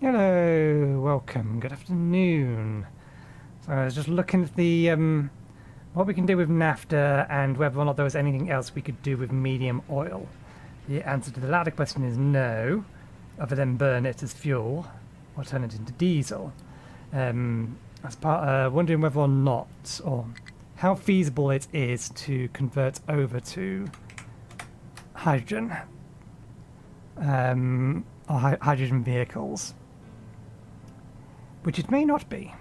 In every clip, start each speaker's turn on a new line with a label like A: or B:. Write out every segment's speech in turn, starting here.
A: Hello, welcome, good afternoon. So I was just looking at the what we can do with NAFTA and whether or not there was anything else we could do with medium oil. The answer to the latter question is no, other than burn it as fuel or turn it into diesel. As part wondering whether or not, or how feasible it is to convert over to hydrogen or hydrogen vehicles. Which it may not be.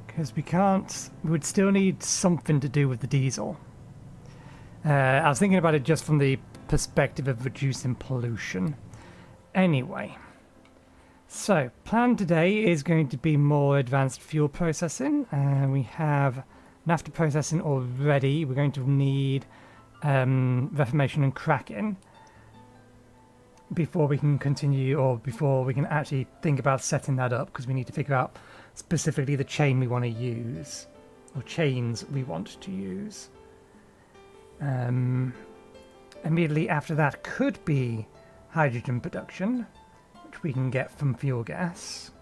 A: Because we would still need something to do with the diesel. I was thinking about it just from the perspective of reducing pollution. Anyway, so plan today is going to be more advanced fuel processing. We have naphtha processing already. We're going to need reformation and cracking before we can continue, or before we can actually think about setting that up, because we need to figure out specifically the chain we want to use, or chains we want to use. Immediately after that could be hydrogen production, which we can get from fuel gas.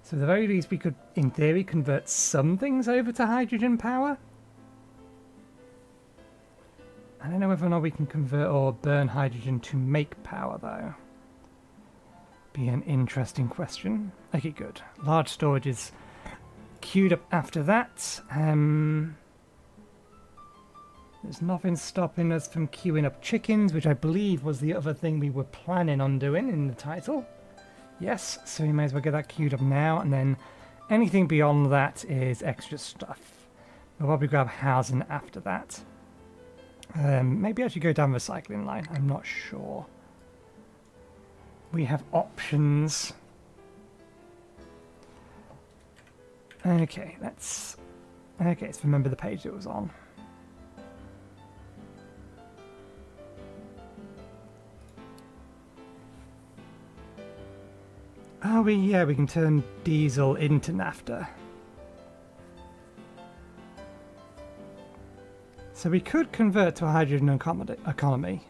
A: So at the very least we could, in theory, convert some things over to hydrogen power. I don't know whether or not we can convert or burn hydrogen to make power, though. Be an interesting question. Okay, good. Large storage is queued up after that. There's nothing stopping us from queuing up chickens, which I believe was the other thing we were planning on doing in the title. Yes, so we may as well get that queued up now, and then anything beyond that is extra stuff. We'll probably grab housing after that. Maybe I should go down the recycling line, I'm not sure. We have options. Okay, let's remember the page it was on. Oh, we can turn diesel into naphtha. So we could convert to a hydrogen economy.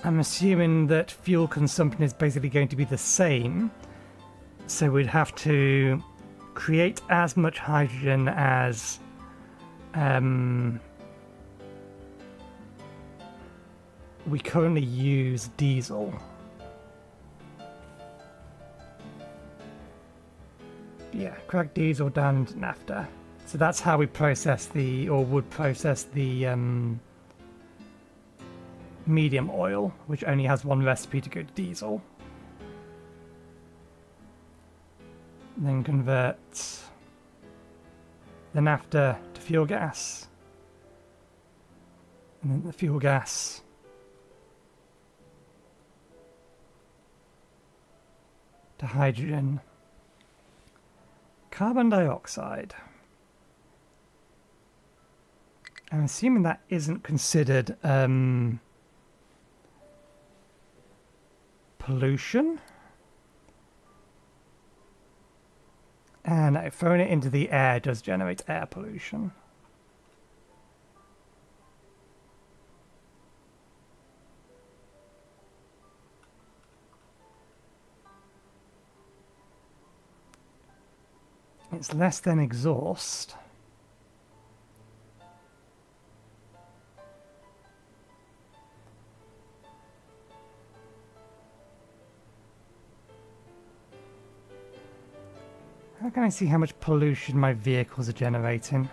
A: I'm assuming that fuel consumption is basically going to be the same. So we'd have to create as much hydrogen as we currently use diesel. Yeah, crack diesel down into naphtha. So that's how we process would process the medium oil, which only has one recipe to go to diesel. And then convert the naphtha to fuel gas. And then the fuel gas to hydrogen. Carbon dioxide. I'm assuming that isn't considered pollution. And no, throwing it into the air does generate air pollution. It's less than exhaust. How can I see how much pollution my vehicles are generating?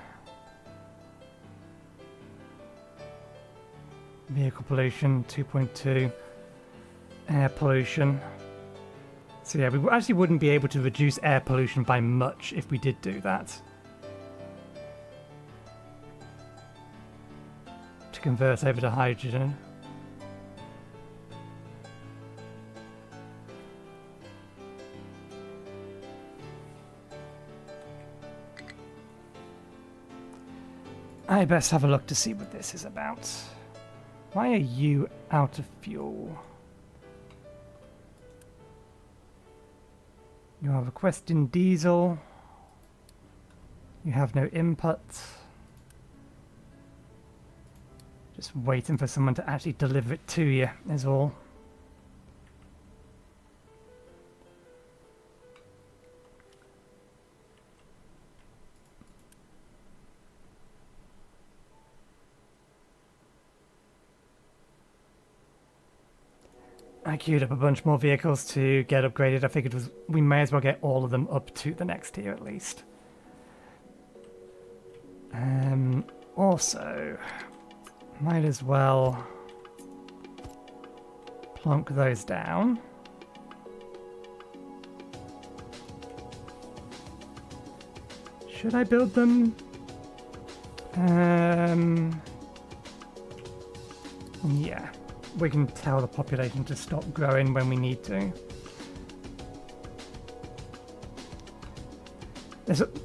A: Vehicle pollution, 2.2. Air pollution. So yeah, we actually wouldn't be able to reduce air pollution by much if we did do that. To convert over to hydrogen. I best have a look to see what this is about. Why are you out of fuel? You are requesting diesel. You have no input. Just waiting for someone to actually deliver it to you is all. I queued up a bunch more vehicles to get upgraded. I figured we may as well get all of them up to the next tier at least. Also, might as well plonk those down. Should I build them? Yeah. We can tell the population to stop growing when we need to.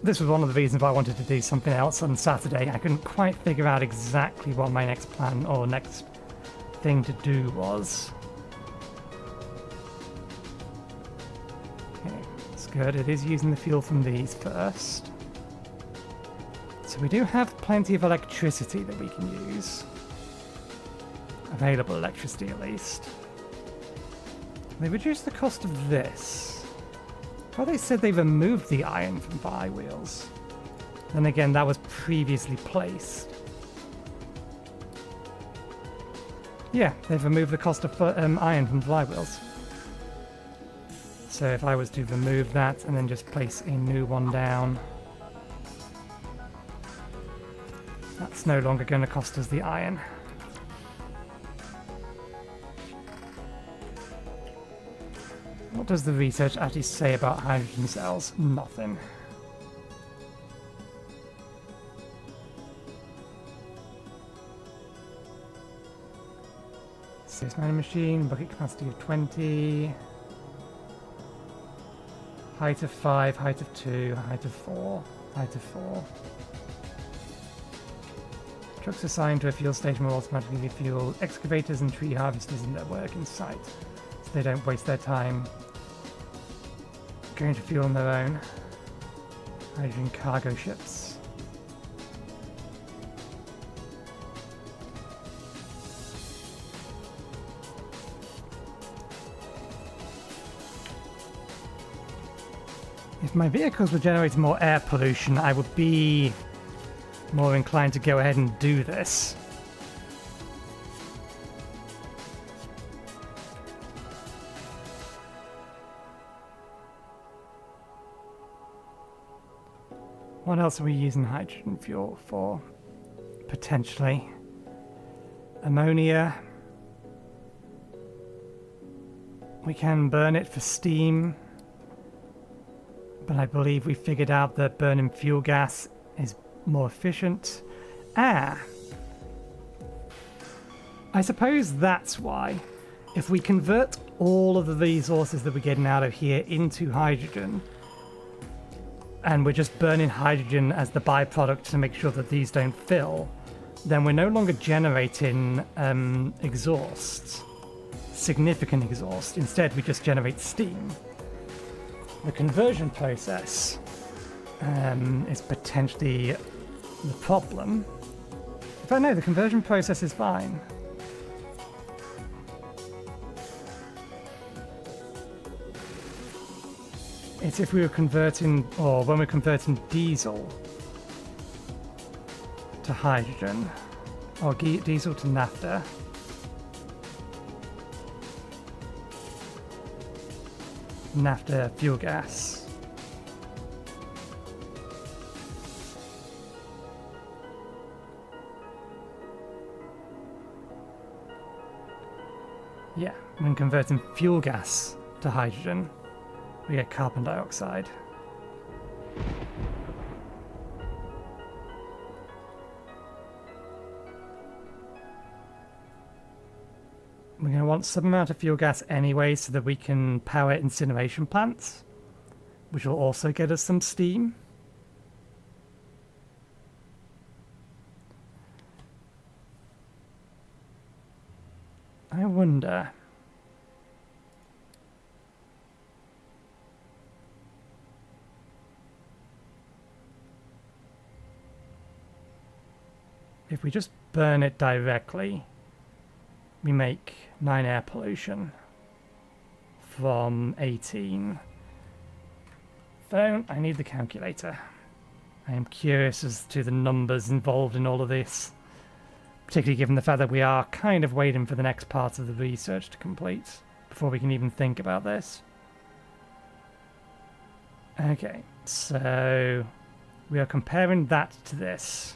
A: This was one of the reasons why I wanted to do something else on Saturday. I couldn't quite figure out exactly what my next plan or next thing to do was. Okay, that's good. It is using the fuel from these first. So we do have plenty of electricity that we can use. Available electricity at least. They reduced the cost of this. Well, they said they removed the iron from flywheels. Then again, that was previously placed. Yeah, they've removed the cost of iron from flywheels. So if I was to remove that and then just place a new one down, that's no longer going to cost us the iron. What does the research actually say about hydrogen cells? Nothing. Six mining machine, bucket capacity of 20. Height of 5, height of 2, height of 4, height of 4. Trucks assigned to a fuel station will automatically refuel excavators and tree harvesters in their working site, so they don't waste their time going to fuel on their own. Hydrogen cargo ships. If my vehicles were generating more air pollution, I would be more inclined to go ahead and do this. What else are we using hydrogen fuel for? Potentially. Ammonia. We can burn it for steam. But I believe we figured out that burning fuel gas is more efficient. I suppose that's why. If we convert all of the resources that we're getting out of here into hydrogen, and we're just burning hydrogen as the byproduct to make sure that these don't fill, then we're no longer generating exhaust, significant exhaust. Instead, we just generate steam. The conversion process is potentially the problem. In fact, no, the conversion process is fine. It's if we were converting, or when we're converting diesel to hydrogen, or diesel to naphtha. Naphtha fuel gas. Yeah, when converting fuel gas to hydrogen, we get carbon dioxide. We're going to want some amount of fuel gas anyway so that we can power incineration plants, which will also get us some steam. I wonder... if we just burn it directly, we make 9 air pollution from 18. Phone, I need the calculator. I am curious as to the numbers involved in all of this, particularly given the fact that we are kind of waiting for the next part of the research to complete before we can even think about this. Okay, so we are comparing that to this.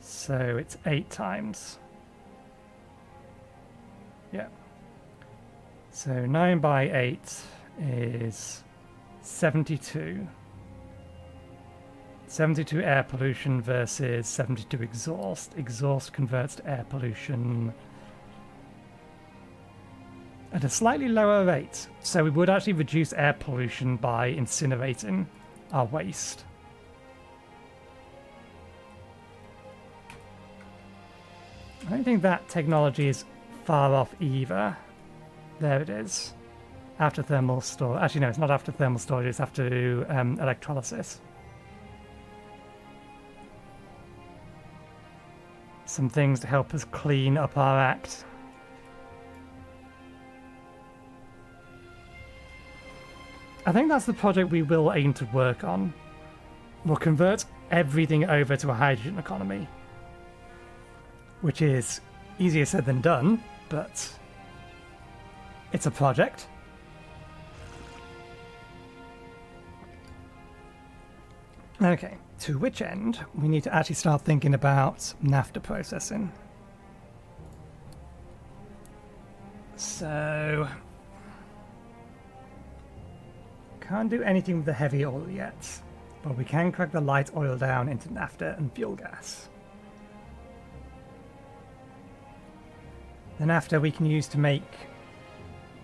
A: So it's 8 times. Yeah. So 9 by 8 is 72. 72 air pollution versus 72 exhaust. Exhaust converts to air pollution at a slightly lower rate. So we would actually reduce air pollution by incinerating our waste. I don't think that technology is far off either. There it is. After thermal storage. Actually, no, it's not after thermal storage, it's after electrolysis. Some things to help us clean up our act. I think that's the project we will aim to work on. We'll convert everything over to a hydrogen economy, which is easier said than done, but it's a project. Okay, to which end we need to actually start thinking about NAFTA processing. So, can't do anything with the heavy oil yet, but we can crack the light oil down into naphtha and fuel gas. The naphtha we can use to make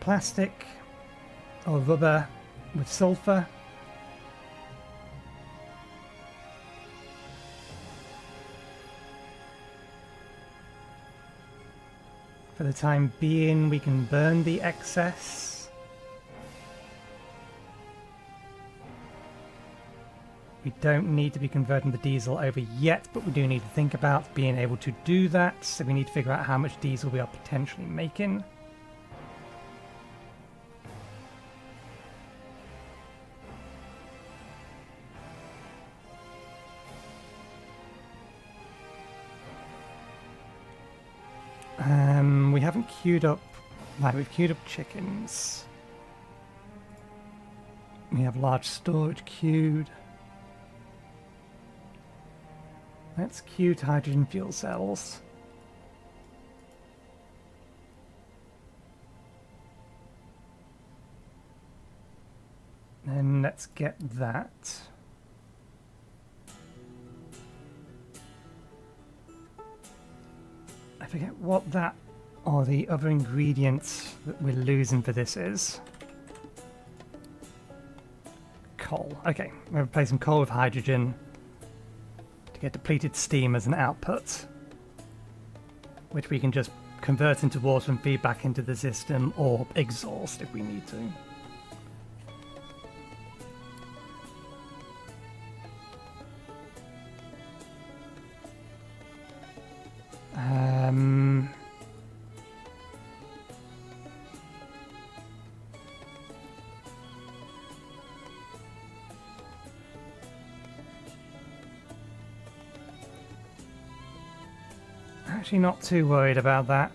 A: plastic or rubber with sulfur. For the time being, we can burn the excess. We don't need to be converting the diesel over yet, but we do need to think about being able to do that. So we need to figure out how much diesel we are potentially making. We haven't queued up... Right, we've queued up chickens. We have large storage queued. Let's queue to hydrogen fuel cells. And let's get that. I forget what that or the other ingredients that we're losing for this is. Coal. Okay, we're replacing coal with hydrogen to get depleted steam as an output, which we can just convert into water and feed back into the system, or exhaust if we need to. Actually not too worried about that.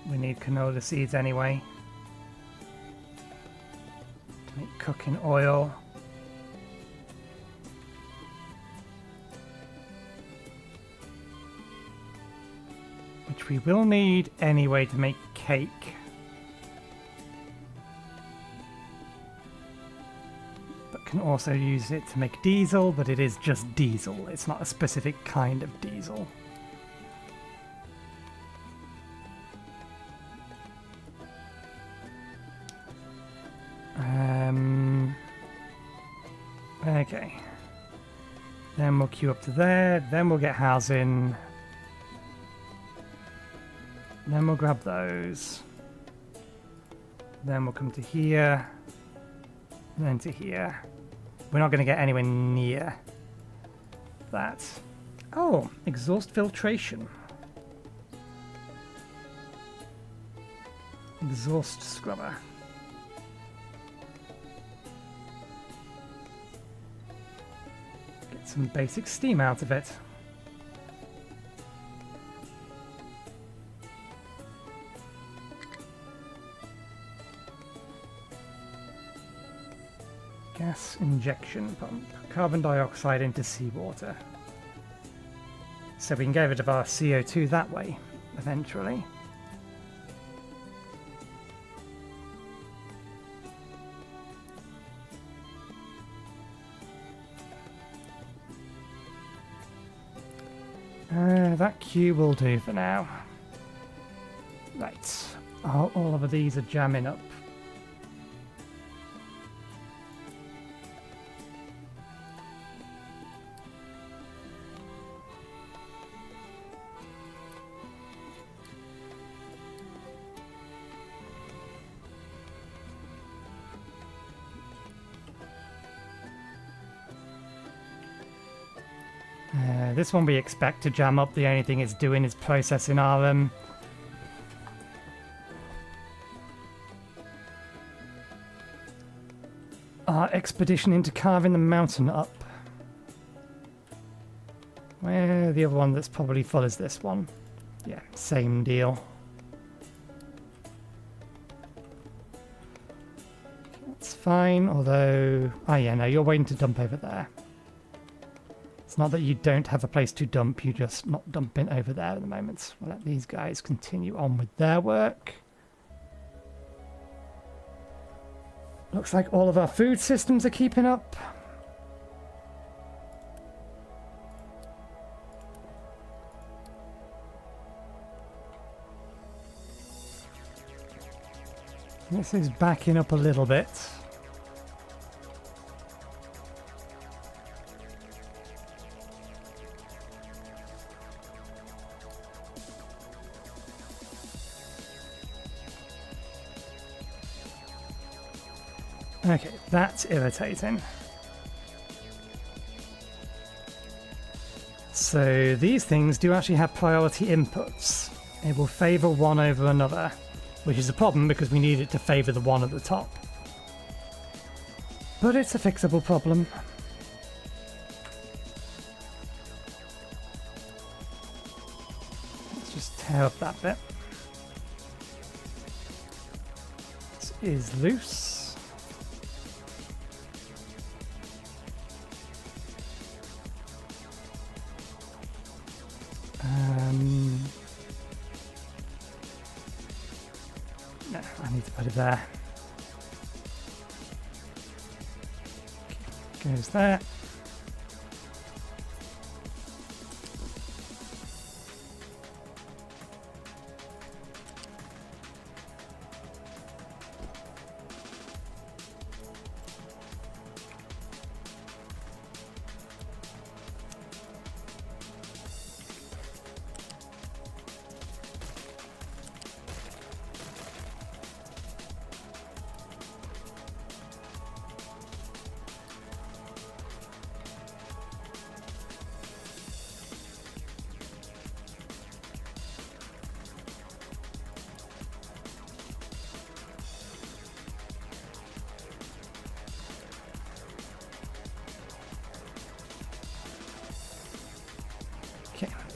A: We need canola seeds anyway to make cooking oil. Which we will need anyway to make cake. Can also use it to make diesel, but it is just diesel. It's not a specific kind of diesel. Okay. Then we'll queue up to there. Then we'll get housing. Then we'll grab those. Then we'll come to here. Then to here. We're not going to get anywhere near that. Oh, exhaust filtration. Exhaust scrubber. Get some basic steam out of it. Gas injection pump. Carbon dioxide into seawater. So we can get rid of our CO2 that way, eventually. That queue will do for now. Right. All of these are jamming up. This one we expect to jam up. The only thing it's doing is processing our expedition into carving the mountain up. Where the other one that's probably full is this one. Yeah, same deal. That's fine, although... Oh yeah, no, you're waiting to dump over there. It's not that you don't have a place to dump, you're just not dumping over there at the moment. We'll let these guys continue on with their work. Looks like all of our food systems are keeping up. This is backing up a little bit. Okay, that's irritating. So these things do actually have priority inputs. It will favour one over another, which is a problem because we need it to favour the one at the top. But it's a fixable problem. Let's just tear up that bit. This is loose. No, I need to put it there. Goes there.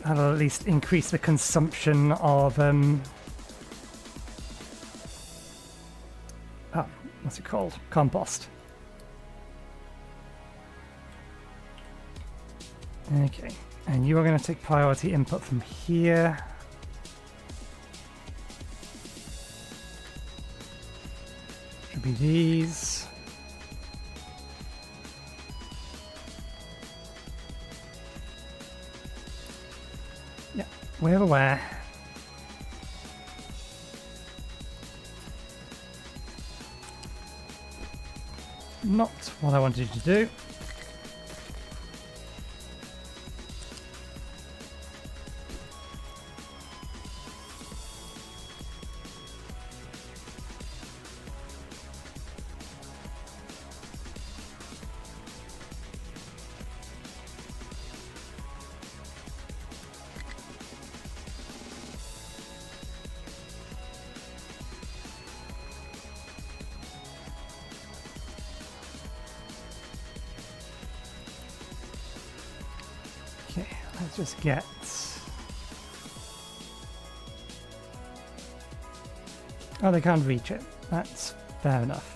A: That'll at least increase the consumption of what's it called? Compost. Okay, and you are going to take priority input from here. Should be these. We're aware. Not what I wanted to do. Let's just get... Oh, they can't reach it. That's fair enough.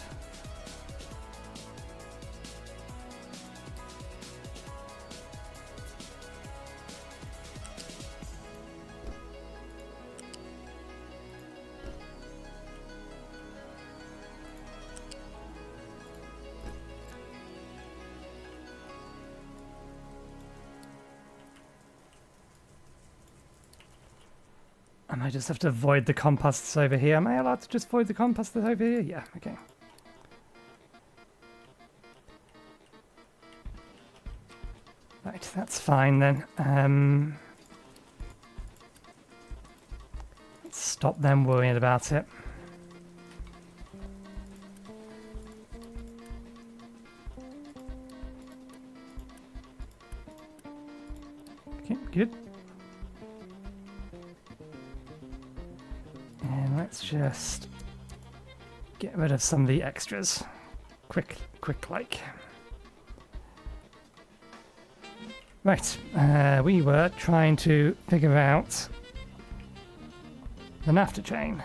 A: I just have to void the composts over here. Am I allowed to just void the composts over here? Yeah, okay. Right, that's fine then. Let's stop them worrying about it. Okay, good. Let's just get rid of some of the extras. Quick like. Right, we were trying to figure out the NAFTA chain.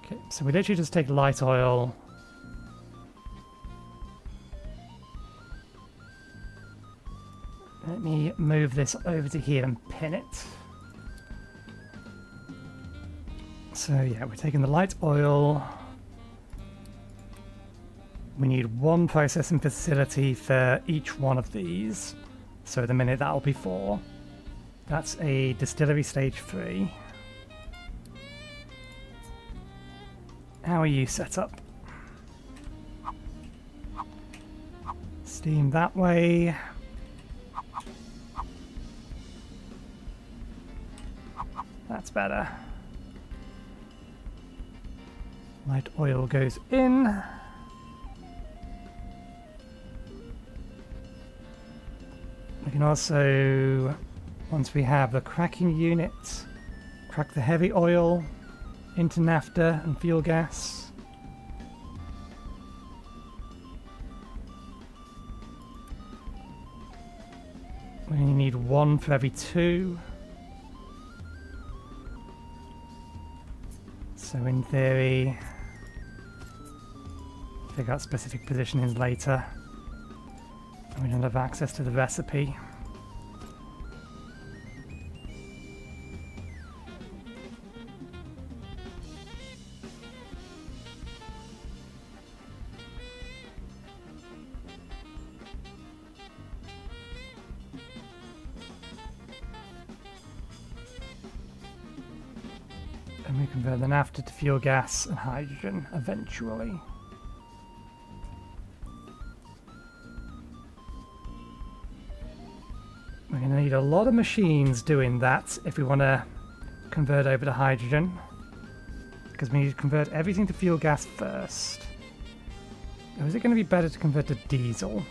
A: Okay, so we literally just take light oil. Let me move this over to here and pin it. So yeah, we're taking the light oil. We need one processing facility for each one of these. So at the minute that'll be 4. That's a distillery stage 3. How are you set up? Steam that way. That's better. Light oil goes in. We can also, once we have the cracking unit, crack the heavy oil into naphtha and fuel gas. We only need 1 for every 2. So in theory, figure out specific positionings later. And we don't have access to the recipe. And we convert the naphtha to fuel gas and hydrogen eventually. We're going to need a lot of machines doing that if we want to convert over to hydrogen. Because we need to convert everything to fuel gas first. Or is it going to be better to convert to diesel?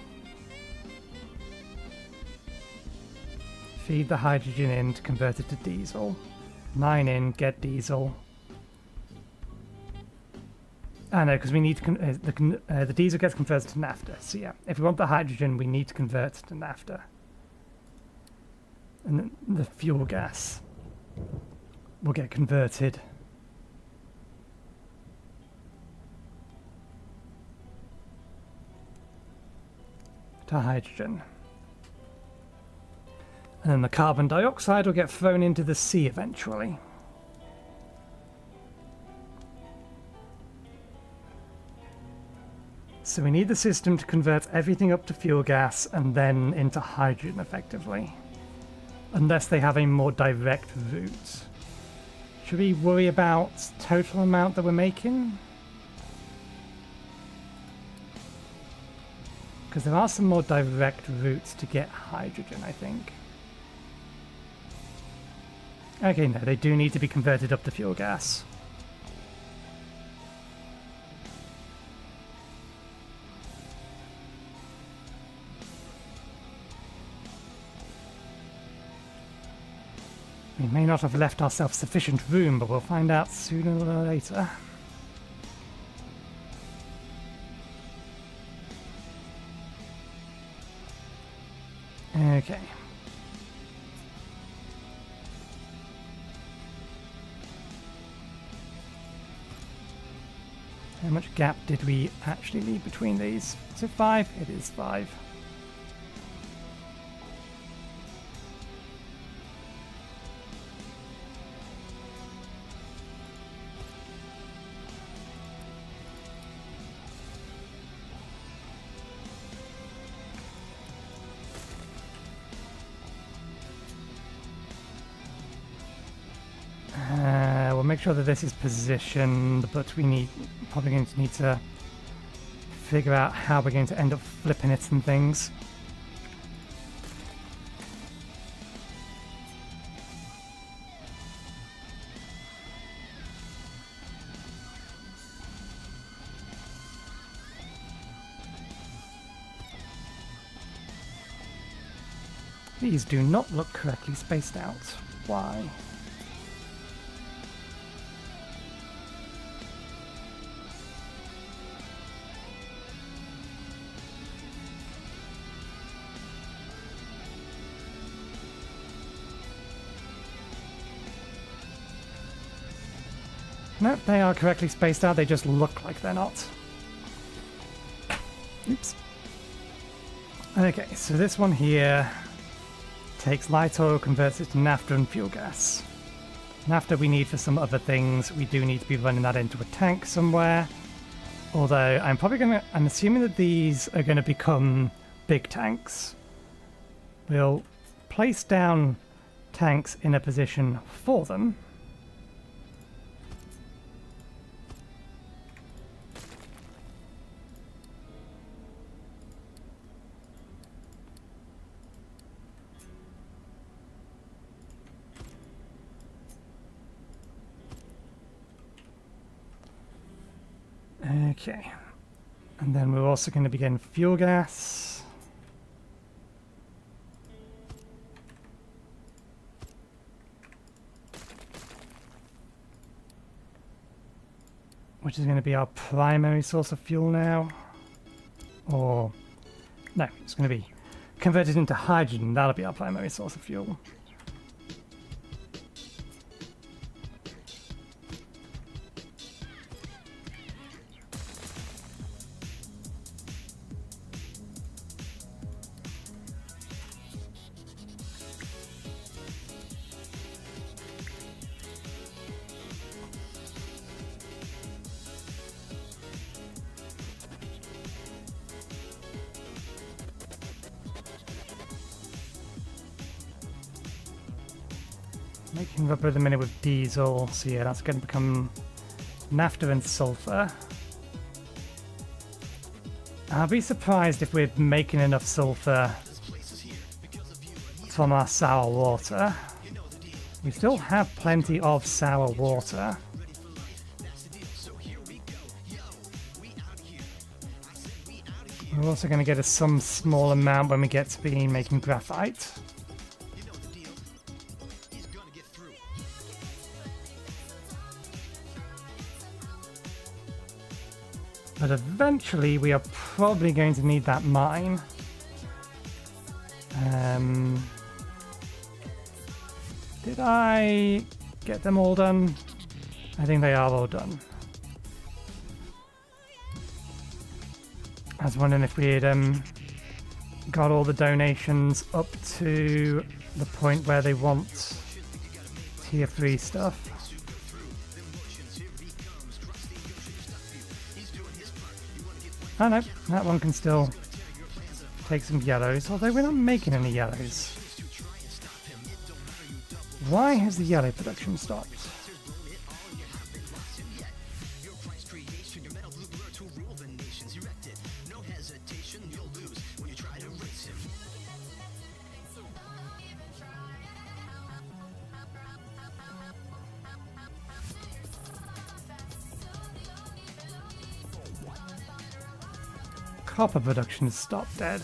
A: Feed the hydrogen in to convert it to diesel. 9 in, get diesel. Ah no, because we need to the diesel gets converted to naphtha. So yeah, if we want the hydrogen, we need to convert to naphtha. And then the fuel gas will get converted to hydrogen. And then the carbon dioxide will get thrown into the sea eventually. So we need the system to convert everything up to fuel gas and then into hydrogen effectively. Unless they have a more direct route. Should we worry about total amount that we're making? Because there are some more direct routes to get hydrogen, I think. Okay, no, they do need to be converted up to fuel gas. We may not have left ourselves sufficient room, but we'll find out sooner or later. Okay. How much gap did we actually leave between these? Is it 5? It is 5. We'll make sure that this is positioned, but we probably going to need to figure out how we're going to end up flipping it and things. These do not look correctly spaced out. Why? Nope, they are correctly spaced out, they just look like they're not. Oops. Okay, so this one here takes light oil, converts it to naphtha and fuel gas. Naphtha we need for some other things. We do need to be running that into a tank somewhere. Although I'm assuming that these are going to become big tanks. We'll place down tanks in a position for them. Okay, and then we're also going to be getting fuel gas. Which is going to be our primary source of fuel now. Or, no, it's going to be converted into hydrogen. That'll be our primary source of fuel. Making rubber at the minute with diesel, so yeah, that's going to become naphtha and sulfur. I'll be surprised if we're making enough sulfur from our sour water. We still have plenty of sour water. We're also going to get some small amount when we get to be making graphite. But eventually we are probably going to need that mine. Did I get them all done? I think they are all done. I was wondering if we had got all the donations up to the point where they want tier 3 stuff. Oh no, that one can still take some yellows, although we're not making any yellows. Why has the yellow production stopped? Copper production has stopped dead.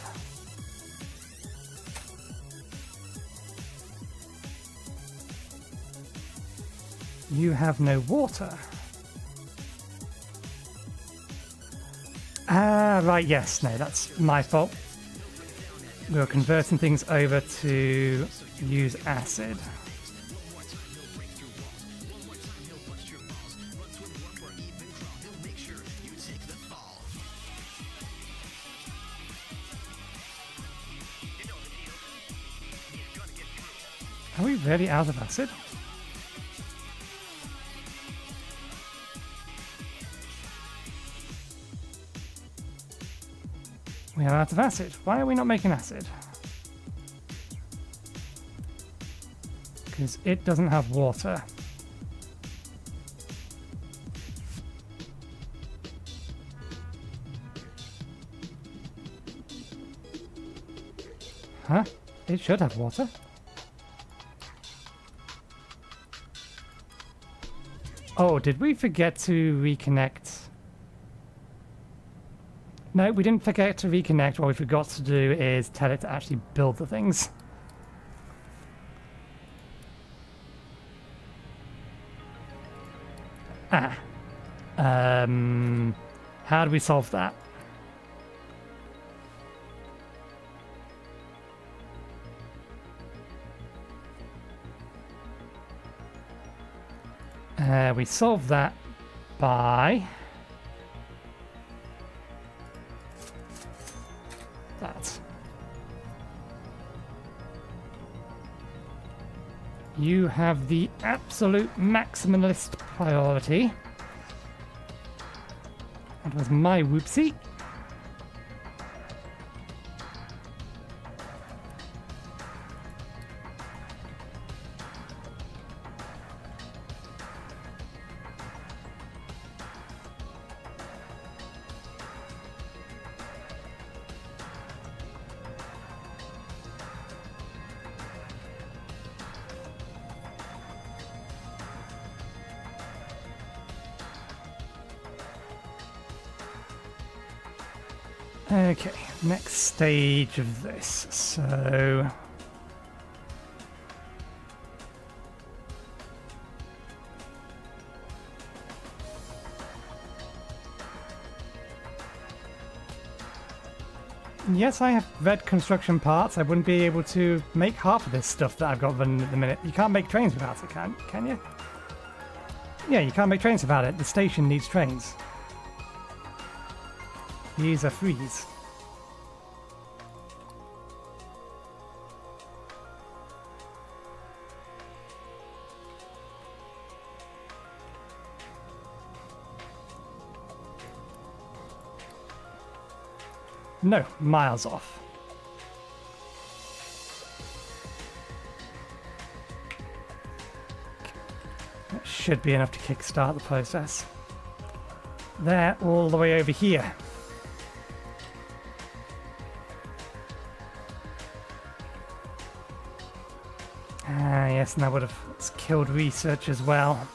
A: You have no water. Ah, right, yes. No, that's my fault. We were converting things over to use acid. Are we really out of acid? We are out of acid. Why are we not making acid? Because it doesn't have water. Huh? It should have water. Oh, did we forget to reconnect? No, we didn't forget to reconnect. What we forgot to do is tell it to actually build the things. Ah. How do we solve that? We solve that by that. You have the absolute maximalist priority. That was my whoopsie. Okay, next stage of this. So yes, I have red construction parts. I wouldn't be able to make half of this stuff that I've got running at the minute. You can't make trains without it, can you? Yeah, you can't make trains without it. The station needs trains. These are freeze. No, miles off. That should be enough to kickstart the process. They're all the way over here. Ah, yes, and that would have killed research as well.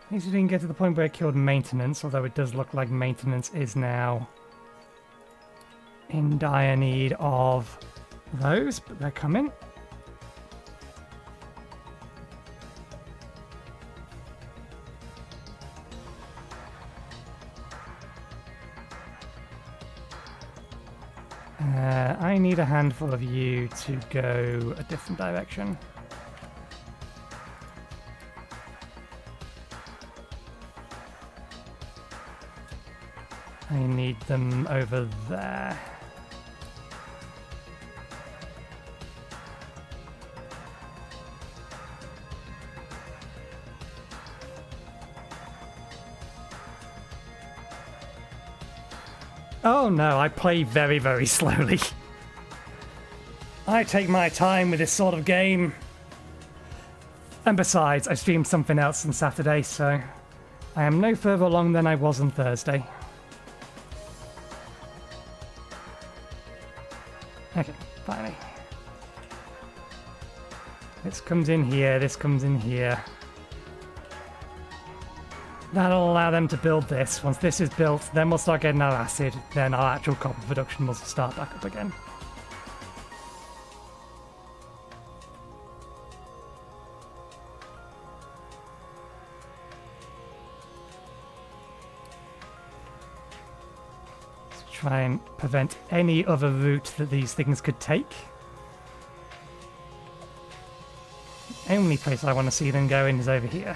A: At least we didn't get to the point where it killed maintenance, although it does look like maintenance is now in dire need of those, but they're coming. I need a handful of you to go a different direction. I need them over there. Oh no, I play very, very slowly. I take my time with this sort of game. And besides, I streamed something else on Saturday, so I am no further along than I was on Thursday. Okay, finally. This comes in here, this comes in here. That'll allow them to build this. Once this is built, then we'll start getting our acid, then our actual copper production will start back up again. try and prevent any other route that these things could take. The only place I want to see them going is over here.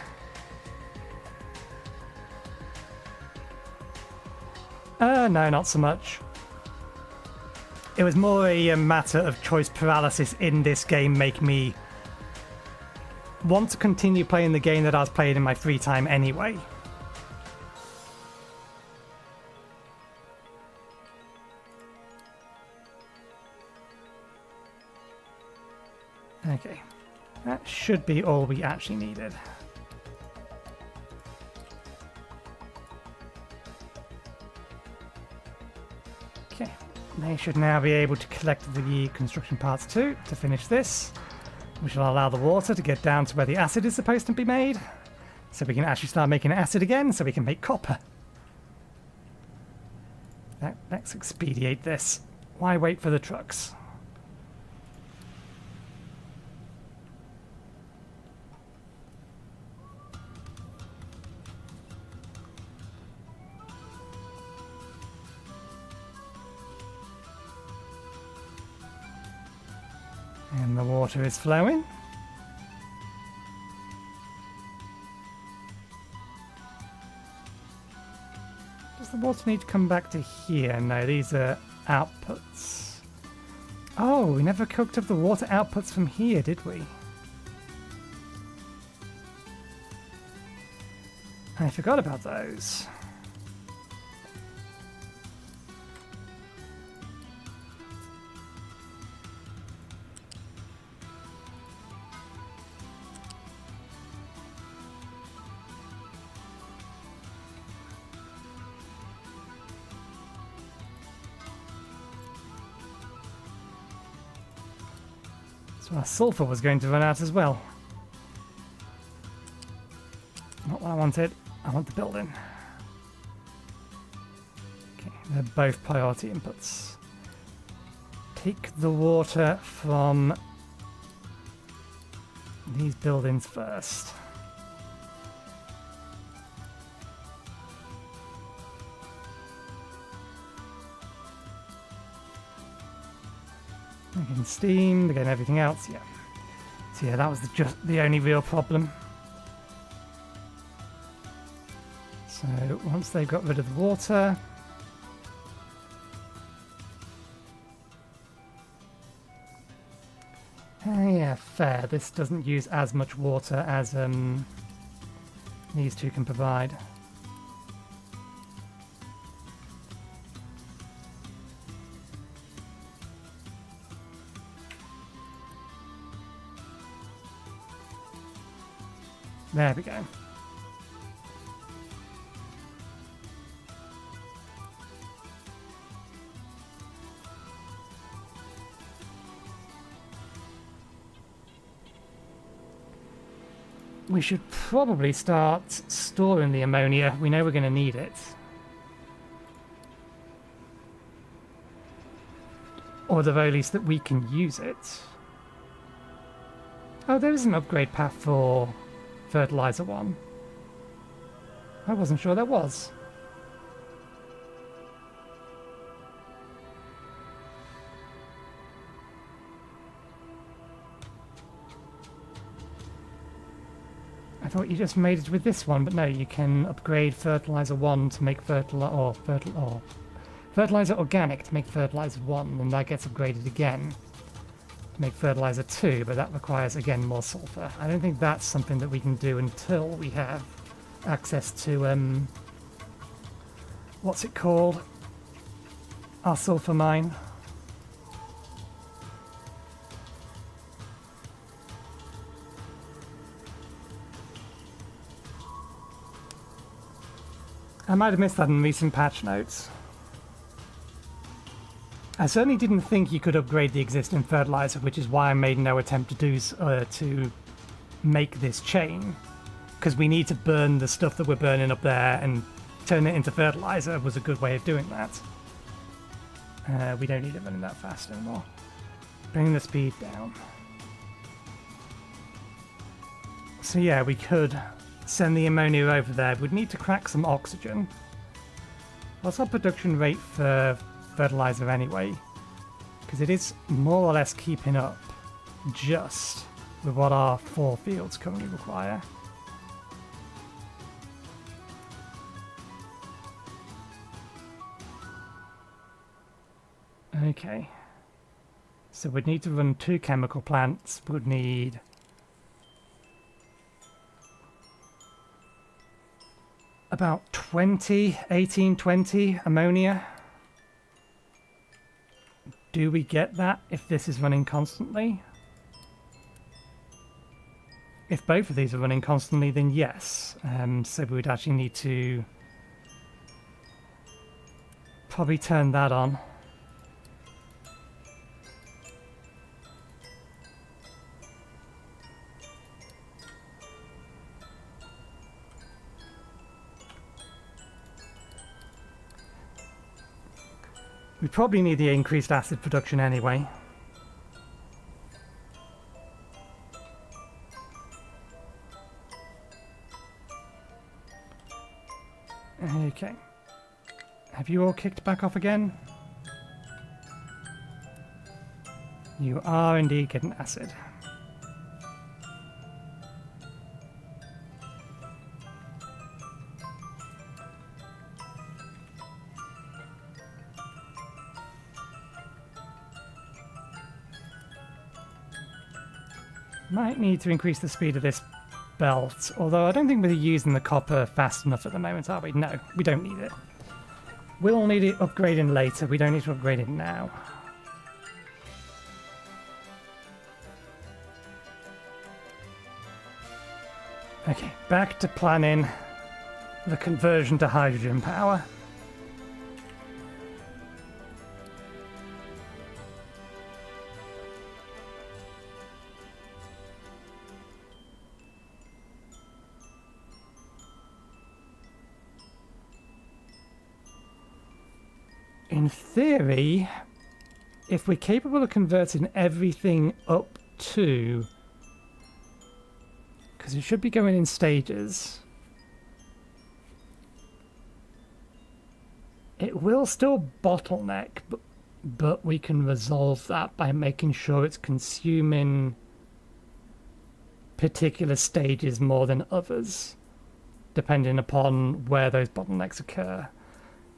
A: No, not so much. It was more a matter of choice paralysis in this game, make me want to continue playing the game that I was playing in my free time anyway. Okay, that should be all we actually needed. Okay, they should now be able to collect the construction parts too to finish this, which will allow the water to get down to where the acid is supposed to be made, so we can actually start making acid again, so we can make copper. Let's expedite this. Why wait for the trucks? And the water is flowing. Does the water need to come back to here? No, these are outputs. Oh, we never cooked up the water outputs from here, did we? I forgot about those. So our sulfur was going to run out as well. Not what I wanted. I want the building. Okay, they're both priority inputs. Take the water from these buildings first. They're getting steam, they're getting everything else, yeah. So yeah, that was just the only real problem. So once they've got rid of the water, yeah, fair. This doesn't use as much water as these two can provide. There we go. We should probably start storing the ammonia. We know we're going to need it. Or at the very least that we can use it. Oh, there is an upgrade path for Fertilizer 1. I wasn't sure there was. I thought you just made it with this one, but no, you can upgrade Fertilizer 1 to make Fertilizer Organic to make Fertilizer 1, and that gets upgraded again to make Fertilizer 2, but that requires, again, more sulfur. I don't think that's something that we can do until we have access to, what's it called? Our sulfur mine. I might have missed that in recent patch notes. I certainly didn't think you could upgrade the existing fertilizer, which is why I made no attempt to do to make this chain, because we need to burn the stuff that we're burning up there and turn it into fertilizer was a good way of doing that. We don't need it running that fast anymore. Bring the speed down. So yeah, we could send the ammonia over there. We'd need to crack some oxygen. What's our production rate for fertilizer anyway, because it is more or less keeping up just with what our 4 fields currently require. Okay, so we'd need to run 2 chemical plants. We'd need about 18-20 ammonia. Do we get that if this is running constantly? If both of these are running constantly, then yes. So we would actually need to probably turn that on. We probably need the increased acid production anyway. Okay. Have you all kicked back off again? You are indeed getting acid. Might need to increase the speed of this belt, although I don't think we're using the copper fast enough at the moment, are we? No, we don't need it. We'll need it upgrading later, we don't need to upgrade it now. Okay, back to planning the conversion to hydrogen power. In theory, if we're capable of converting everything up to... because it should be going in stages. It will still bottleneck, but we can resolve that by making sure it's consuming particular stages more than others, depending upon where those bottlenecks occur.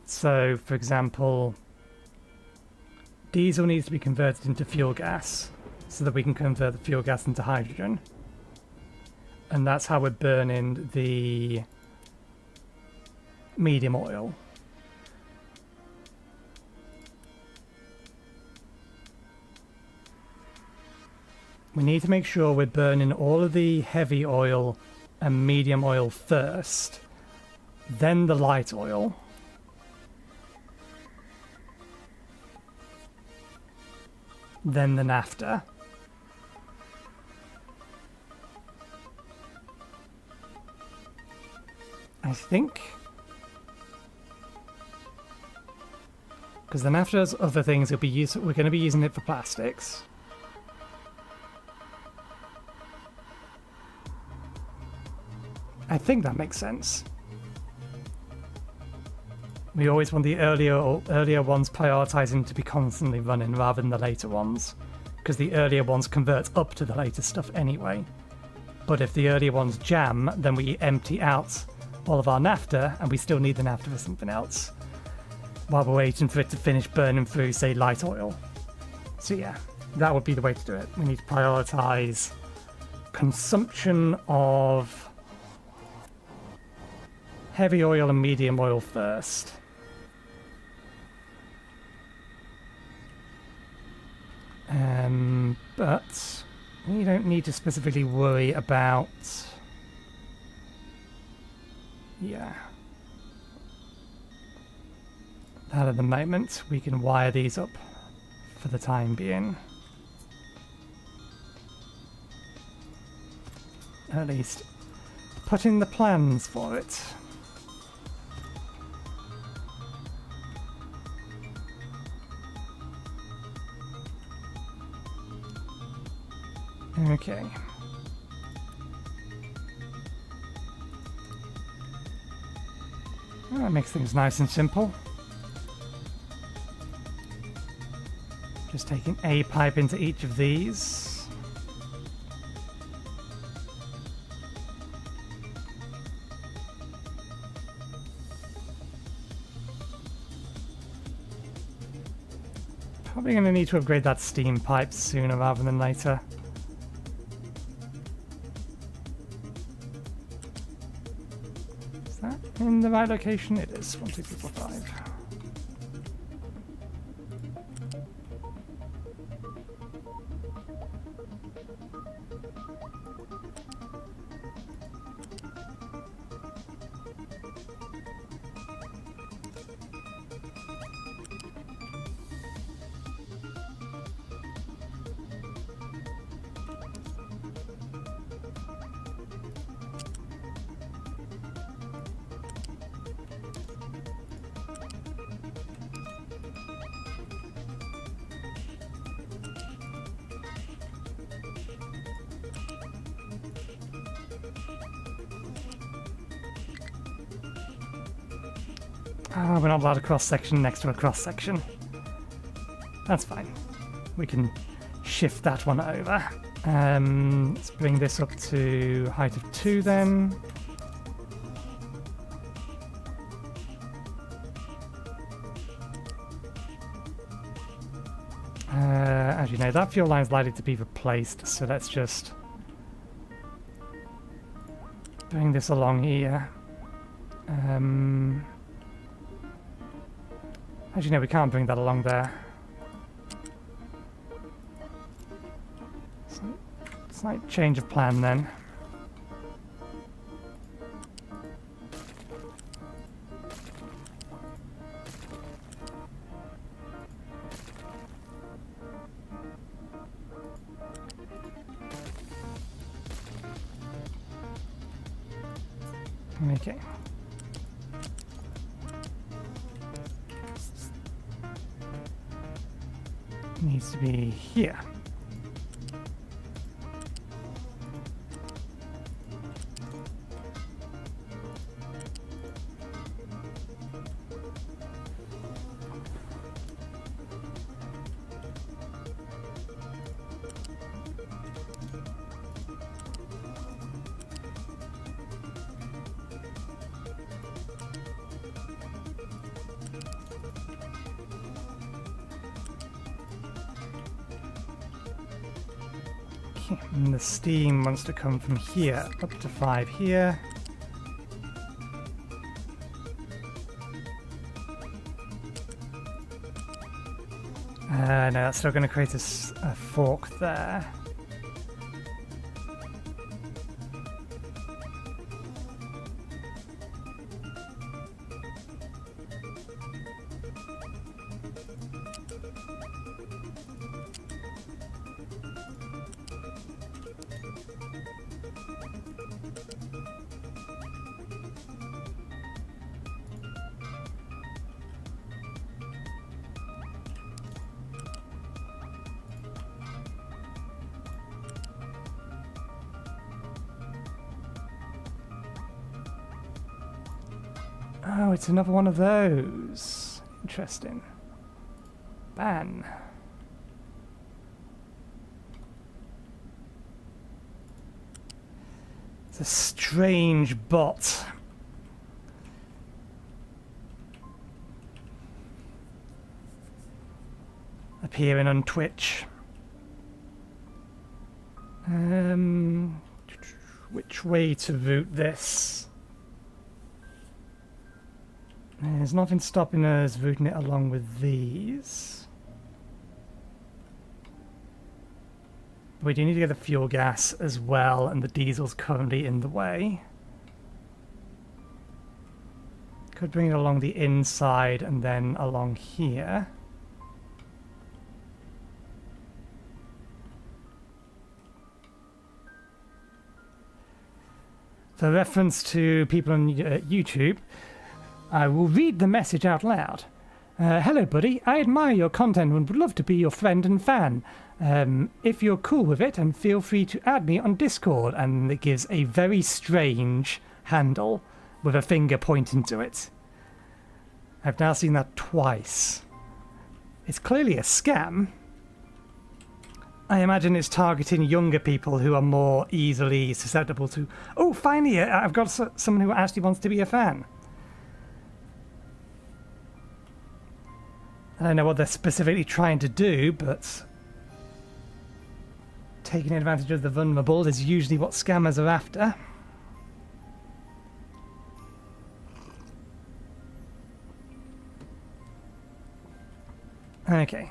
A: So, for example, diesel needs to be converted into fuel gas so that we can convert the fuel gas into hydrogen. And that's how we're burning the medium oil. We need to make sure we're burning all of the heavy oil and medium oil first, then the light oil. Then the naphtha. I think, because the naphtha has other things we're going to be using it for plastics. I think that makes sense. We always want the earlier ones prioritizing to be constantly running rather than the later ones, because the earlier ones convert up to the later stuff anyway. But if the earlier ones jam, then we empty out all of our naphtha, and we still need the naphtha for something else, while we're waiting for it to finish burning through, say, light oil. So yeah, that would be the way to do it. We need to prioritize consumption of heavy oil and medium oil first. But we don't need to specifically worry about... yeah. That at the moment. We can wire these up for the time being. At least put in the plans for it. Okay. Well, that makes things nice and simple. Just taking a pipe into each of these. Probably going to need to upgrade that steam pipe sooner rather than later. Is that in the right location? It is. 1, 2, 3, 4, 5. Ah, we're not allowed a cross-section next to a cross-section. That's fine. We can shift that one over. Let's bring this up to height of 2 then. As you know, that fuel line is likely to be replaced, so let's just bring this along here. As you know, we can't bring that along there. Slight change of plan then. Okay. Needs to be here. And the steam wants to come from here up to 5 here. No, that's still going to create a fork there. Oh, it's another one of those. Interesting. Ban. It's a strange bot. Appearing on Twitch. Which way to route this? There's nothing stopping us routing it along with these. We do need to get the fuel gas as well, and the diesel's currently in the way. Could bring it along the inside and then along here. For reference to people on YouTube, I will read the message out loud. Hello, buddy. I admire your content and would love to be your friend and fan. If you're cool with it, and feel free to add me on Discord. And it gives a very strange handle with a finger pointing to it. I've now seen that twice. It's clearly a scam. I imagine it's targeting younger people who are more easily susceptible to... Oh, finally, I've got someone who actually wants to be a fan. I don't know what they're specifically trying to do, but taking advantage of the vulnerable is usually what scammers are after. Okay.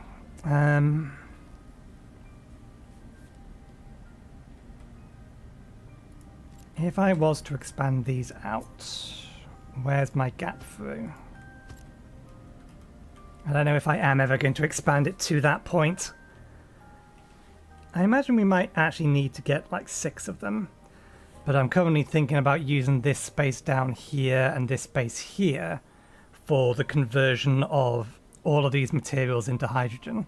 A: If I was to expand these out, where's my gap through? I don't know if I am ever going to expand it to that point. I imagine we might actually need to get like 6 of them, but I'm currently thinking about using this space down here and this space here for the conversion of all of these materials into hydrogen.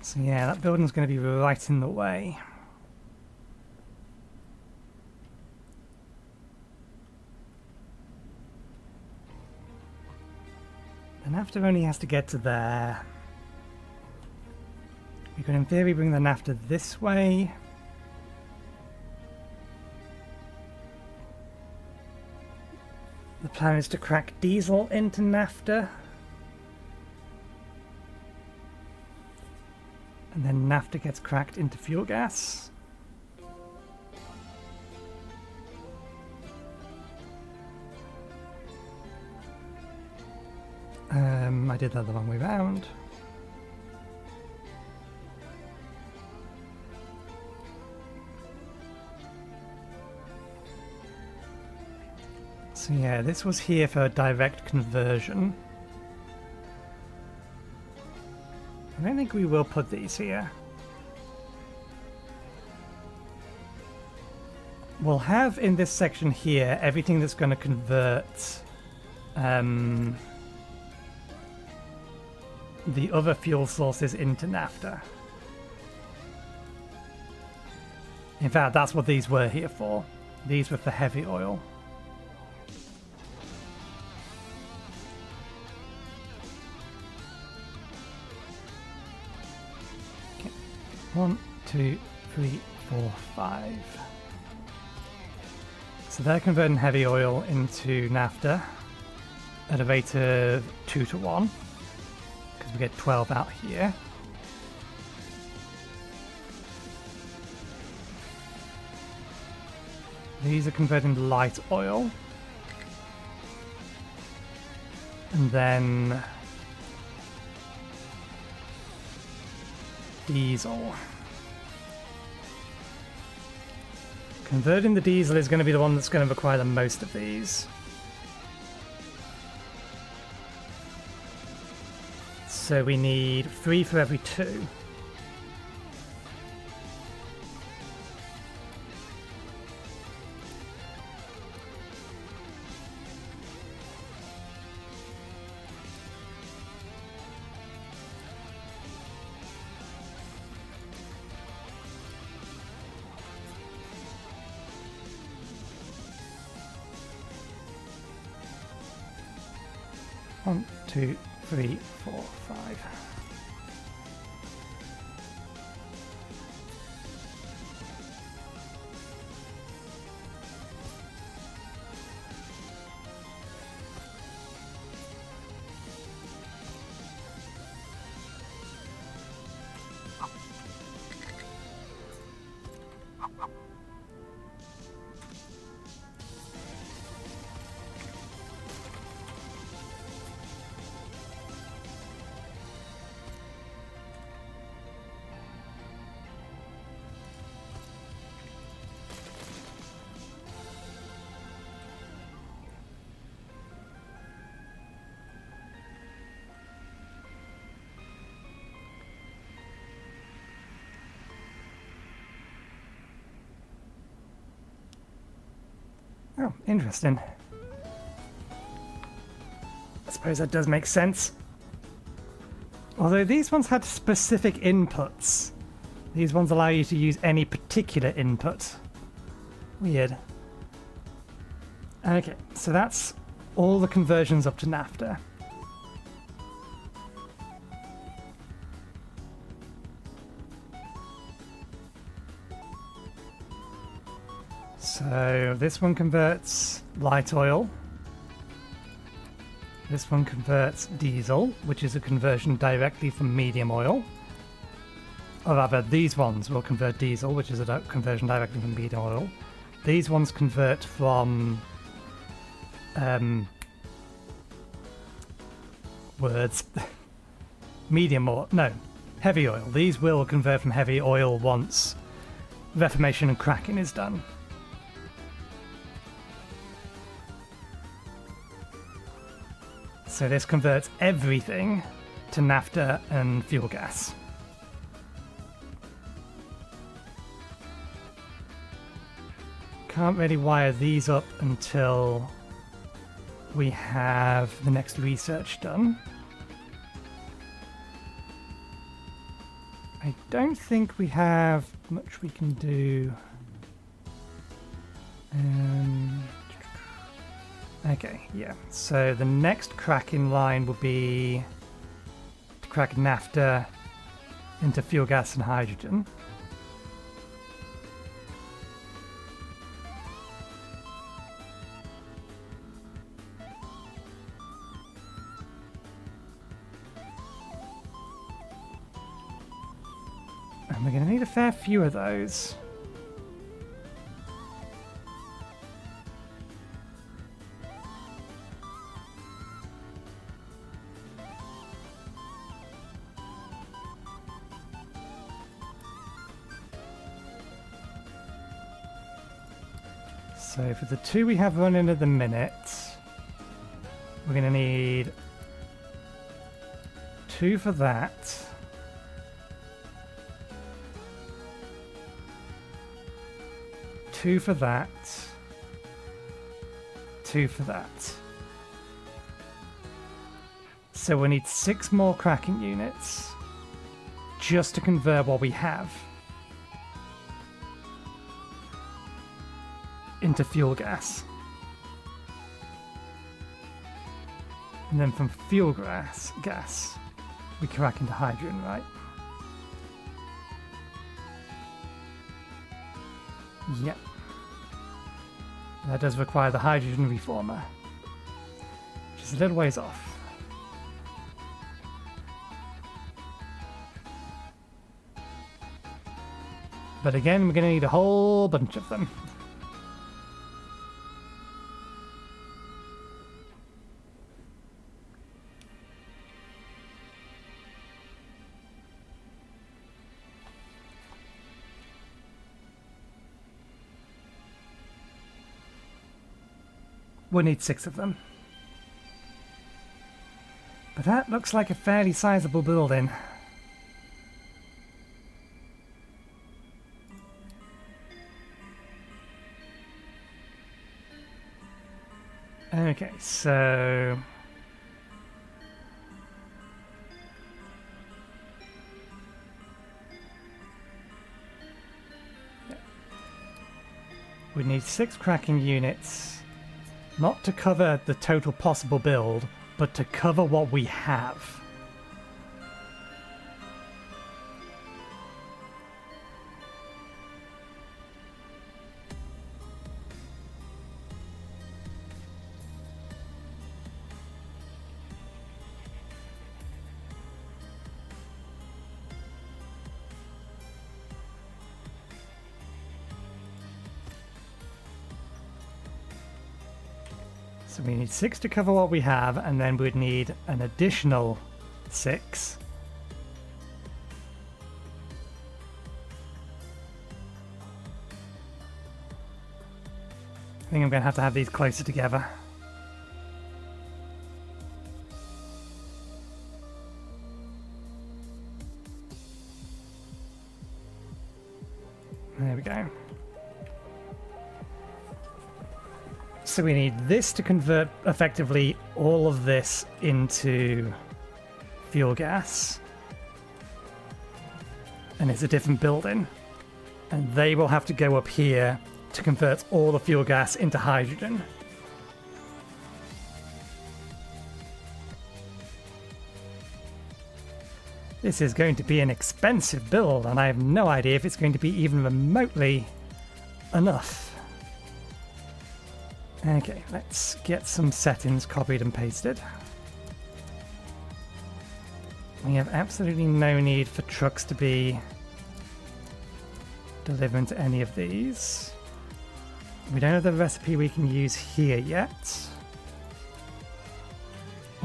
A: So yeah, that building's going to be right in the way. The NAFTA only has to get to there. We could in theory bring the NAFTA this way. The plan is to crack diesel into NAFTA. And then NAFTA gets cracked into fuel gas. I did that the wrong way round. So yeah, this was here for a direct conversion. I don't think we will put these here. We'll have in this section here everything that's going to convert the other fuel sources into NAFTA. In fact, that's what these were here for. These were for heavy oil. Okay. 1, 2, 3, 4, 5. So they're converting heavy oil into NAFTA at a rate of 2 to 1. Because we get 12 out here. These are converting to light oil. And then diesel. Converting the diesel is going to be the one that's going to require the most of these. So we need 3 for every 2. One, 2, 3, 4, 5. Oh, interesting. I suppose that does make sense. Although these ones had specific inputs These ones allow you to use any particular input. Weird. Okay, so that's all the conversions up to NAFTA. So this one converts light oil. This one converts diesel, which is a conversion directly from medium oil. Or rather, these ones will convert diesel, which is a conversion directly from medium oil. These ones convert from medium oil. No, heavy oil. These will convert from heavy oil once reformation and cracking is done. So this converts everything to naphtha and fuel gas. Can't really wire these up until we have the next research done. I don't think we have much we can do. Okay, yeah. So the next cracking line will be to crack naphtha into fuel gas and hydrogen. And we're going to need a fair few of those. So for the two we have running at the minute, we're going to need 2 for that. Two for that. 2 for that. So we need 6 more cracking units just to convert what we have into fuel gas. And then from fuel gas, we crack into hydrogen, right? Yep. That does require the hydrogen reformer, which is a little ways off. But again, we're going to need a whole bunch of them. We'll need 6 of them. But that looks like a fairly sizable building. Okay, so... we need 6 cracking units. Not to cover the total possible build, but to cover what we have. So we need 6 to cover what we have, and then we'd need an additional 6. I think I'm going to have these closer together. There we go. So we need this to convert effectively all of this into fuel gas. and it's a different building. And they will have to go up here to convert all the fuel gas into hydrogen. This is going to be an expensive build, and I have no idea if it's going to be even remotely enough. Okay, let's get some settings copied and pasted. We have absolutely no need for trucks to be delivering to any of these. We don't have the recipe we can use here yet.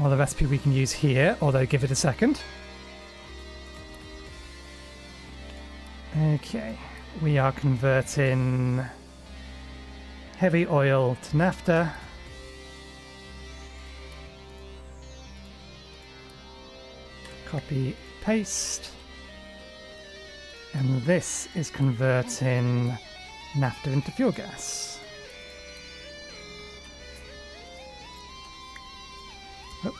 A: Or the recipe we can use here, although give it a second. Okay, we are converting heavy oil to naphtha. Copy, paste. And this is converting naphtha into fuel gas. Oh.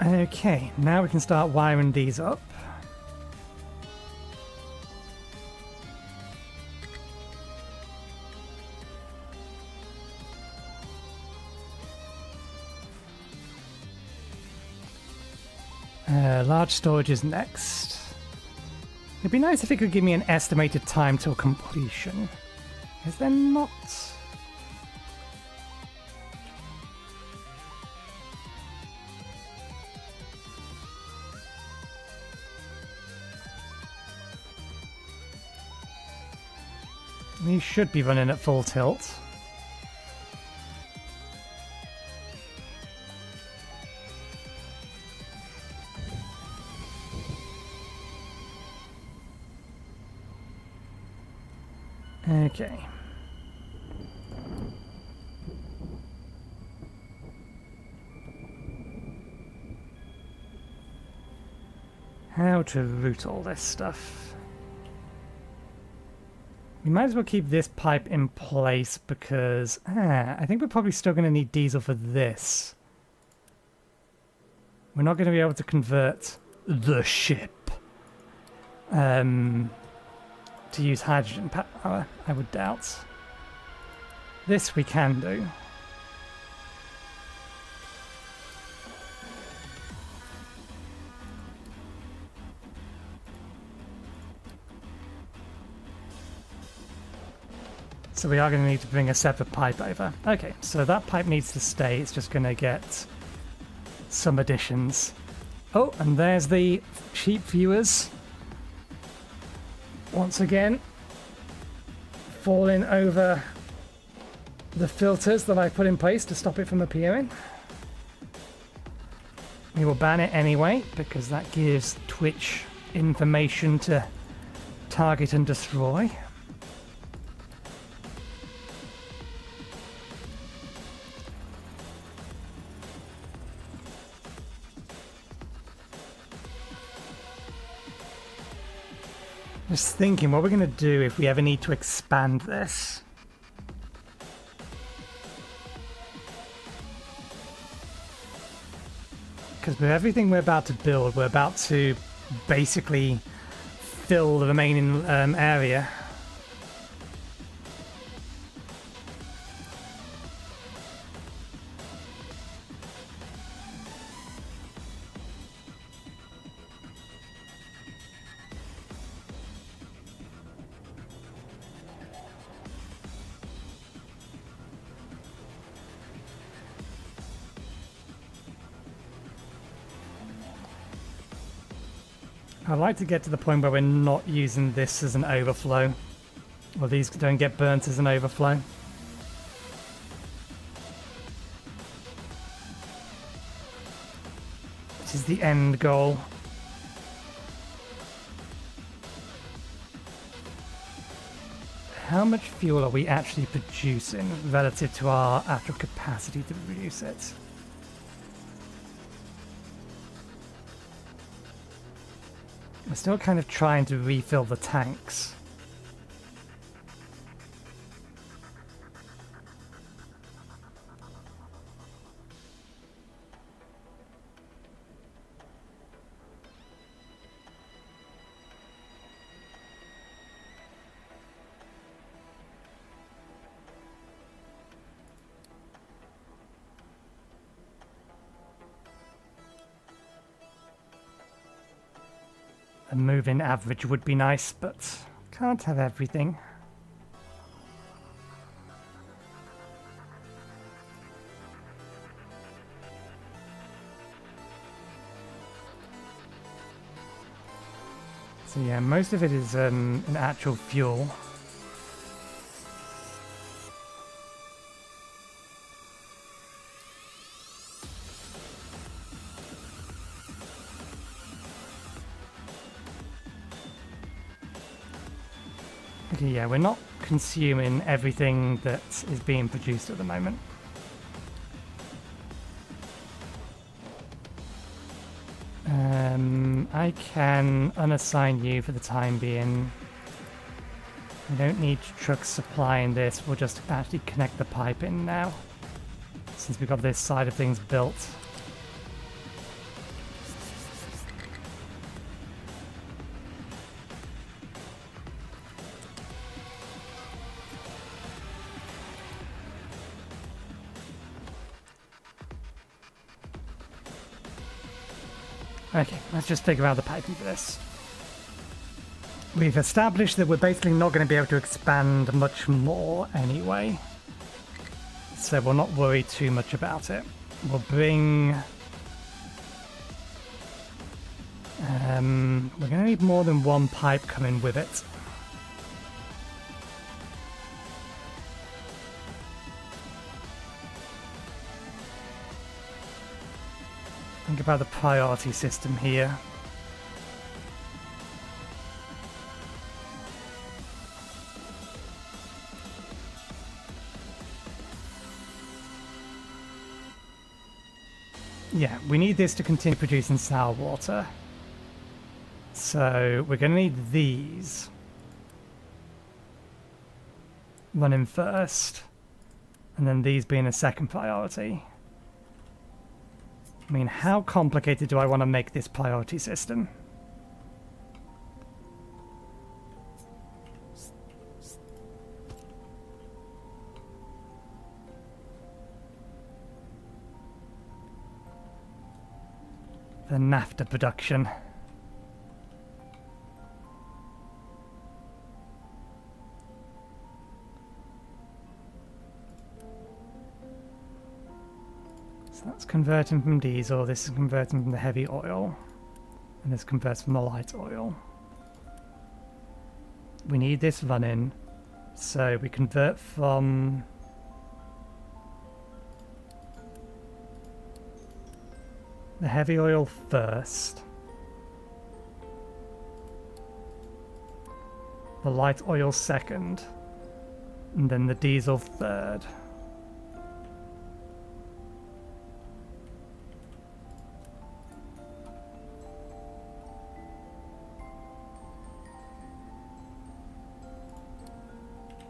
A: Okay, now we can start wiring these up. Large storage is next. It'd be nice if it could give me an estimated time till completion. Is there not? We should be running at full tilt. Okay. How to route all this stuff? We might as well keep this pipe in place because I think we're probably still going to need diesel for this. We're not going to be able to convert the ship to use hydrogen power, I would doubt. This we can do. So we are going to need to bring a separate pipe over. Okay, so that pipe needs to stay. It's just going to get some additions. Oh, and there's the cheap viewers. Once again, falling over the filters that I put in place to stop it from appearing. We will ban it anyway, because that gives Twitch information to target and destroy. Just thinking what we're going to do if we ever need to expand this. Because with everything we're about to build, we're about to basically fill the remaining area. I'd like to get to the point where we're not using this as an overflow. Or these don't get burnt as an overflow. Which is the end goal. How much fuel are we actually producing relative to our actual capacity to produce it? We're still kind of trying to refill the tanks. A move-in average would be nice, but can't have everything. So yeah, most of it is an actual fuel. Okay, yeah, we're not consuming everything that is being produced at the moment. I can unassign you for the time being. We don't need trucks supplying this, we'll just actually connect the pipe in now, since we've got this side of things built. Okay, let's just figure out the piping for this. We've established that we're basically not going to be able to expand much more anyway, so we'll not worry too much about it. We'll bring... we're going to need more than one pipe coming with it. Think about the priority system here. Yeah, we need this to continue producing sour water. So we're going to need these running first, and then these being a second priority. I mean, how complicated do I want to make this priority system? The naphtha production. So that's converting from diesel, this is converting from the heavy oil, and this converts from the light oil. We need this running, so we convert from the heavy oil first, the light oil second, and then the diesel third.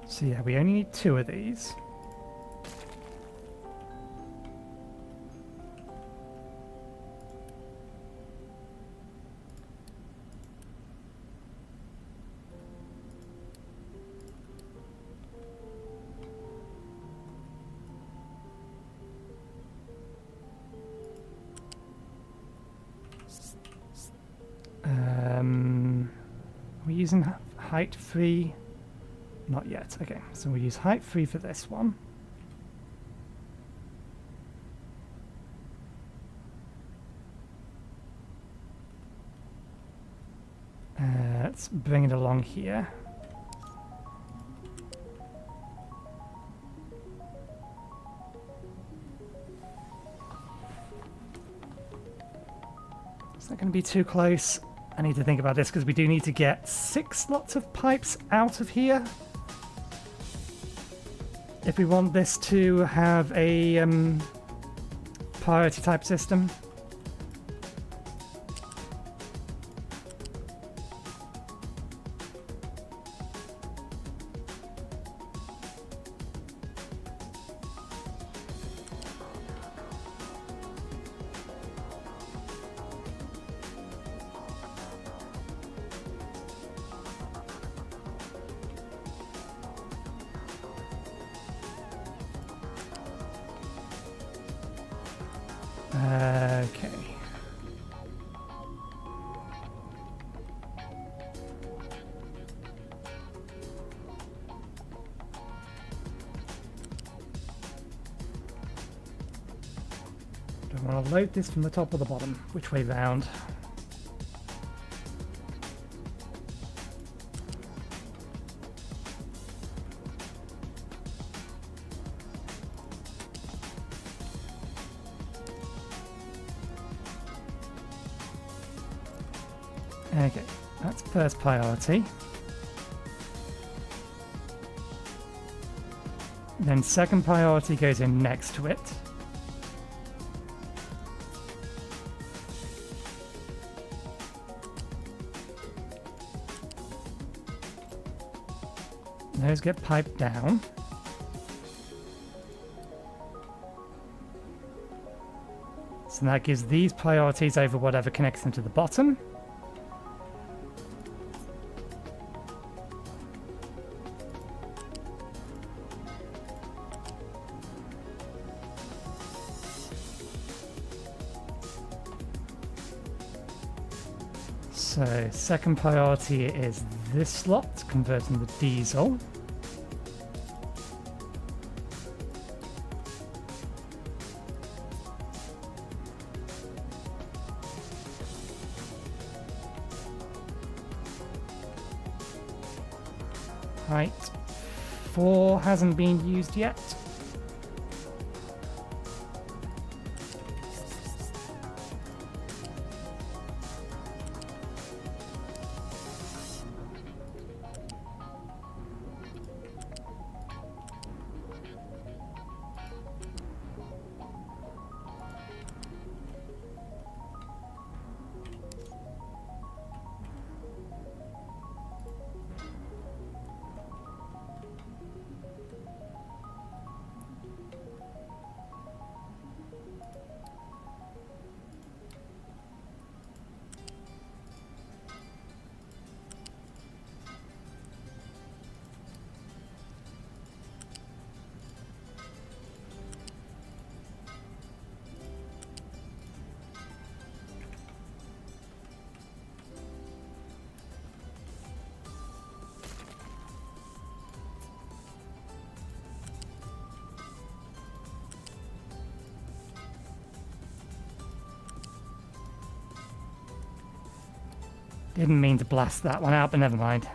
A: So yeah, we only need 2 of these. We're using height 3. Not yet. Okay, so we'll use height 3 for this one. Let's bring it along here. It's not going to be too close. I need to think about this because we do need to get 6 lots of pipes out of here if we want this to have a priority type system. Okay. Do I want to load this from the top or the bottom? Which way round? Okay, that's first priority. Then second priority goes in next to it. Those get piped down. So that gives these priorities over whatever connects them to the bottom. So second priority is this slot, converting the diesel. Right, 4 hasn't been used yet. Didn't mean to blast that one out, but never mind.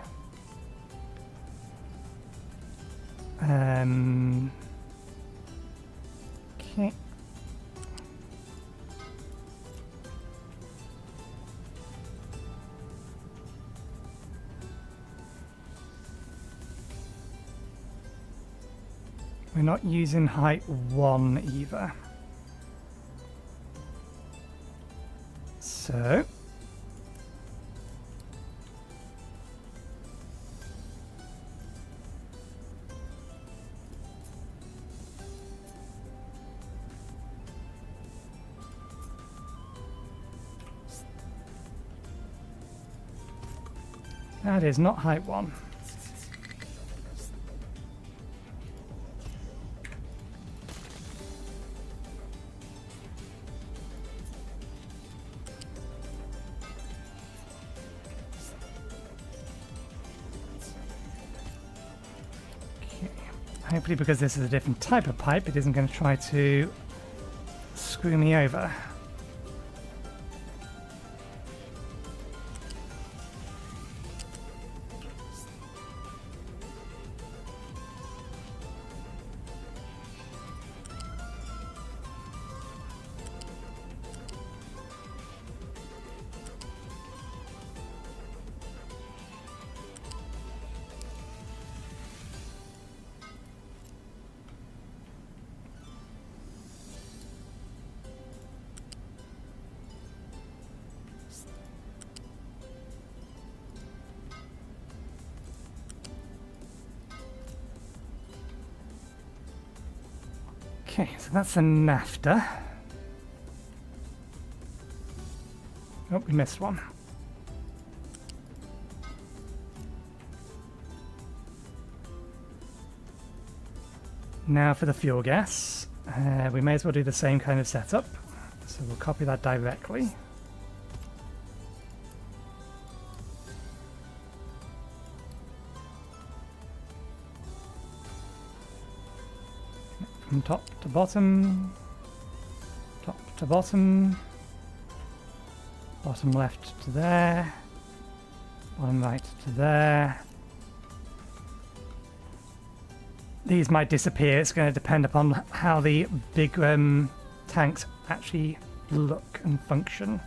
A: Okay. We're not using height 1 either. So that is not height 1. Okay. Hopefully because this is a different type of pipe, it isn't going to try to screw me over. Okay, so that's a NAFTA. Oh, we missed one. Now for the fuel gas. We may as well do the same kind of setup. So we'll copy that directly. From top to bottom, top to bottom, bottom left to there, bottom right to there. These might disappear. It's going to depend upon how the big tanks actually look and function.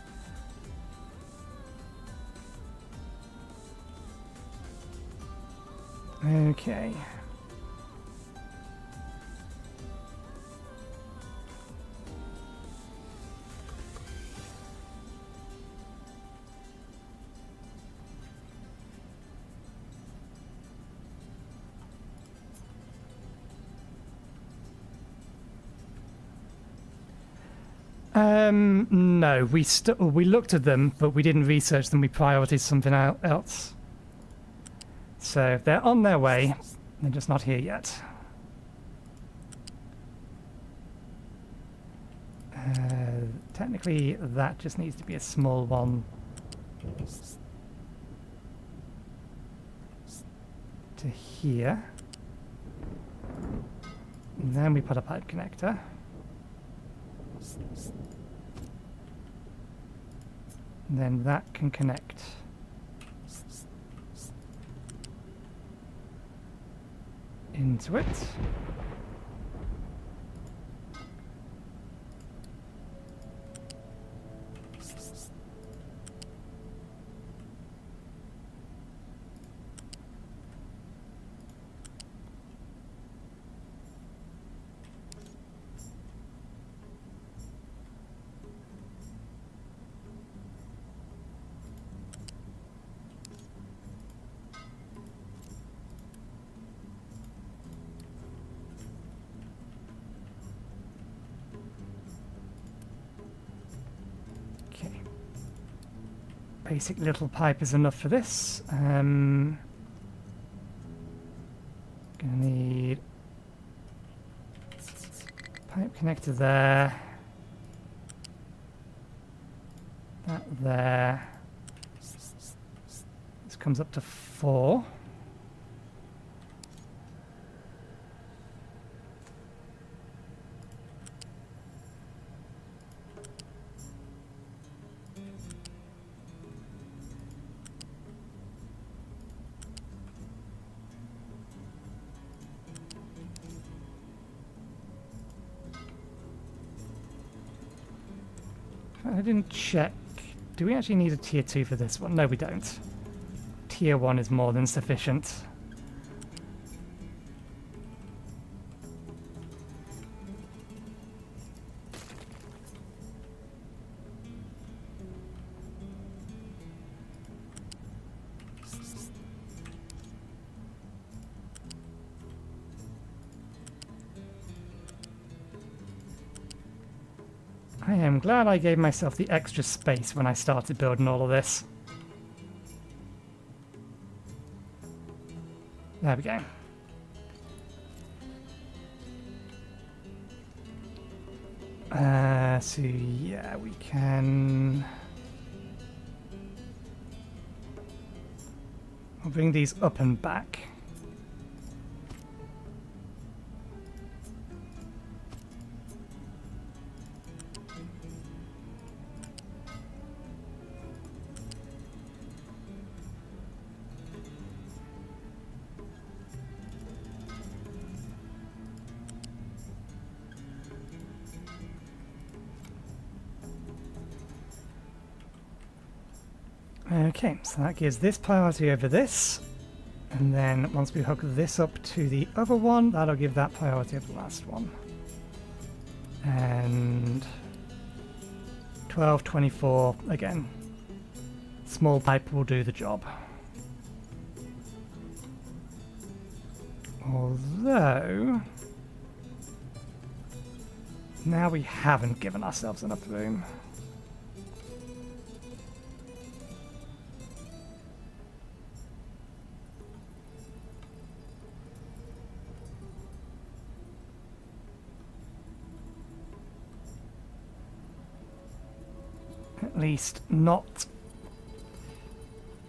A: Okay. No, we looked at them, but we didn't research them. We prioritized something else. So they're on their way. They're just not here yet. Technically, that just needs to be a small one. To here. And then we put a pipe connector. And then that can connect into it. Basic little pipe is enough for this. Gonna need pipe connector there. That there. This comes up to 4. I didn't check. Do we actually need a tier 2 for this one? No, we don't. Tier 1 is more than sufficient. I am glad I gave myself the extra space when I started building all of this. There we go. So yeah, we can... I'll bring these up and back. Okay, so that gives this priority over this, and then once we hook this up to the other one, that'll give that priority over the last one. And 12, 24, again, small pipe will do the job. Although, now we haven't given ourselves enough room. least not.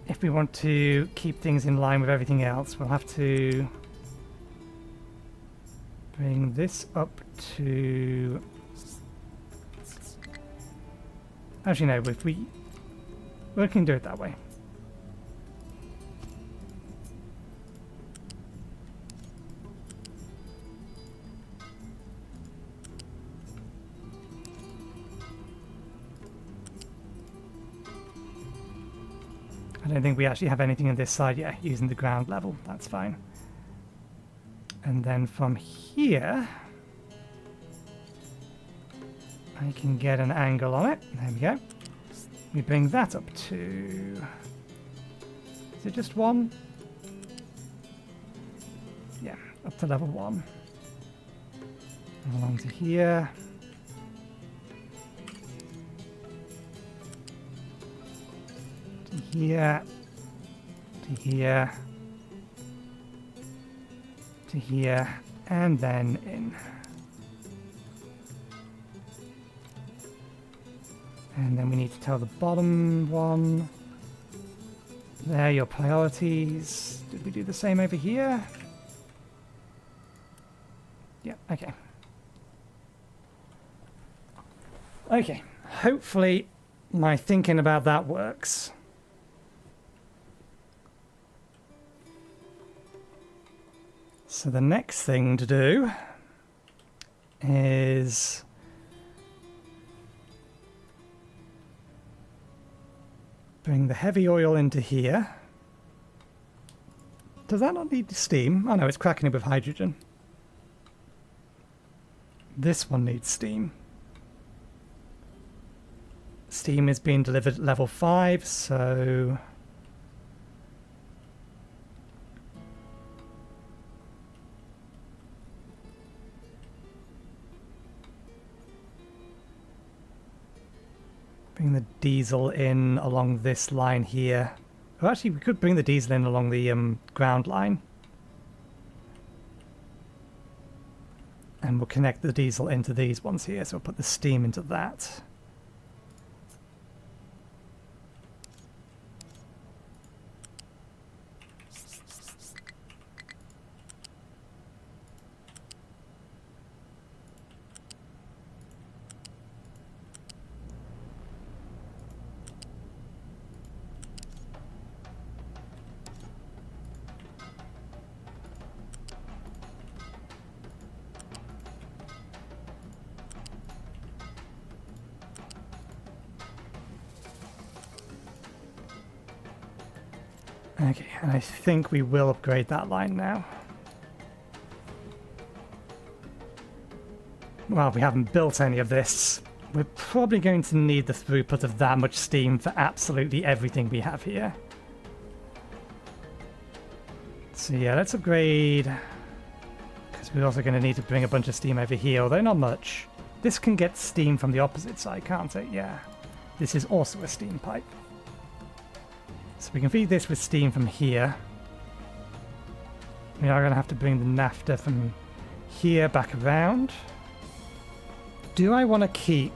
A: If we want to keep things in line with everything else, we'll have to bring this up to... Actually, no, if we can do it that way. I don't think we actually have anything on this side yet using the ground level. That's fine. And then from here, I can get an angle on it. There we go. We bring that up to... Is it just 1? Yeah, up to level 1. Along to here. To here. To here. To here. And then in. And then we need to tell the bottom one. There are your priorities. Did we do the same over here? Yeah, okay. Okay, hopefully my thinking about that works. So the next thing to do is bring the heavy oil into here. Does that not need steam? Oh no, it's cracking it with hydrogen. This one needs steam. Steam is being delivered at level 5, so... Bring the diesel in along this line here. Oh, actually, we could bring the diesel in along the ground line. And we'll connect the diesel into these ones here, so we'll put the steam into that. Okay, and I think we will upgrade that line now. Well, we haven't built any of this. We're probably going to need the throughput of that much steam for absolutely everything we have here. So yeah, let's upgrade. Because we're also going to need to bring a bunch of steam over here, although not much. This can get steam from the opposite side, can't it? Yeah. This is also a steam pipe. So we can feed this with steam from here. We are going to have to bring the naphtha from here back around. Do I want to keep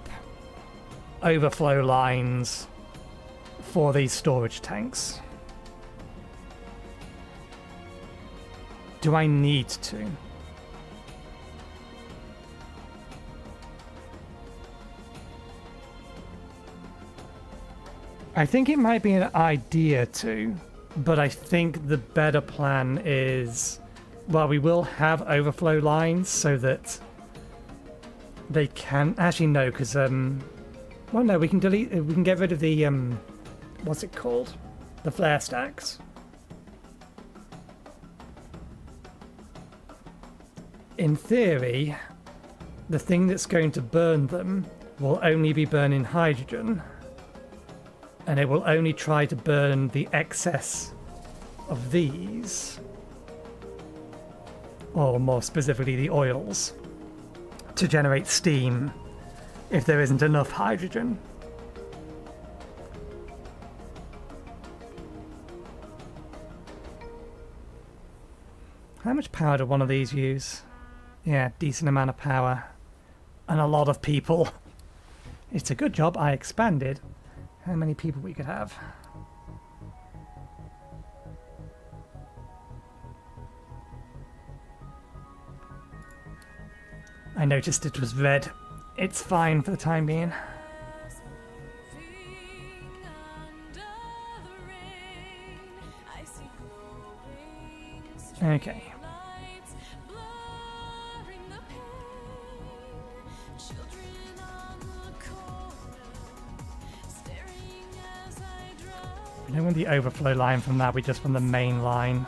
A: overflow lines for these storage tanks? Do I need to? I think it might be an idea to, but I think the better plan is, well, we will have overflow lines so that they can, actually no, because, well no, we can delete, we can get rid of the, what's it called? The flare stacks. In theory, the thing that's going to burn them will only be burning hydrogen. And it will only try to burn the excess of these, or more specifically the oils, to generate steam if there isn't enough hydrogen. How much power do one of these use? Yeah, decent amount of power. And a lot of people. It's a good job I expanded how many people we could have. I noticed it was red. It's fine for the time being. Okay. We don't want the overflow line from that, we just want the main line.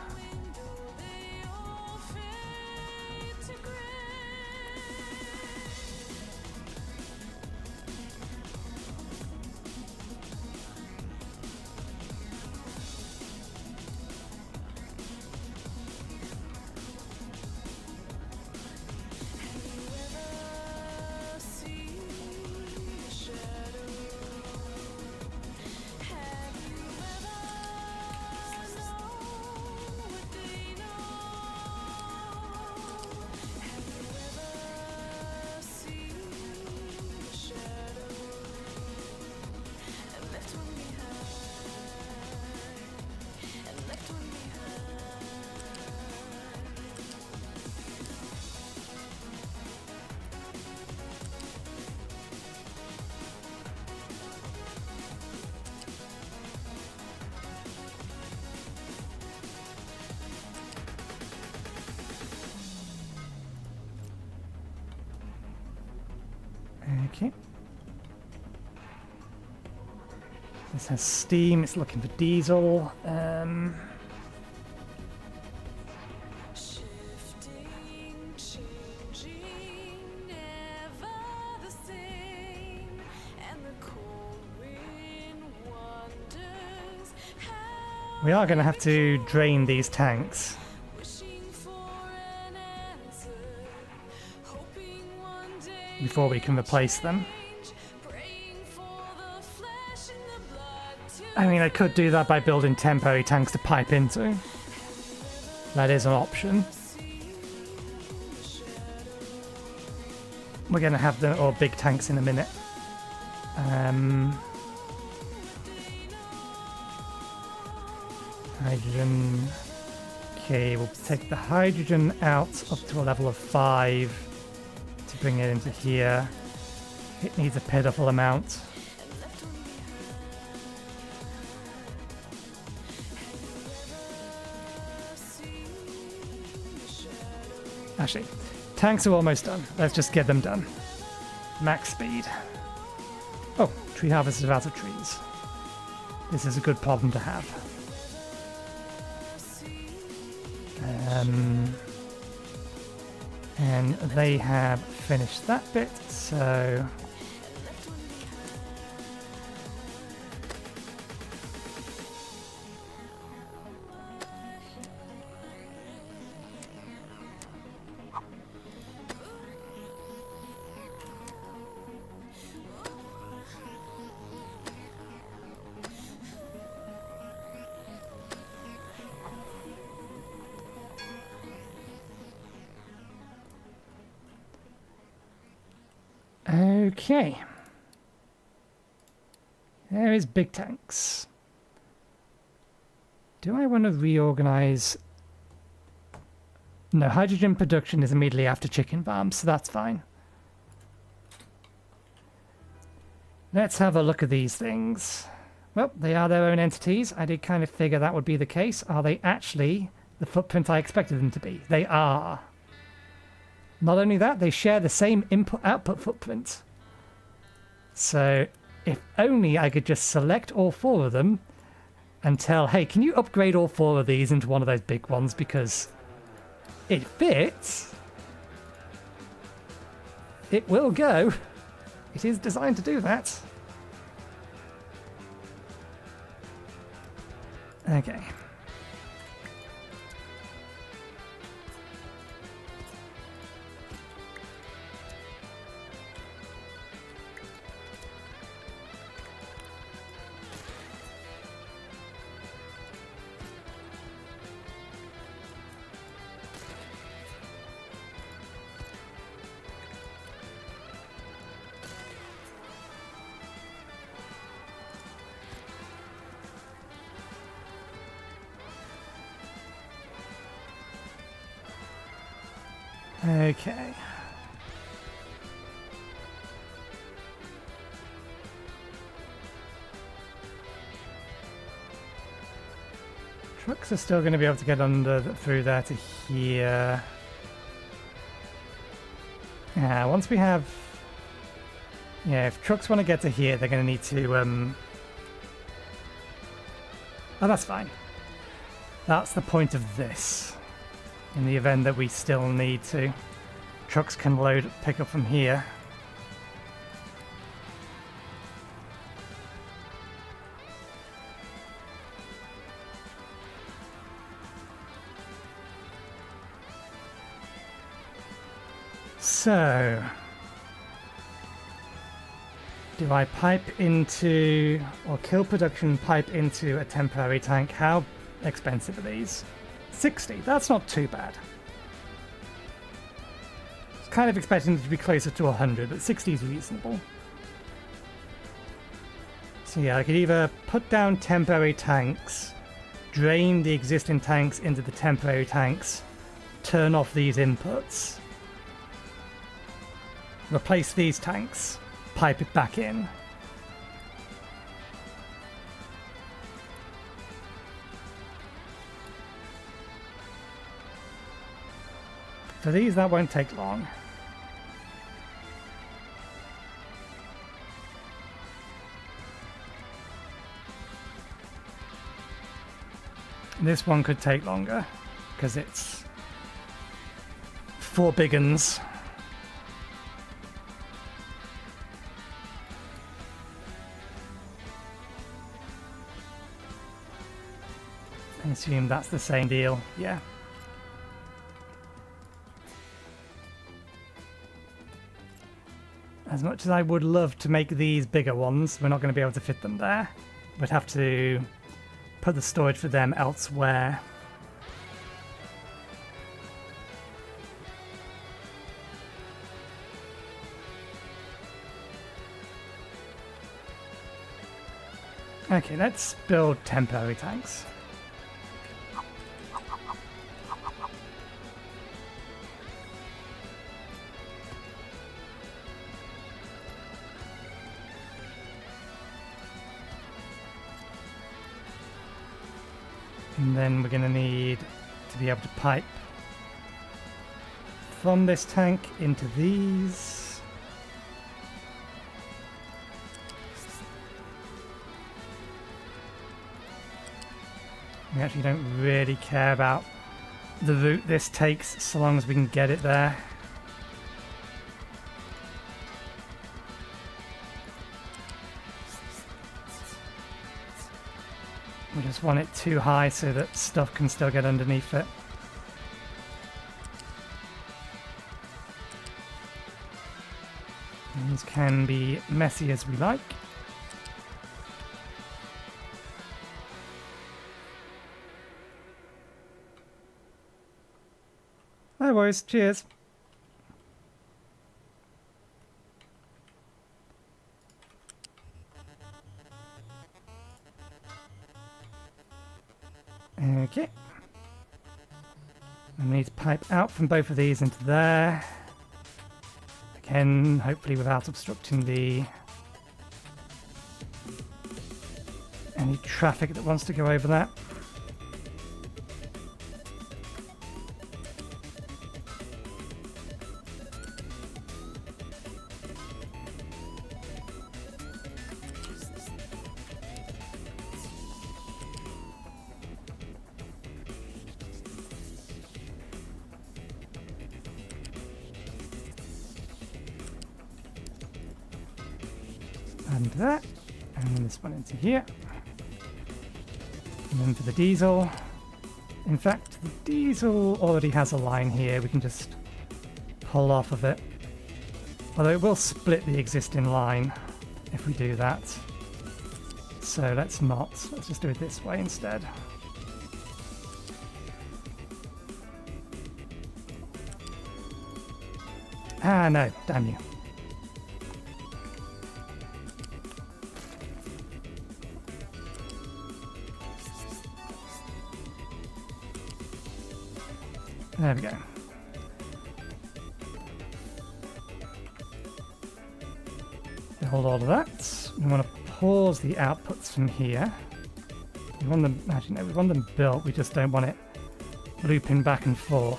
A: Okay. This has steam, it's looking for diesel. We are going to have to drain these tanks. Before we can replace them. I mean, I could do that by building temporary tanks to pipe into. That is an option. We're going to have the big tanks in a minute. Hydrogen. Okay, we'll take the hydrogen out up to a level of 5. To bring it into here. It needs a pitiful amount. Actually, tanks are almost done. Let's just get them done. Max speed. Oh, tree harvest is out of trees. This is a good problem to have. And they have finished that bit, so... Okay. There is big tanks. Do I want to reorganize? No, hydrogen production is immediately after chicken farms, so that's fine. Let's have a look at these things. Well, they are their own entities. I did kind of figure that would be the case. Are they actually the footprint I expected them to be? They are. Not only that, they share the same input-output footprint. So, if only I could just select all 4 of them and tell, hey, can you upgrade all 4 of these into one of those big ones because it fits. It will go. It is designed to do that. Okay. Okay. Trucks are still going to be able to get through there to here. Yeah, once we have... Yeah, if trucks want to get to here, they're going to need to... Oh, that's fine. That's the point of this. In the event that we still need to. Trucks can pick up from here. So, do I pipe into, or kill production pipe into a temporary tank? How expensive are these? 60, that's not too bad. I was kind of expecting it to be closer to 100, but 60 is reasonable. So yeah, I could either put down temporary tanks, drain the existing tanks into the temporary tanks, turn off these inputs, replace these tanks, pipe it back in. For these, that won't take long. This one could take longer, because it's 4 big uns. I assume that's the same deal, yeah. As much as I would love to make these bigger ones, we're not going to be able to fit them there. We'd have to put the storage for them elsewhere. Okay, let's build temporary tanks. And then we're going to need to be able to pipe from this tank into these. We actually don't really care about the route this takes so long as we can get it there. We just want it too high so that stuff can still get underneath it. These can be messy as we like. No worries, cheers. Okay. I need to pipe out from both of these into there. Again, hopefully without obstructing any traffic that wants to go over that. And that, and then this one into here. And then for the diesel, in fact, the diesel already has a line here, we can just pull off of it. Although it will split the existing line if we do that. So let's not, let's just do it this way instead. Ah, no, damn you. There we go. Hold all of that. We want to pause the outputs from here. We want them, actually no, we want them built, we just don't want it looping back and forth.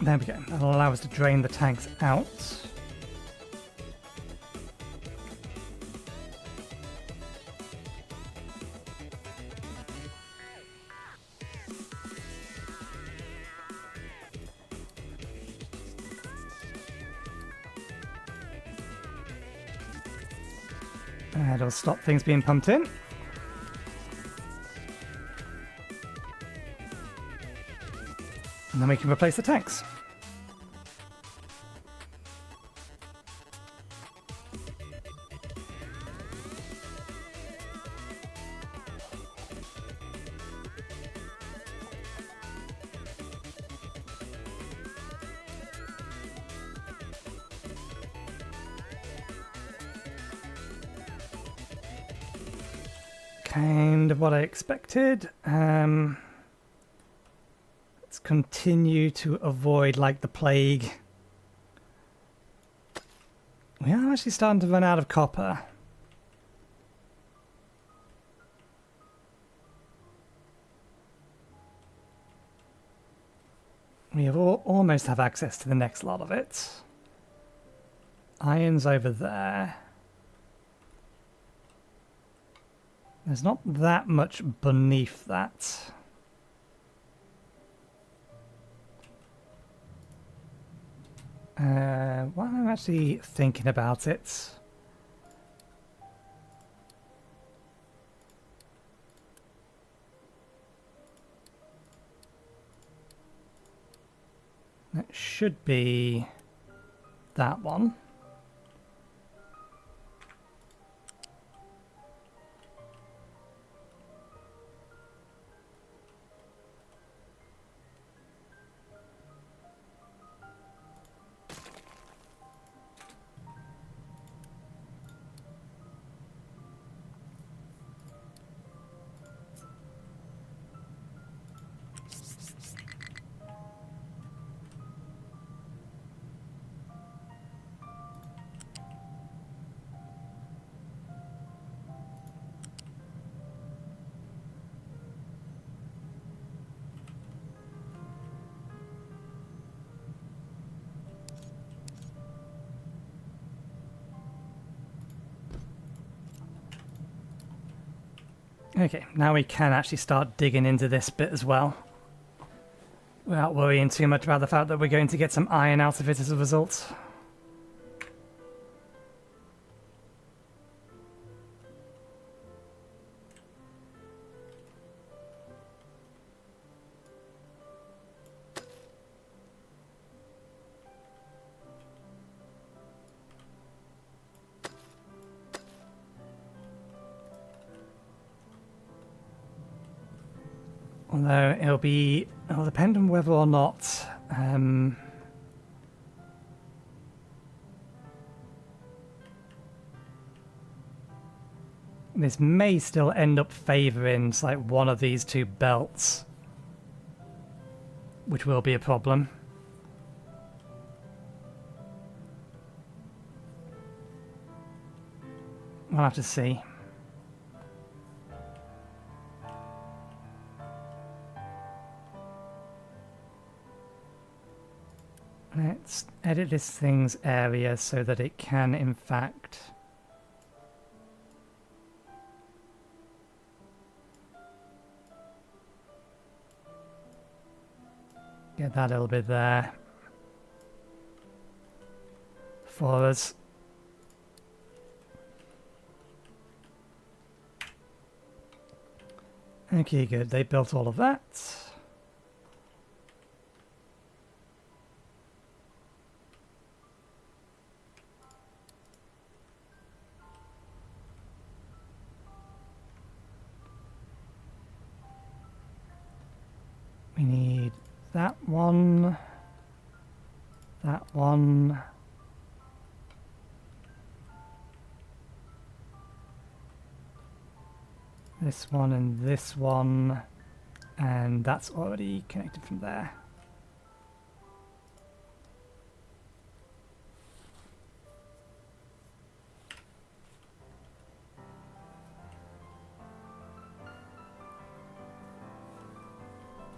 A: There we go, that'll allow us to drain the tanks out. It'll stop things being pumped in. And then we can replace the tanks. Kind of what I expected. Let's continue to avoid like the plague. We are actually starting to run out of copper. We have almost have access to the next lot of it. Iron's over there. There's not that much beneath that. While I'm actually thinking about it, that should be that one. Okay, now we can actually start digging into this bit as well, without worrying too much about the fact that we're going to get some iron out of it as a result. Although it'll depend on whether or not this may still end up favouring like one of these two belts, which will be a problem. We'll have to see. Let's edit this thing's area so that it can, in fact, get that little bit there for us. Okay, good. They built all of that. We need that one, this one and this one, and that's already connected from there.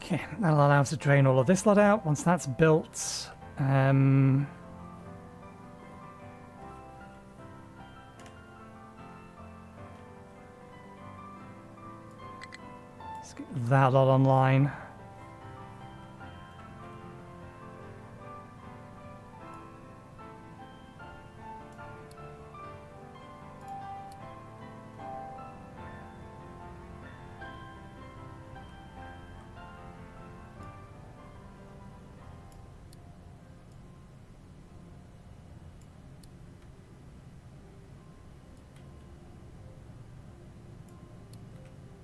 A: Okay, that'll allow us to drain all of this lot out. Once that's built, let's get that lot online.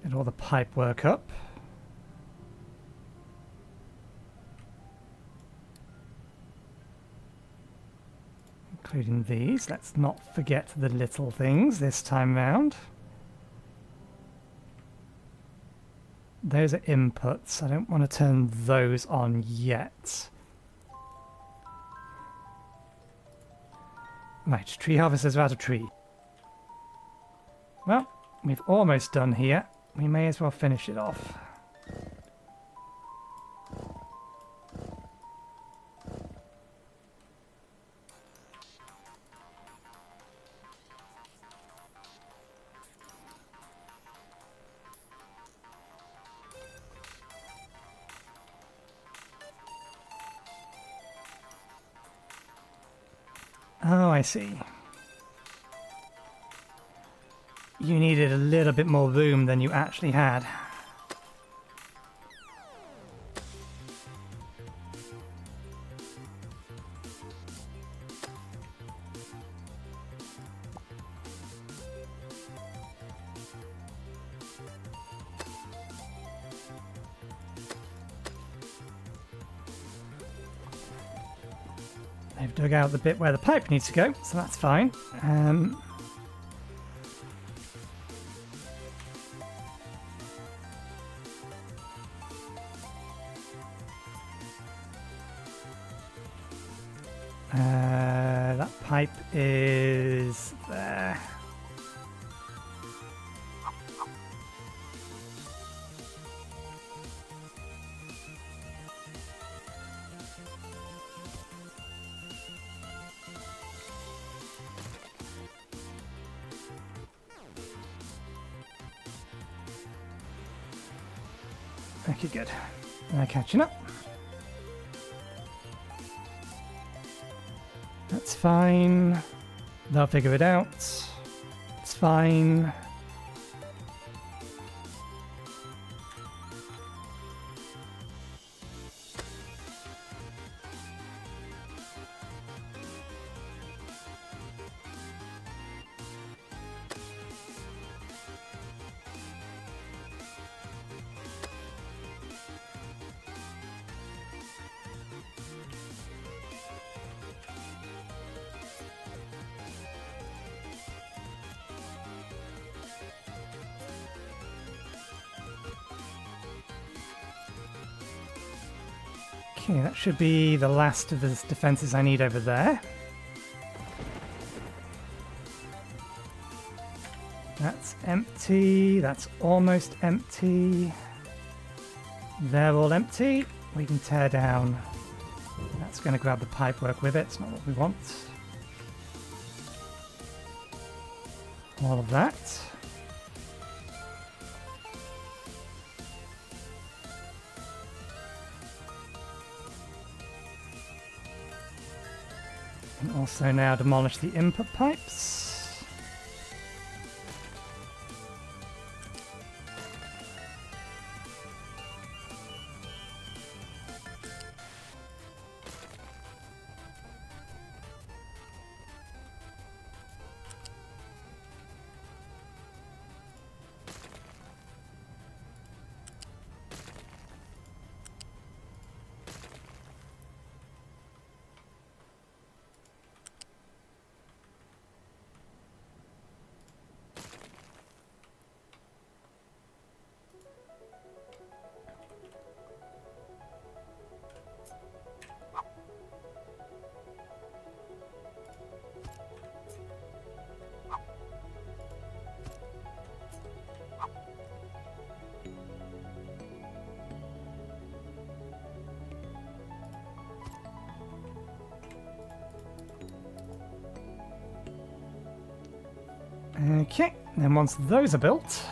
A: Get all the pipe work up. Including these. Let's not forget the little things this time round. Those are inputs. I don't want to turn those on yet. Right, tree harvesters are out of tree. Well, we've almost done here. We may as well finish it off. Oh, I see. You needed a little bit more room than you actually had. They've dug out the bit where the pipe needs to go, so that's fine. That pipe is there. Okay, good. Now catching up. That's fine. They'll figure it out. It's fine. Okay, that should be the last of the defenses I need over there. That's empty. That's almost empty. They're all empty. We can tear down. That's going to grab the pipework with it. It's not what we want. All of that. And also now demolish the input pipes. Okay, then once those are built,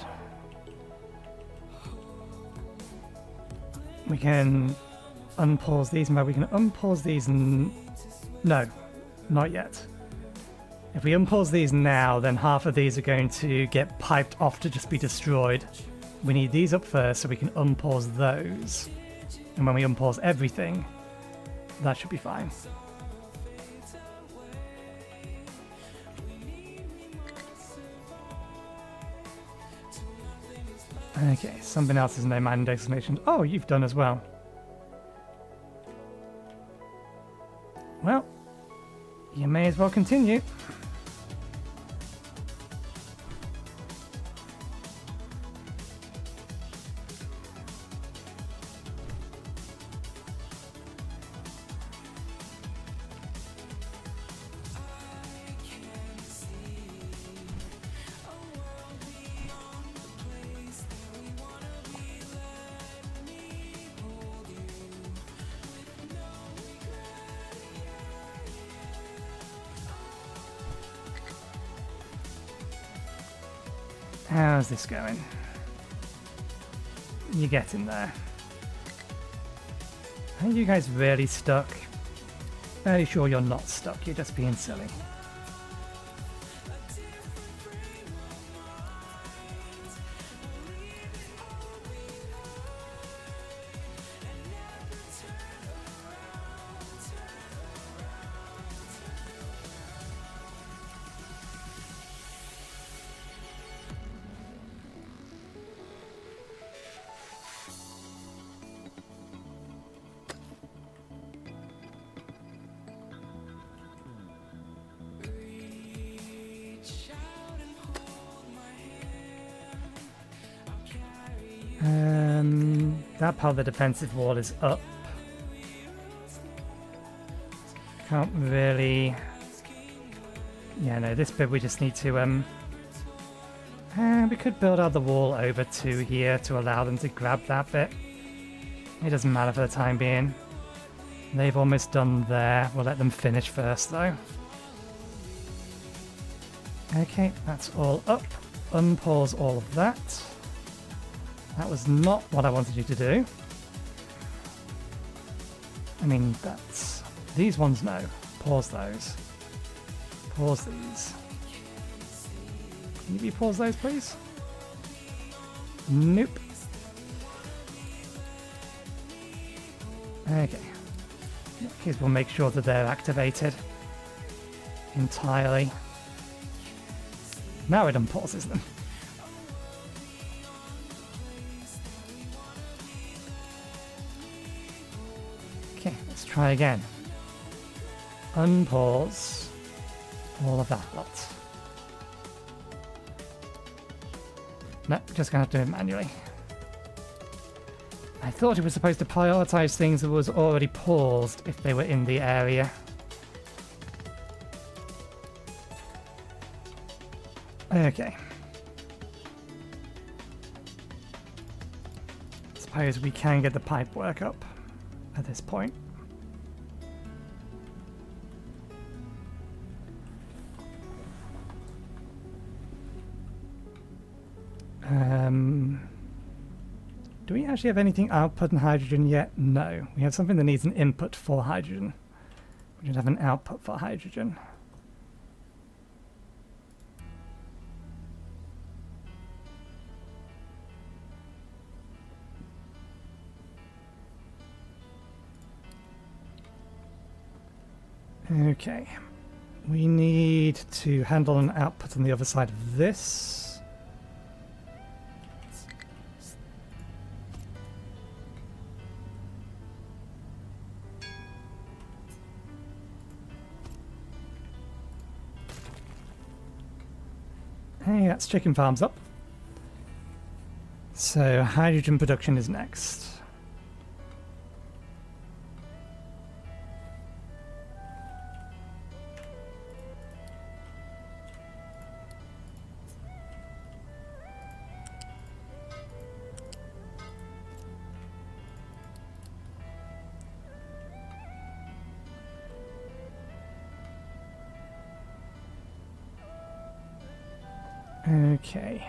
A: we can unpause these. Well, we can unpause these and... No, not yet. If we unpause these now, then half of these are going to get piped off to just be destroyed. We need these up first so we can unpause those. And when we unpause everything, that should be fine. Okay, something else is no man destination. Oh, you've done as well. Well, you may as well continue. How's this going? You're getting there. Are you guys really stuck? Fairly sure you're not stuck, you're just being silly. That part of the defensive wall is up. Can't really... Yeah, no, this bit we just need to... we could build out the wall over to here to allow them to grab that bit. It doesn't matter for the time being. They've almost done there. We'll let them finish first, though. Okay, that's all up. Unpause all of that. That was not what I wanted you to do. I mean, that's... These ones, no. Pause those. Pause these. Can you pause those, please? Nope. Okay. In that case, we'll make sure that they're activated entirely. Now it unpauses them. Okay, let's try again. Unpause all of that lot. No, just gonna have to do it manually. I thought it was supposed to prioritize things that was already paused if they were in the area. Okay. Suppose we can get the pipe work up at this point. Do we actually have anything output in hydrogen yet? No. We have something that needs an input for hydrogen. We don't have an output for hydrogen. Okay. We need to handle an output on the other side of this. Hey, that's chicken farms up. So hydrogen production is next. Okay.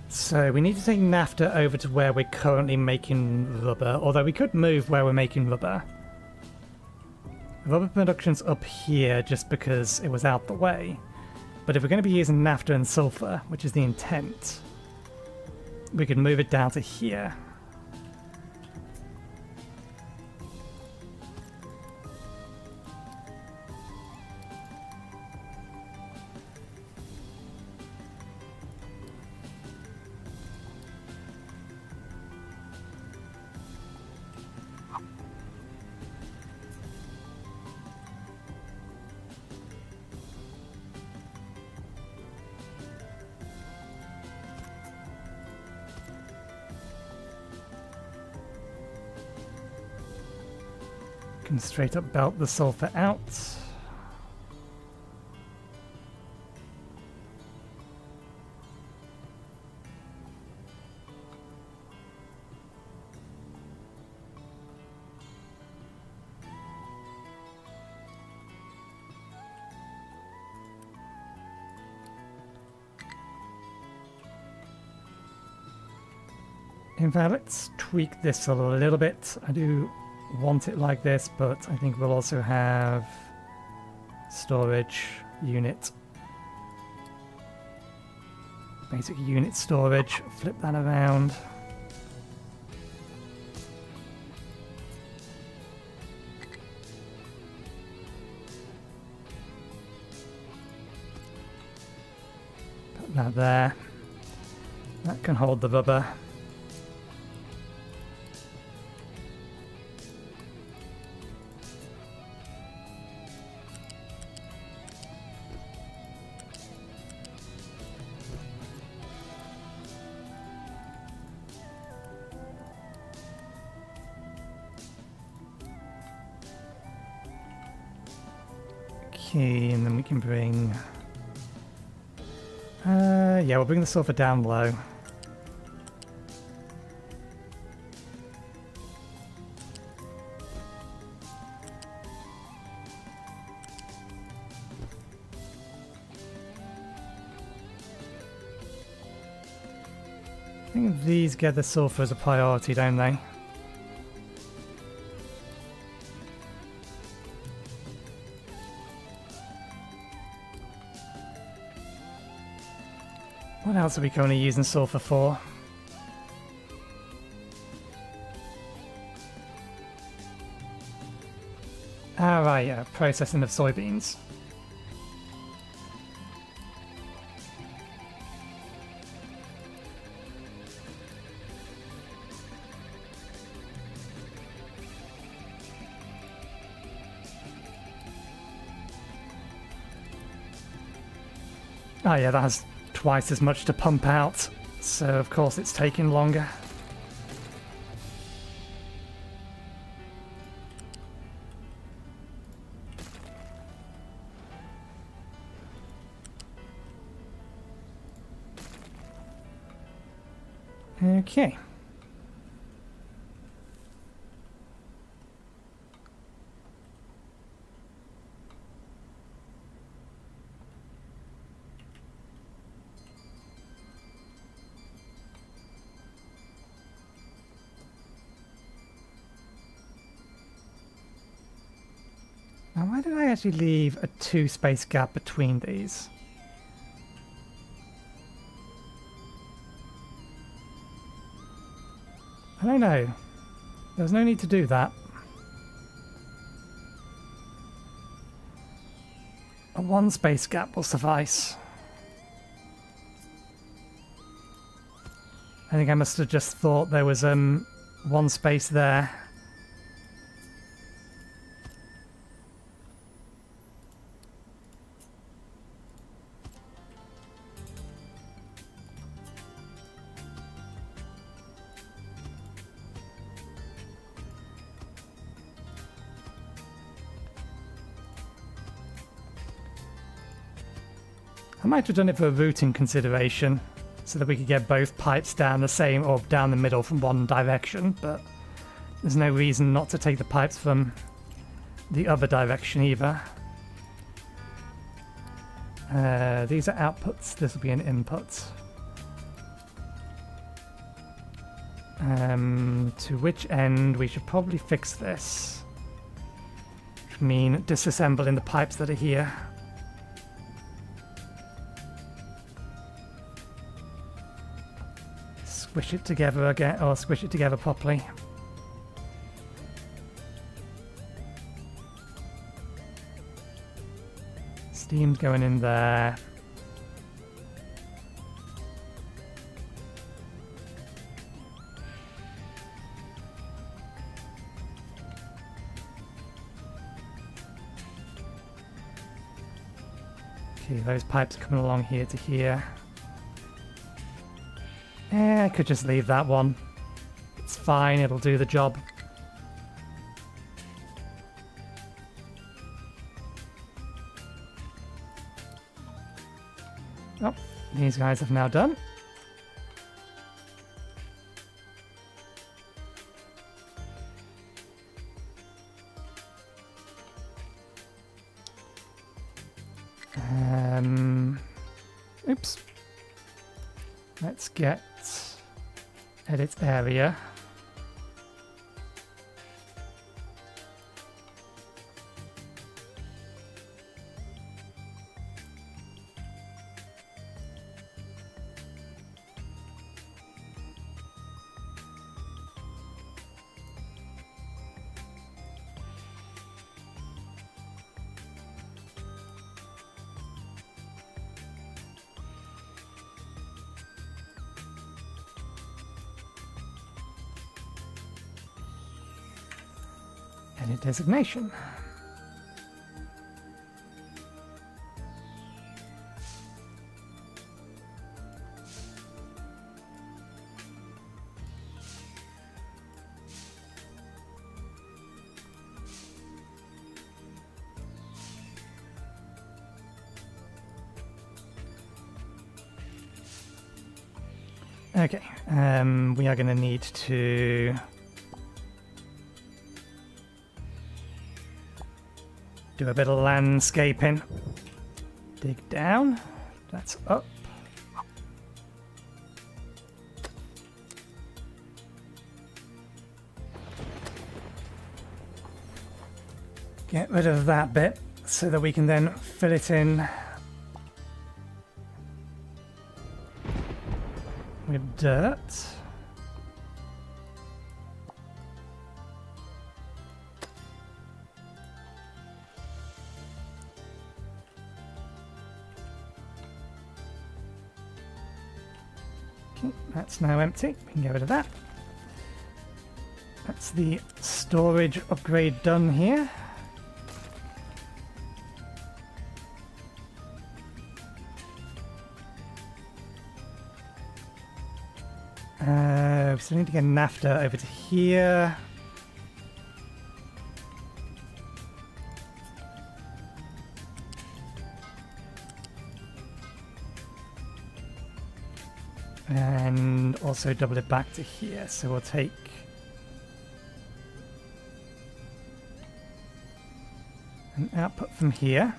A: So we need to take NAFTA over to where we're currently making rubber, although we could move where we're making rubber. Rubber production's up here just because it was out the way. But if we're going to be using NAFTA and sulfur, which is the intent, we could move it down to here. Can straight up belt the sulfur out. In fact, let's tweak this a little bit. I do want it like this, but I think we'll also have storage unit, basic unit storage. Flip that around. Put that there. That can hold the rubber. Okay, and then we can bring... yeah, we'll bring the sulfur down low. I think these get the sulfur as a priority, don't they? What else are we currently using sulfur for? Ah, right, yeah, processing of soybeans. Ah, yeah, that has twice as much to pump out, so of course it's taking longer. Okay. Now, why did I actually leave a 2-space gap between these? I don't know. There's no need to do that. A 1-space gap will suffice. I think I must have just thought there was 1 space there. I might have done it for a routing consideration, so that we could get both pipes down the same or down the middle from one direction, but there's no reason not to take the pipes from the other direction either. These are outputs. This will be an input. To which end we should probably fix this. Which mean disassembling the pipes that are here. Squish it together again, or squish it together properly. Steam's going in there. Okay, those pipes are coming along here to here. I could just leave that one. It's fine, it'll do the job. Oh, these guys have now done. Oops. Let's get edit area. Edit designation. Okay, we are going to need to do a bit of landscaping. Dig down. That's up. Get rid of that bit so that we can then fill it in with dirt. Okay, that's now empty. We can get rid of that. That's the storage upgrade done here. We still need to get NAFTA over to here. And also double it back to here. So we'll take an output from here.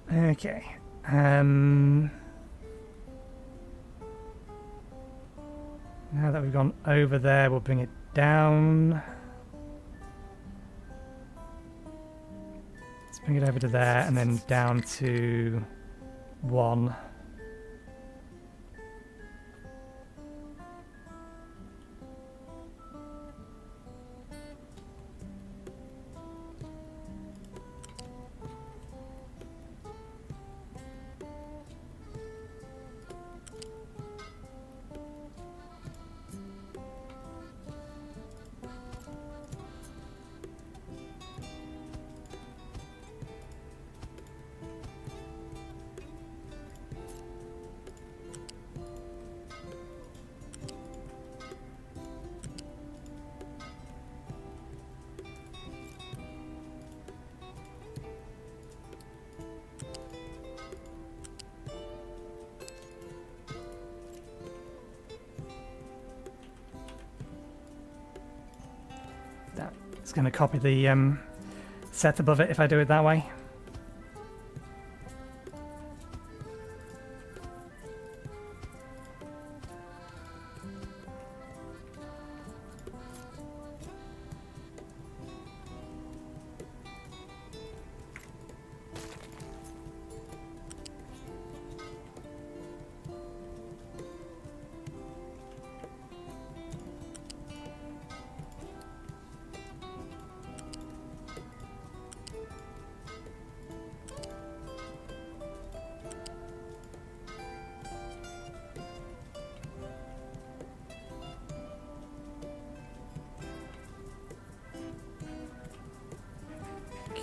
A: Okay. Now that we've gone over there, we'll bring it down. Let's bring it over to there and then down to 1. going to copy the set above it if I do it that way.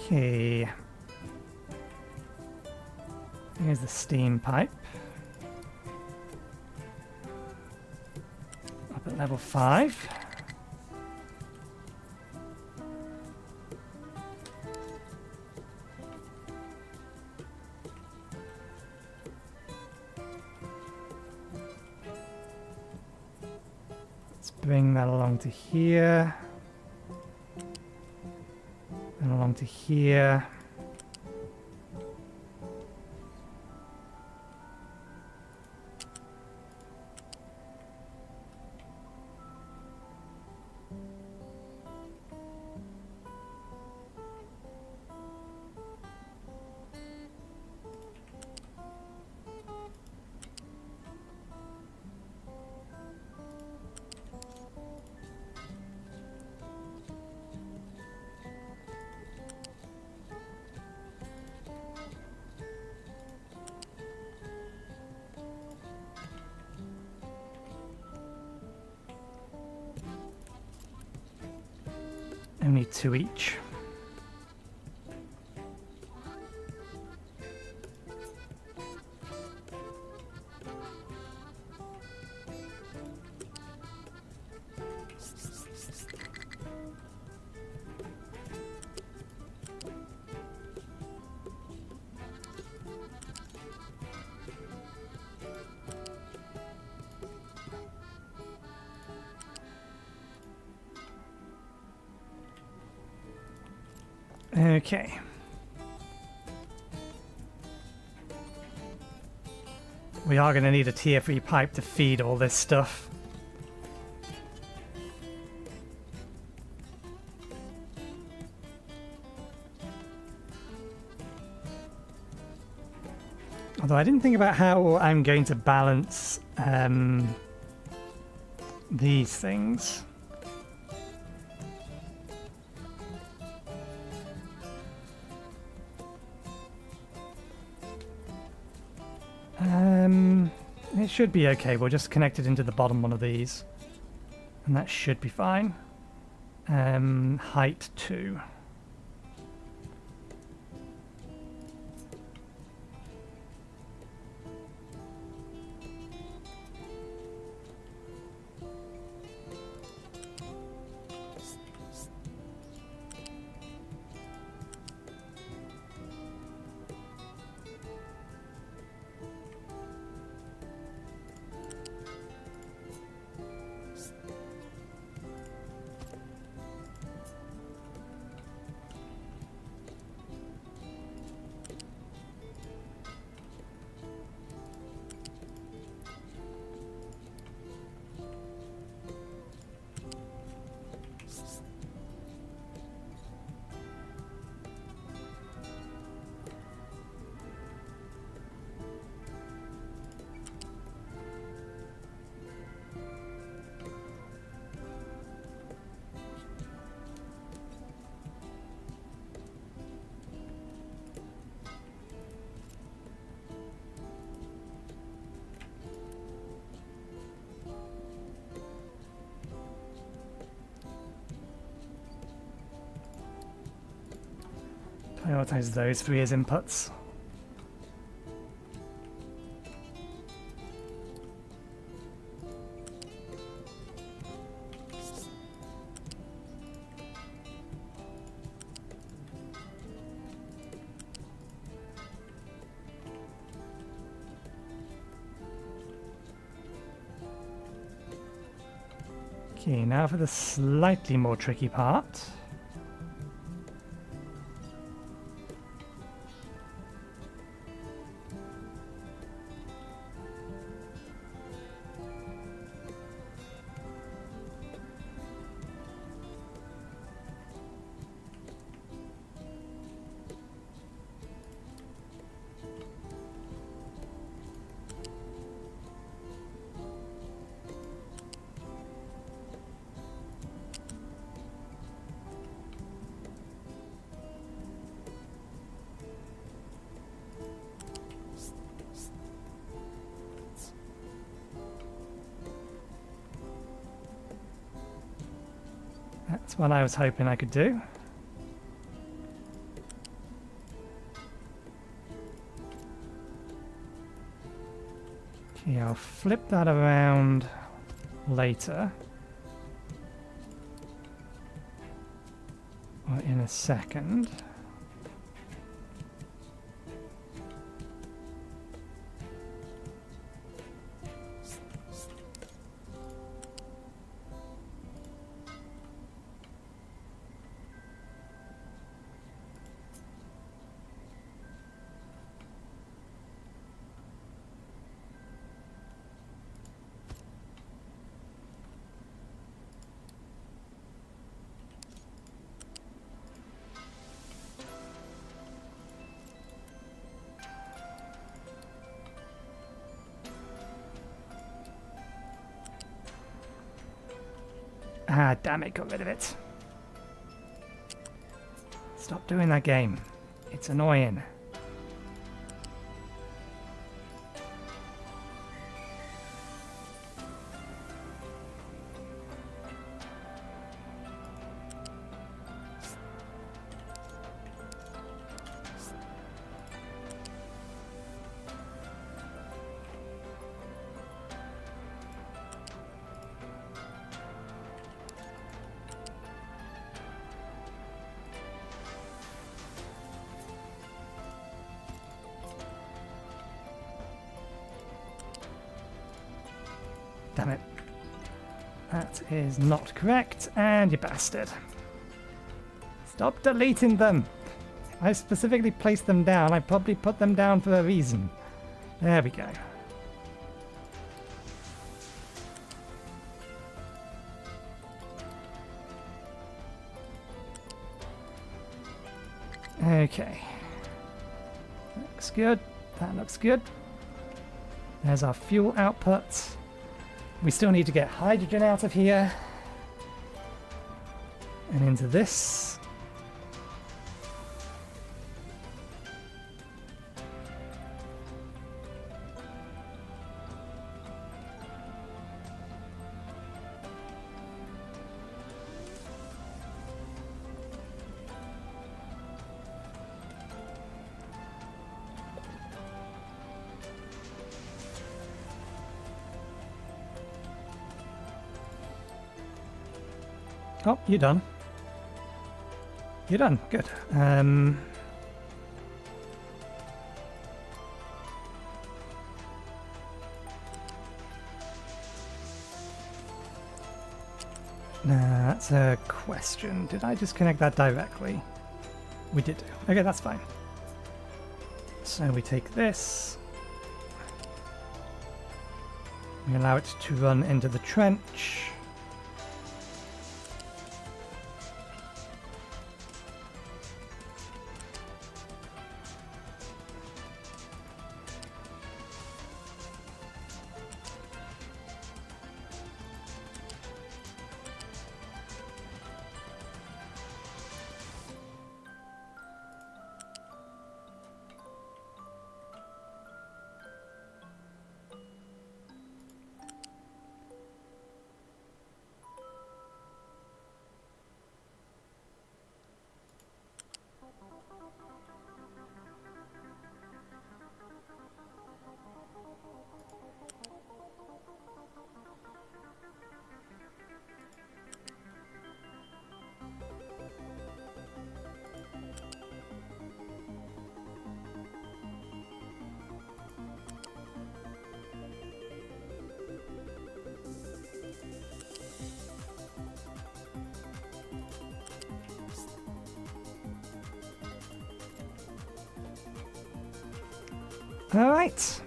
A: Okay, here's the steam pipe. Up at level 5. Let's bring that along to here. And along to here. Only 2 each. Okay. We are going to need a tier 3 pipe to feed all this stuff. Although I didn't think about how I'm going to balance these things. It should be okay. We'll just connect it into the bottom one of these. And that should be fine. Height 2. Prioritize those 3 as inputs. Okay, now for the slightly more tricky part. That's what I was hoping I could do. Okay, I'll flip that around later. Or in a second. Ah, damn it, got rid of it. Stop doing that game. It's annoying. Damn it. That is not correct, and you bastard. Stop deleting them! I specifically placed them down. I probably put them down for a reason. There we go. Okay. Looks good. That looks good. There's our fuel output. We still need to get hydrogen out of here and into this. Oh, you're done. You're done. Good. That's a question. Did I disconnect that directly? We did. Okay, that's fine. So we take this. We allow it to run into the trench. Alright,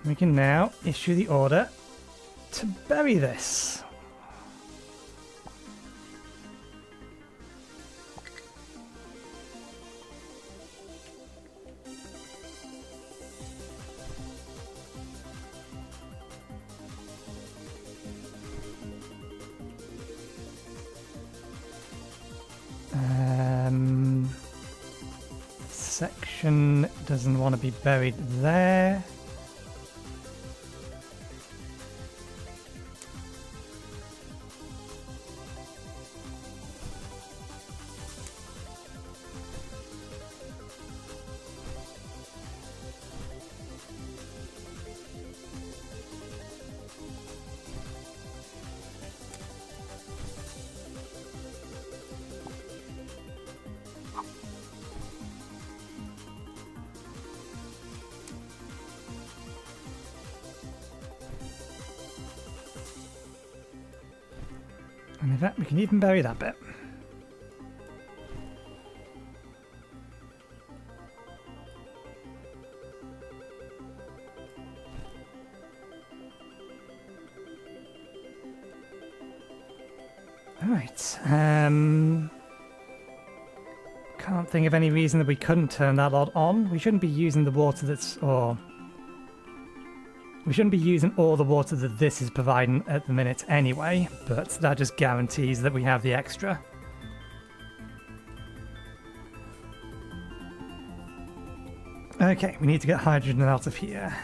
A: we can now issue the order to bury this. Section doesn't want to be buried there. And in fact, we can even bury that bit. Alright, can't think of any reason that we couldn't turn that lot on. We shouldn't be using the water we shouldn't be using all the water that this is providing at the minute anyway, but that just guarantees that we have the extra. Okay, we need to get hydrogen out of here.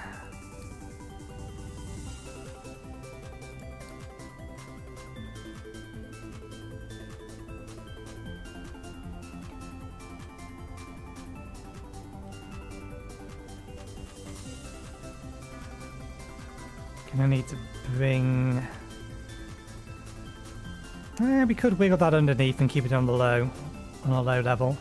A: I need to bring... we could wiggle that underneath and keep it on a low level.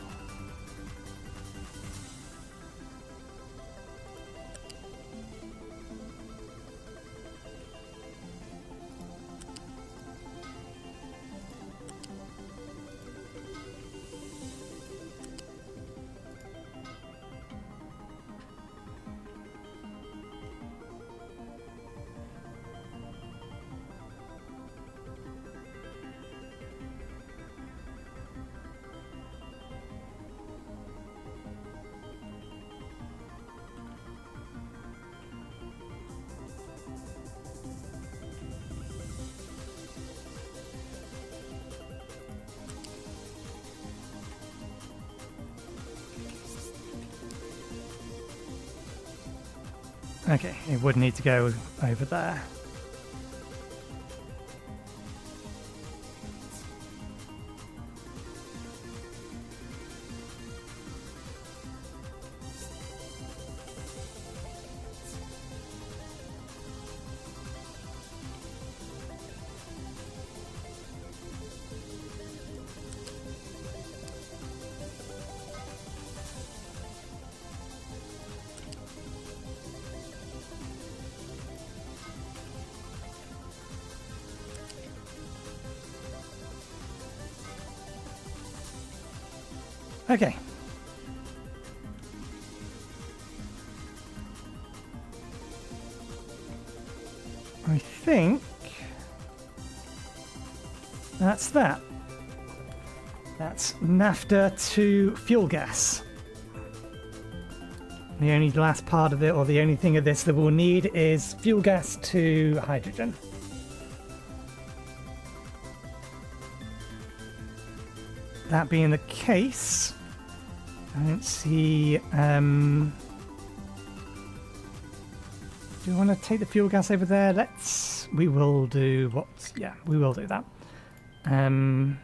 A: Okay, it would need to go over there. Okay. I think that's that. That's naphtha to fuel gas. The only last part of it, or the only thing of this that we'll need, is fuel gas to hydrogen. That being the case, I don't see... do you want to take the fuel gas over there? We will do what? Yeah, we will do that. Naphtha.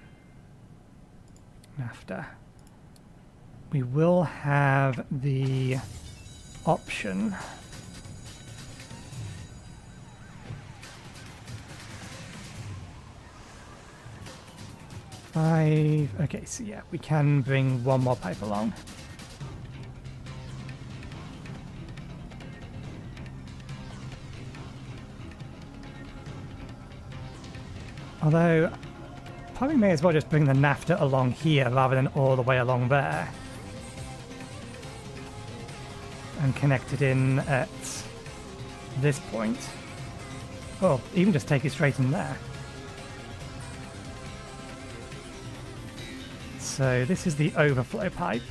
A: We will have the option. Okay, so yeah, we can bring one more pipe along. Although, probably may as well just bring the naphtha along here rather than all the way along there. And connect it in at this point. Or even just take it straight in there. So this is the overflow pipe.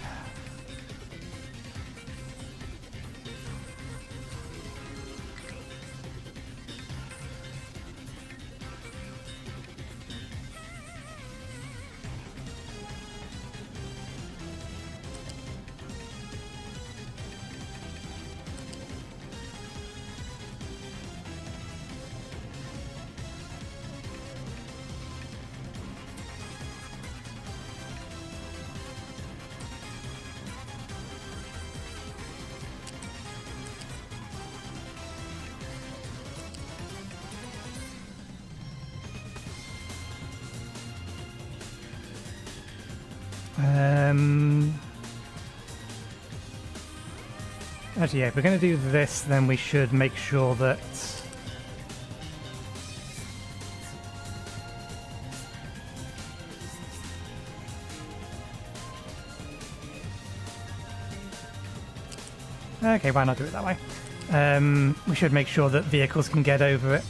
A: Actually, yeah, if we're going to do this, then we should make sure that Okay, why not do it that way? We should make sure that vehicles can get over it.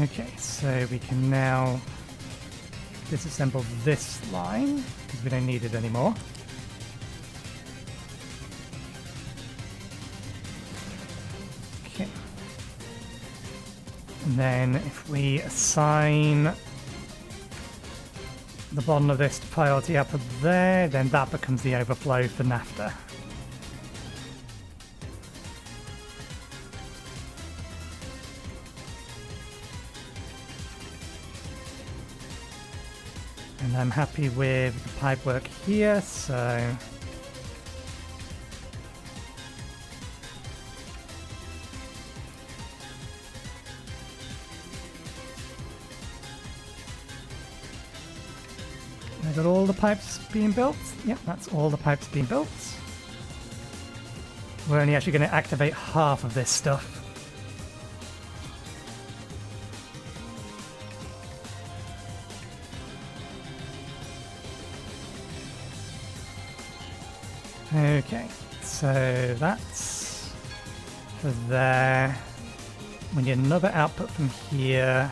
A: Okay, so we can now disassemble this line because we don't need it anymore. Okay. And then if we assign the bottom of this to priority up there, then that becomes the overflow for NAFTA. And I'm happy with the pipe work here, so I got all the pipes being built. Yep, that's all the pipes being built. We're only actually going to activate half of this stuff. Okay, so that's for there. We need another output from here.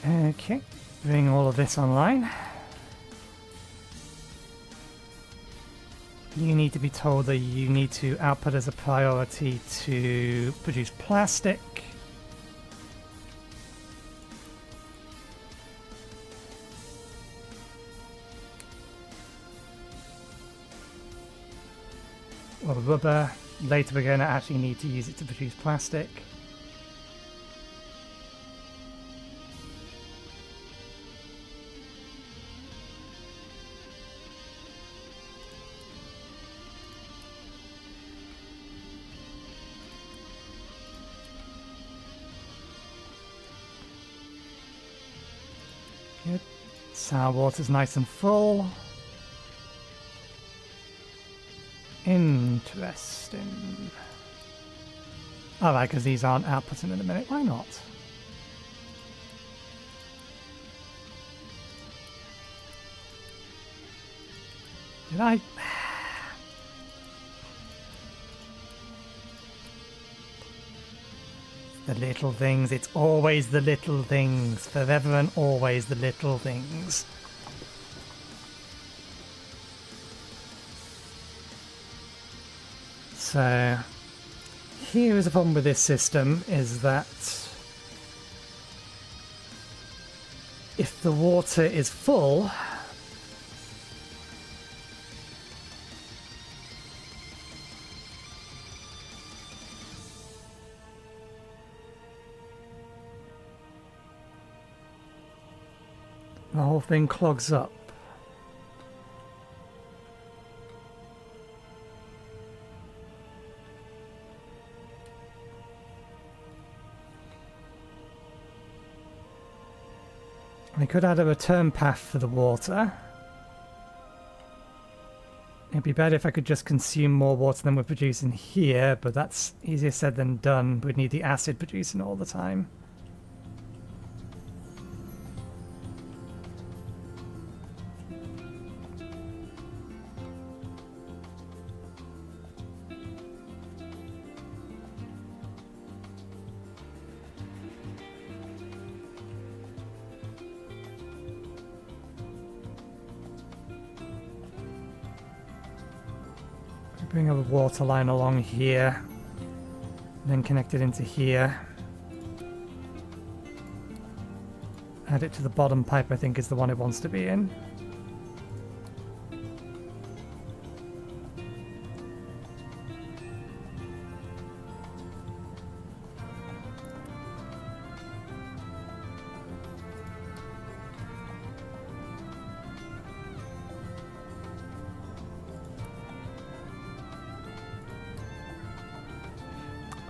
A: Okay, bring all of this online. You need to be told that you need to output as a priority to produce plastic. Or rubber. Later we're going to actually need to use it to produce plastic. Good. Sour water's nice and full. Interesting. Alright, because these aren't outputting in a minute. Why not? Did I... The little things. It's always the little things. Forever and always the little things. So, here is a problem with this system, is that if the water is full, the whole thing clogs up. We could add a return path for the water. It'd be better if I could just consume more water than we're producing here, but that's easier said than done. We'd need the acid producing all the time. Bring a water line along here, then connect it into here. Add it to the bottom pipe, I think is the one it wants to be in.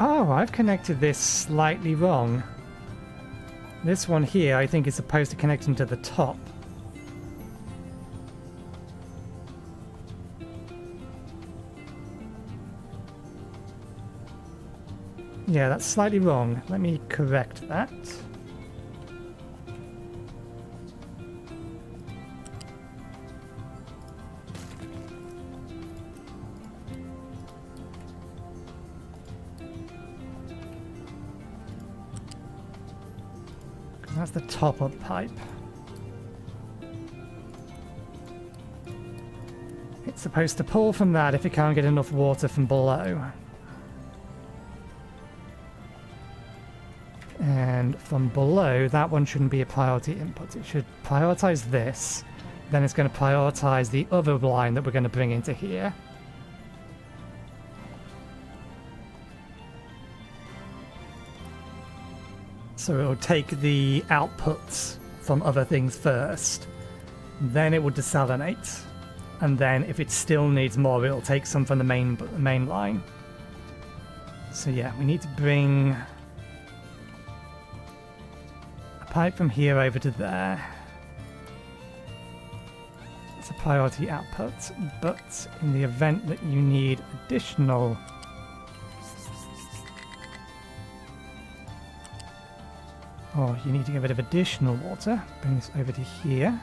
A: Oh, I've connected this slightly wrong. This one here, I think, is supposed to connect into the top. Yeah, that's slightly wrong. Let me correct that. That's the top of the pipe. It's supposed to pull from that if it can't get enough water from below. And from below, that one shouldn't be a priority input. It should prioritize this. Then it's going to prioritize the other line that we're going to bring into here. So it will take the outputs from other things first, then it will desalinate, and then if it still needs more, it'll take some from the main line. So yeah, we need to bring a pipe from here over to there. It's a priority output, but in the event that you need additional you need to get rid of additional water. Bring this over to here.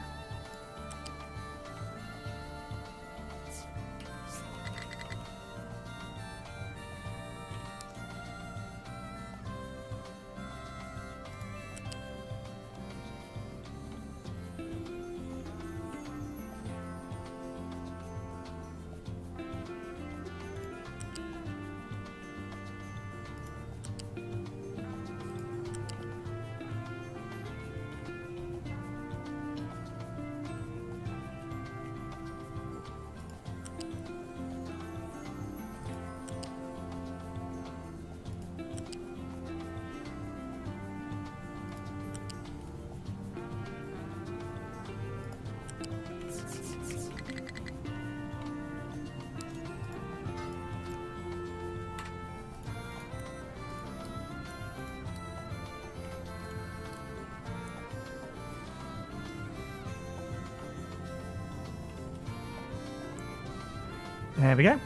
A: There we go.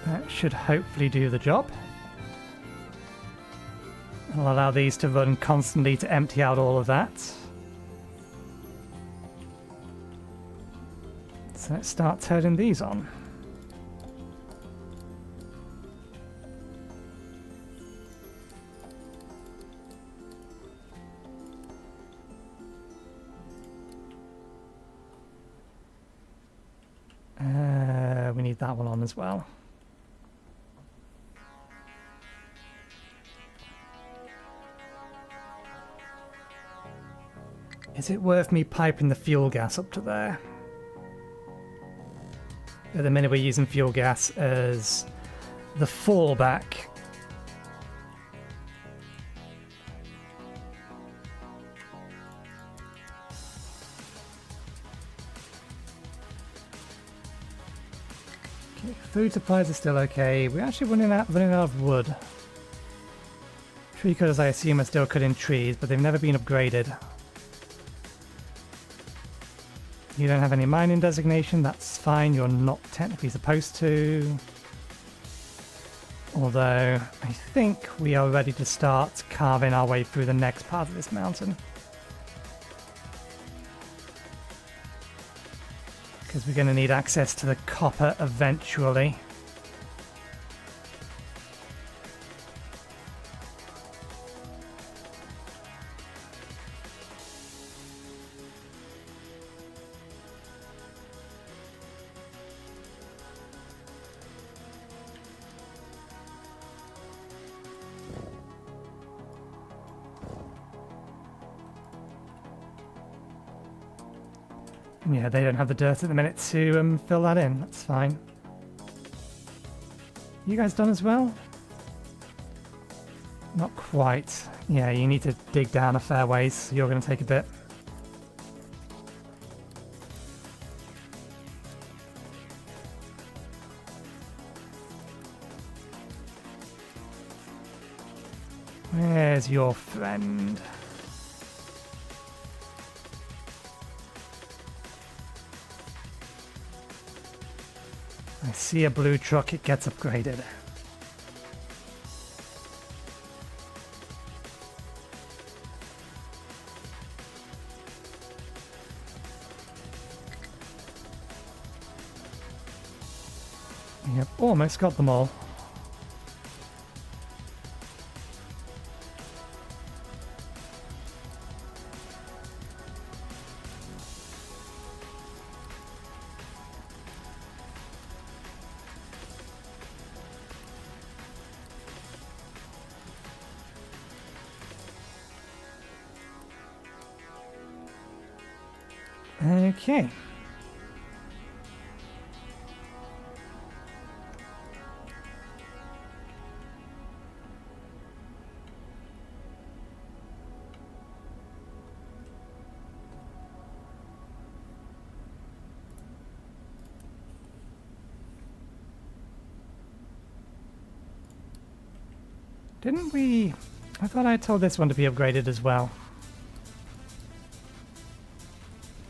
A: That should hopefully do the job. I'll allow these to run constantly to empty out all of that. So let's start turning these on. leave that one on as well. Is it worth me piping the fuel gas up to there? At the minute we're using fuel gas as the fallback. Okay, food supplies are still okay. We're actually running out of wood. Tree cutters, I assume, are still cutting trees, but they've never been upgraded. You don't have any mining designation, that's fine, you're not technically supposed to. Although, I think we are ready to start carving our way through the next part of this mountain. Because we're going to need access to the copper eventually. Yeah, they don't have the dirt at the minute to fill that in. That's fine. You guys done as well? Not quite. Yeah, you need to dig down a fair ways, so you're going to take a bit. Where's your friend? I see a blue truck, it gets upgraded. Yep, almost got them all. Okay. Didn't we... I thought I told this one to be upgraded as well.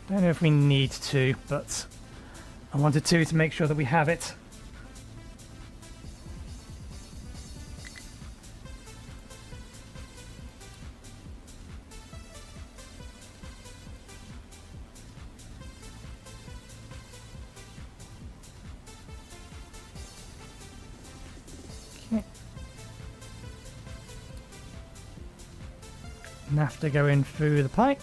A: Don't know if we need to, but I wanted to make sure that we have it. Okay. Naphtha going through the pipe.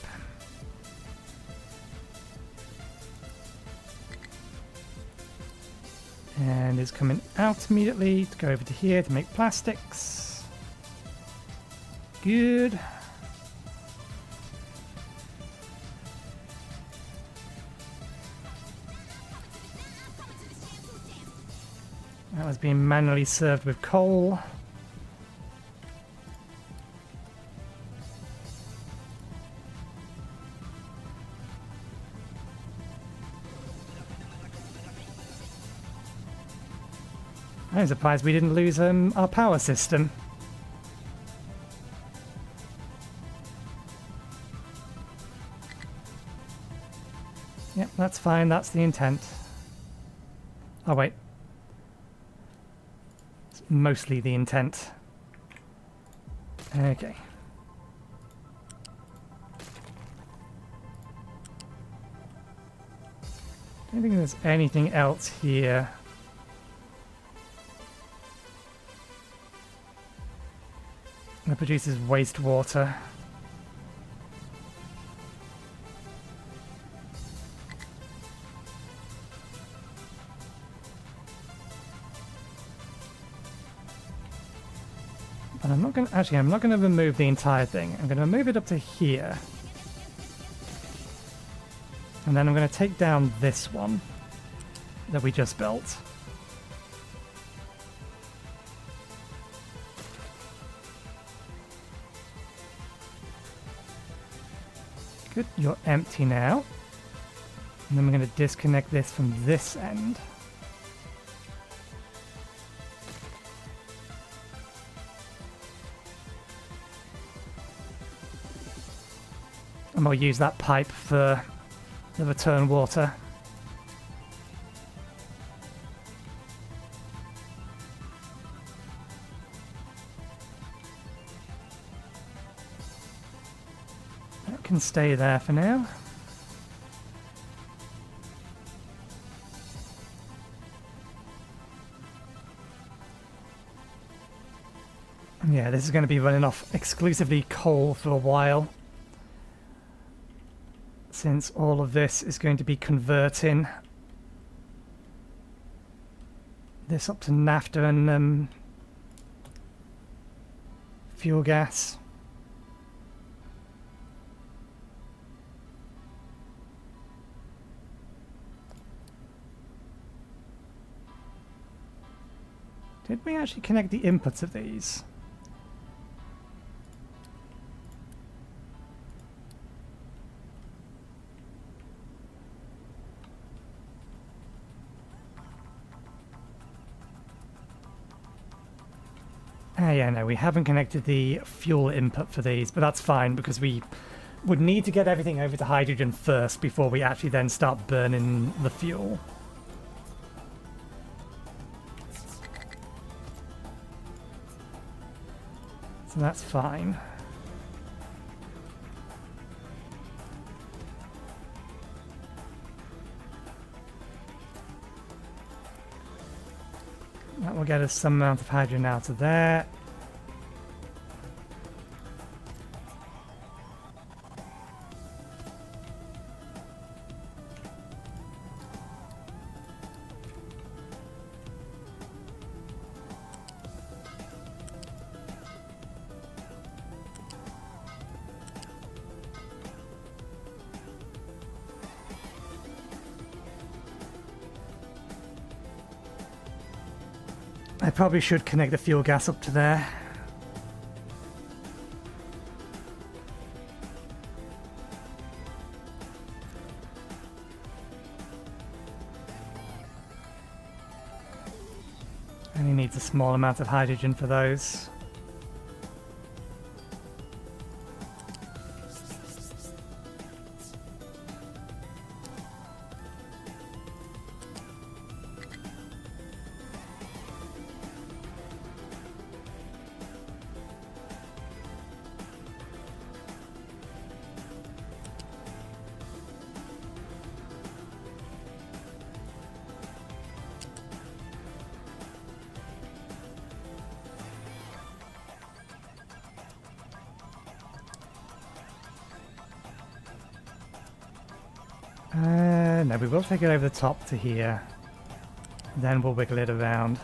A: And is coming out immediately to go over to here to make plastics. Good. That was being manually served with coal. I'm surprised we didn't lose our power system. Yep, that's fine, that's the intent. Oh wait. It's mostly the intent. Okay. Don't think there's anything else here. That produces wastewater. And I'm not going to, actually, I'm not going to remove the entire thing. I'm going to move it up to here. And then I'm going to take down this one that we just built. Good, you're empty now. And then we're going to disconnect this from this end. And we'll use that pipe for the return water. That can stay there for now. Yeah, this is going to be running off exclusively coal for a while, since all of this is going to be converting this up to naphtha and fuel gas. Did we actually connect the inputs of these? Yeah, no, we haven't connected the fuel input for these, but that's fine because we would need to get everything over to hydrogen first before we actually then start burning the fuel. So that's fine. That will get us some amount of hydrogen out of there. I probably should connect the fuel gas up to there. Only needs a small amount of hydrogen for those. No, we will take it over the top to here. Then we'll wiggle it around.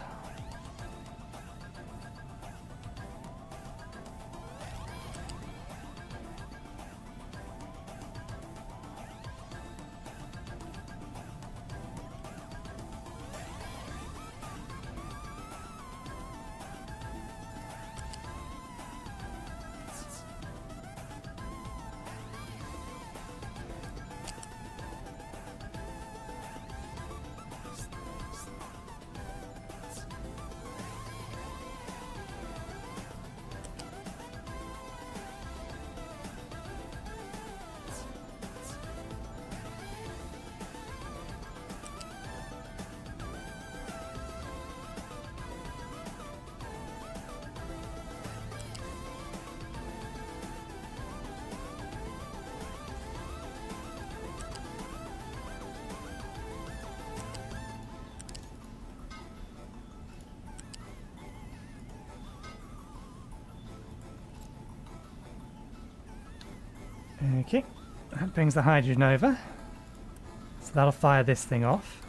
A: Okay, that brings the hydrogen over. So that'll fire this thing off.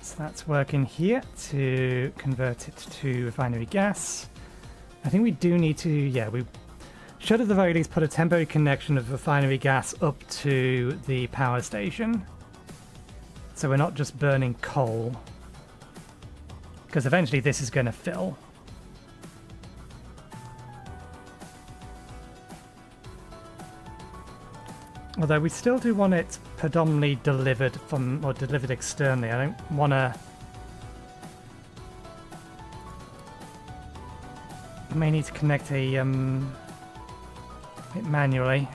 A: So that's working here to convert it to refinery gas. I think we do need to, yeah, we should at the very least put a temporary connection of refinery gas up to the power station. So we're not just burning coal. Because eventually this is going to fill. Although we still do want it predominantly delivered from, or delivered externally. I don't want to... May need to connect a it manually.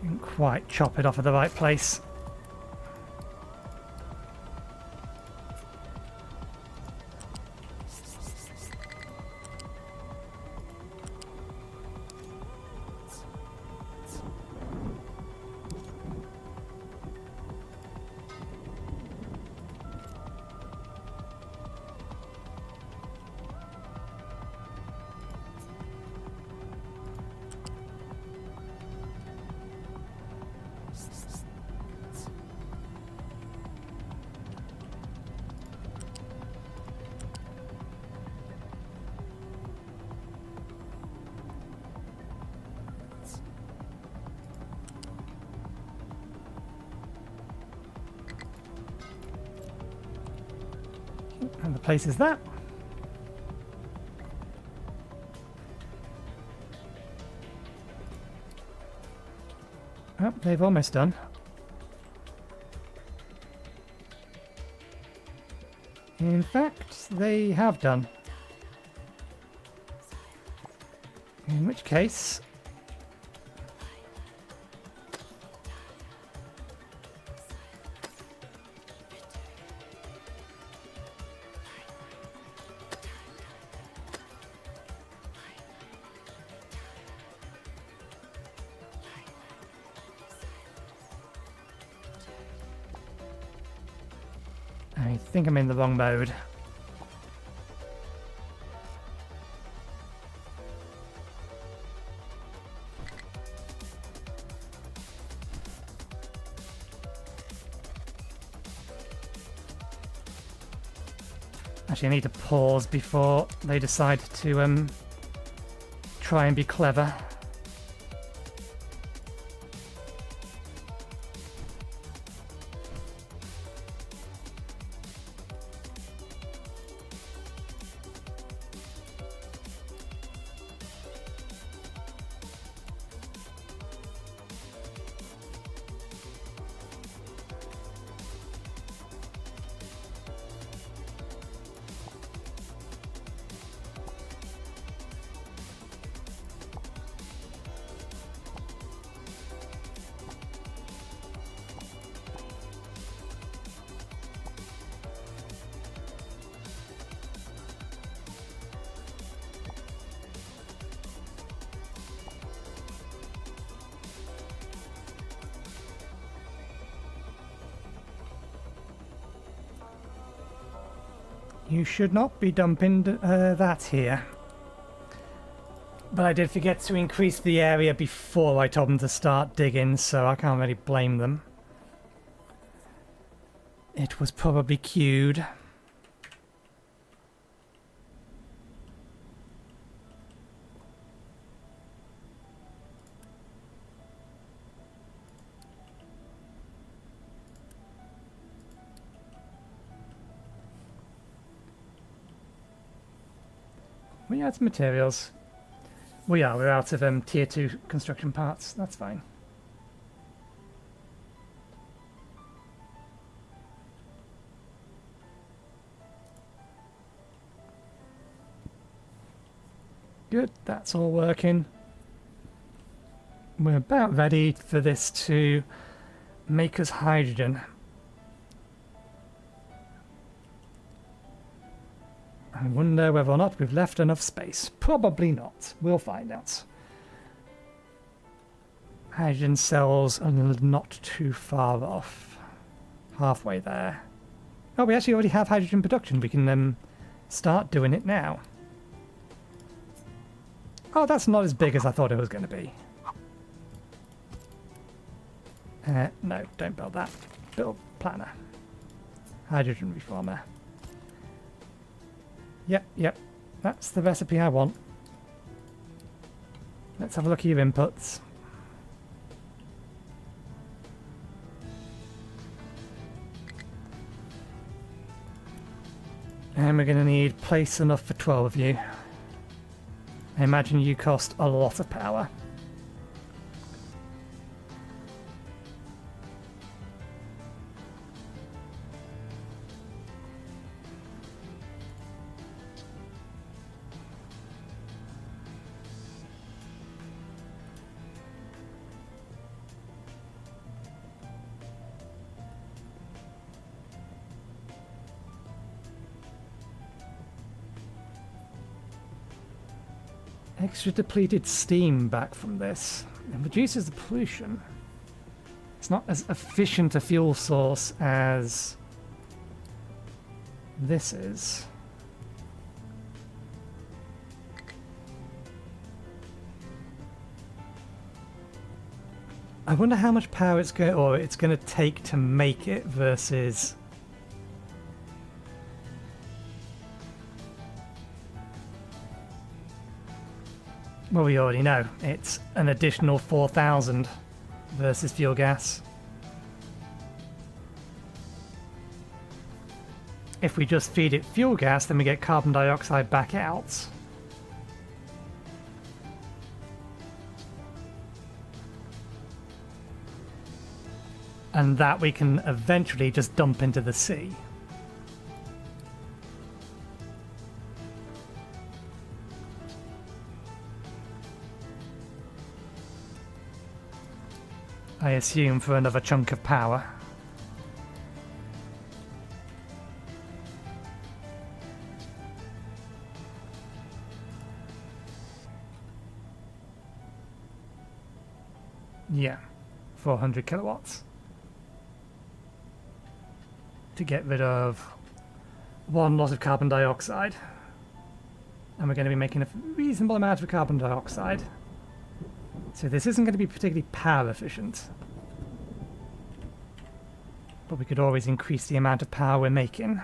A: Didn't quite chop it off at the right place. And the place is that. Oh, they've almost done. In fact, they have done. In which case... I think I'm in the wrong mode. Actually, I need to pause before they decide to try and be clever. You should not be dumping that here. But I did forget to increase the area before I told them to start digging, so I can't really blame them. It was probably queued. We add some materials. We're out of tier 2 construction parts. That's fine. Good, that's all working. We're about ready for this to make us hydrogen. I wonder whether or not we've left enough space. Probably not. We'll find out. Hydrogen cells are not too far off. Halfway there. Oh, we actually already have hydrogen production. We can start doing it now. Oh, that's not as big as I thought it was going to be. No, don't build that. Build planner. Hydrogen reformer. Yep. That's the recipe I want. Let's have a look at your inputs. And we're going to need place enough for 12 of you. I imagine you cost a lot of power. Extra depleted steam back from this. It reduces the pollution. It's not as efficient a fuel source as this is. I wonder how much power it's going to take to make it versus. Well, we already know. It's an additional 4,000 versus fuel gas. If we just feed it fuel gas, then we get carbon dioxide back out. And that we can eventually just dump into the sea. I assume for another chunk of power. Yeah, 400 kilowatts. To get rid of one lot of carbon dioxide. And we're going to be making a reasonable amount of carbon dioxide. So this isn't going to be particularly power efficient. But we could always increase the amount of power we're making.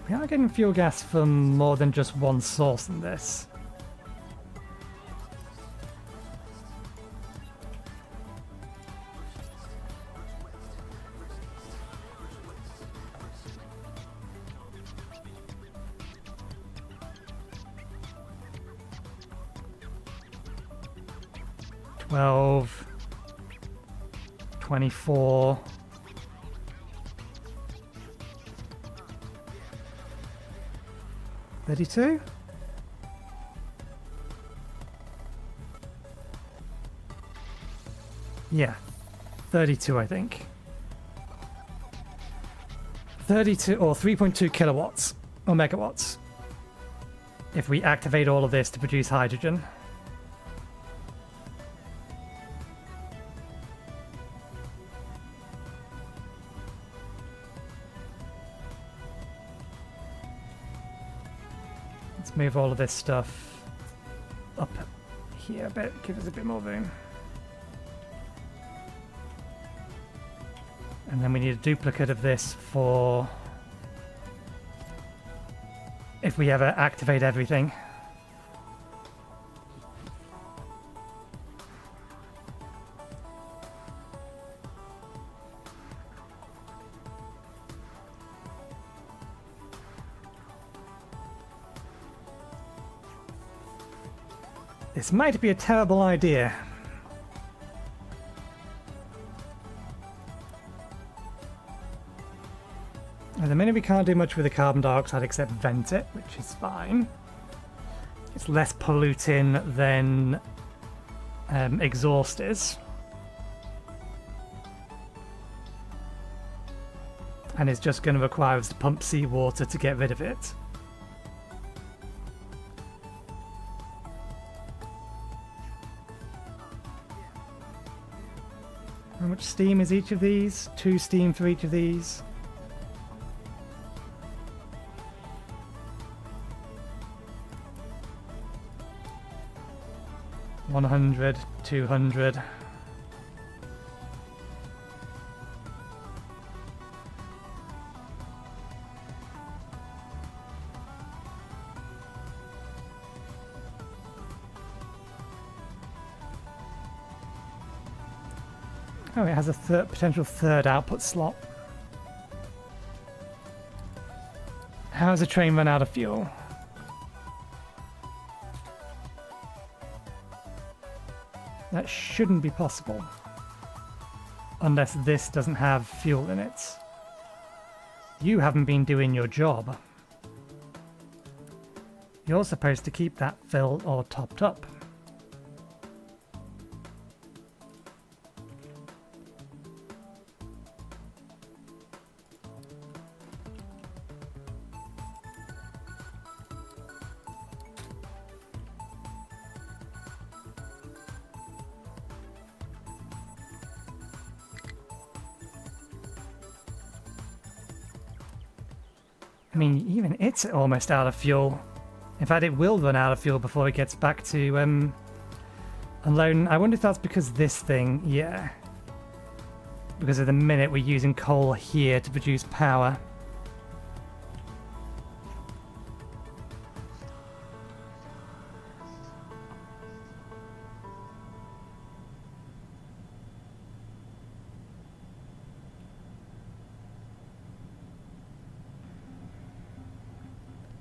A: We are getting fuel gas from more than just one source in this. 12, 24. $32? Yeah, 32 I think. 32 or 3.2 kilowatts or megawatts if we activate all of this to produce hydrogen. Let's move all of this stuff up here a bit, give us a bit more room. And then we need a duplicate of this for if we ever activate everything. This might be a terrible idea. At the minute we can't do much with the carbon dioxide except vent it, which is fine. It's less polluting than exhaust is. And it's just going to require us to pump seawater to get rid of it. How much steam is each of these? 2 steam for each of these. 100, 200. Oh, it has a potential third output slot. How does a train run out of fuel? That shouldn't be possible. Unless this doesn't have fuel in it. You haven't been doing your job. You're supposed to keep that filled or topped up. I mean, even it's almost out of fuel. In fact, it will run out of fuel before it gets back to unloading. I wonder if that's because this thing, yeah. Because at the minute we're using coal here to produce power.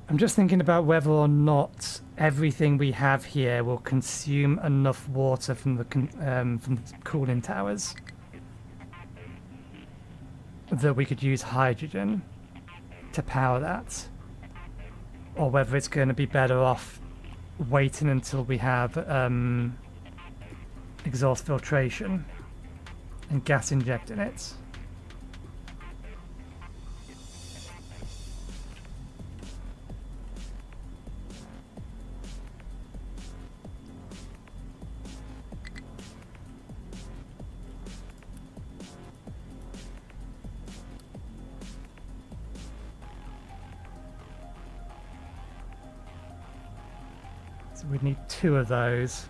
A: I'm just thinking about whether or not everything we have here will consume enough water from the cooling towers that we could use hydrogen to power that, or whether it's going to be better off waiting until we have exhaust filtration and gas injecting it. We'd need 2 of those.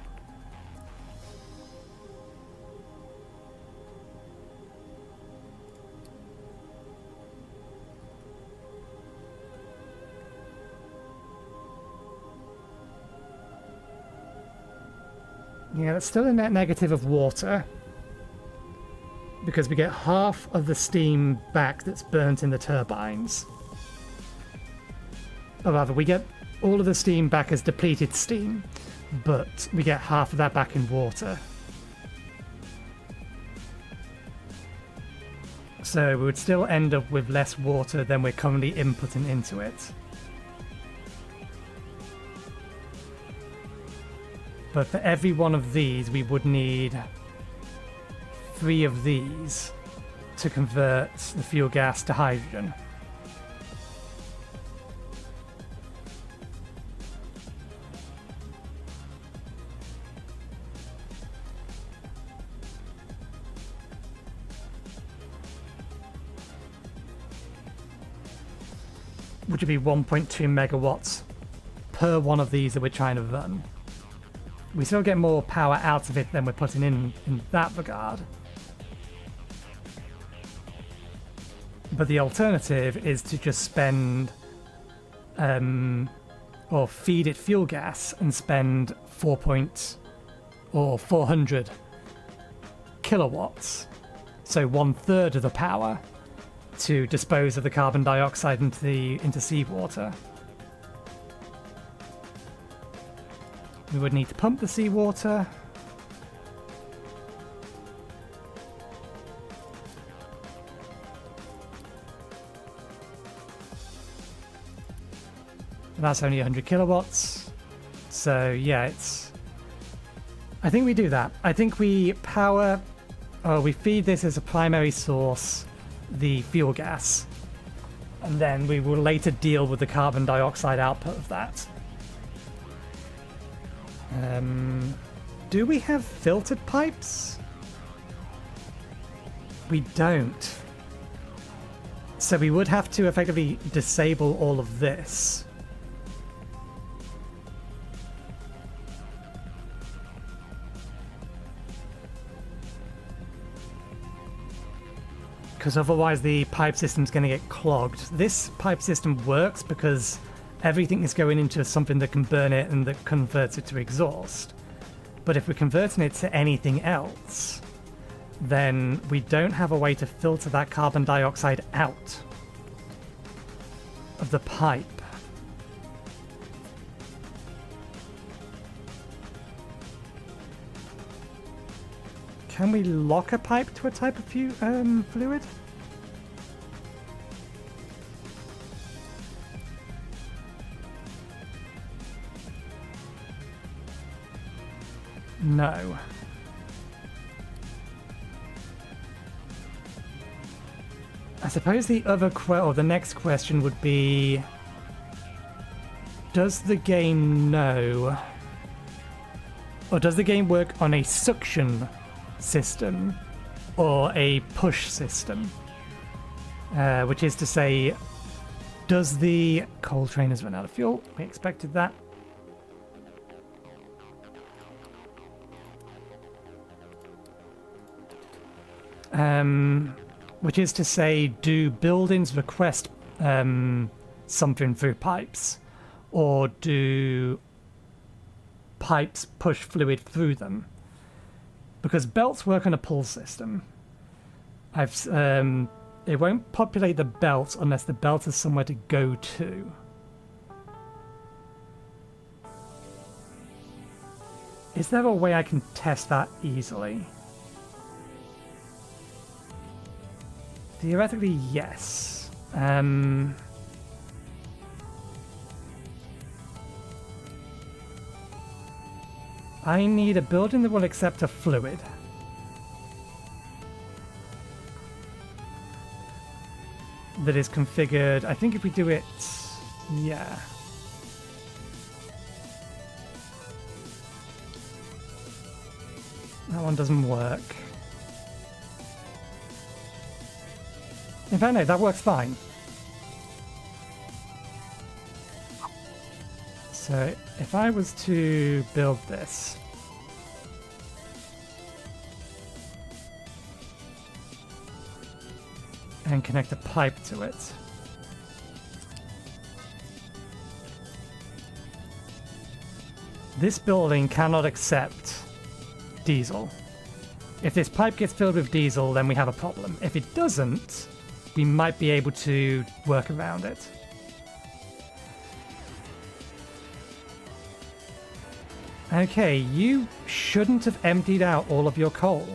A: Yeah, that's still a net negative of water. Because we get half of the steam back that's burnt in the turbines. Or rather, we get all of the steam back as depleted steam, but we get half of that back in water. So we would still end up with less water than we're currently inputting into it. But for every one of these, we would need 3 of these to convert the fuel gas to hydrogen. Which would be 1.2 megawatts per one of these that we're trying to run. We still get more power out of it than we're putting in that regard. But the alternative is to just spend or feed it fuel gas and spend 400 kilowatts, so 1/3 of the power, to dispose of the carbon dioxide into seawater. We would need to pump the seawater. That's only 100 kilowatts. So yeah, I think we do that. I think we we feed this as a primary source, the fuel gas, and then we will later deal with the carbon dioxide output of that. Do we have filtered pipes? We don't. So we would have to effectively disable all of this. Because otherwise the pipe system's going to get clogged. This pipe system works because everything is going into something that can burn it and that converts it to exhaust. But if we're converting it to anything else, then we don't have a way to filter that carbon dioxide out of the pipe. Can we lock a pipe to a type of fluid? No. I suppose the next question would be, does the game know, or does the game work on a suction system or a push system? Which is to say, does the coal train has run out of fuel? We expected that. Which is to say, do buildings request something through pipes, or do pipes push fluid through them? Because belts work on a pull system. It won't populate the belt unless the belt has somewhere to go to. Is there a way I can test that easily? Theoretically, yes. I need a building that will accept a fluid. That is configured. I think if we do it... yeah. That one doesn't work. In fact, no, that works fine. So, if I was to build this... and connect a pipe to it... this building cannot accept diesel. If this pipe gets filled with diesel, then we have a problem. If it doesn't, we might be able to work around it. Okay, you shouldn't have emptied out all of your coal.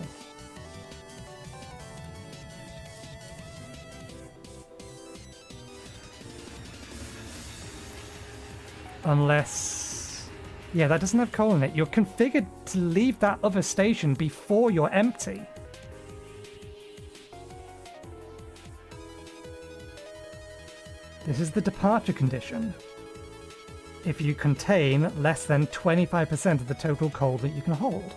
A: Unless... Yeah, that doesn't have coal in it. You're configured to leave that other station before you're empty. This is the departure condition. If you contain less than 25% of the total coal that you can hold.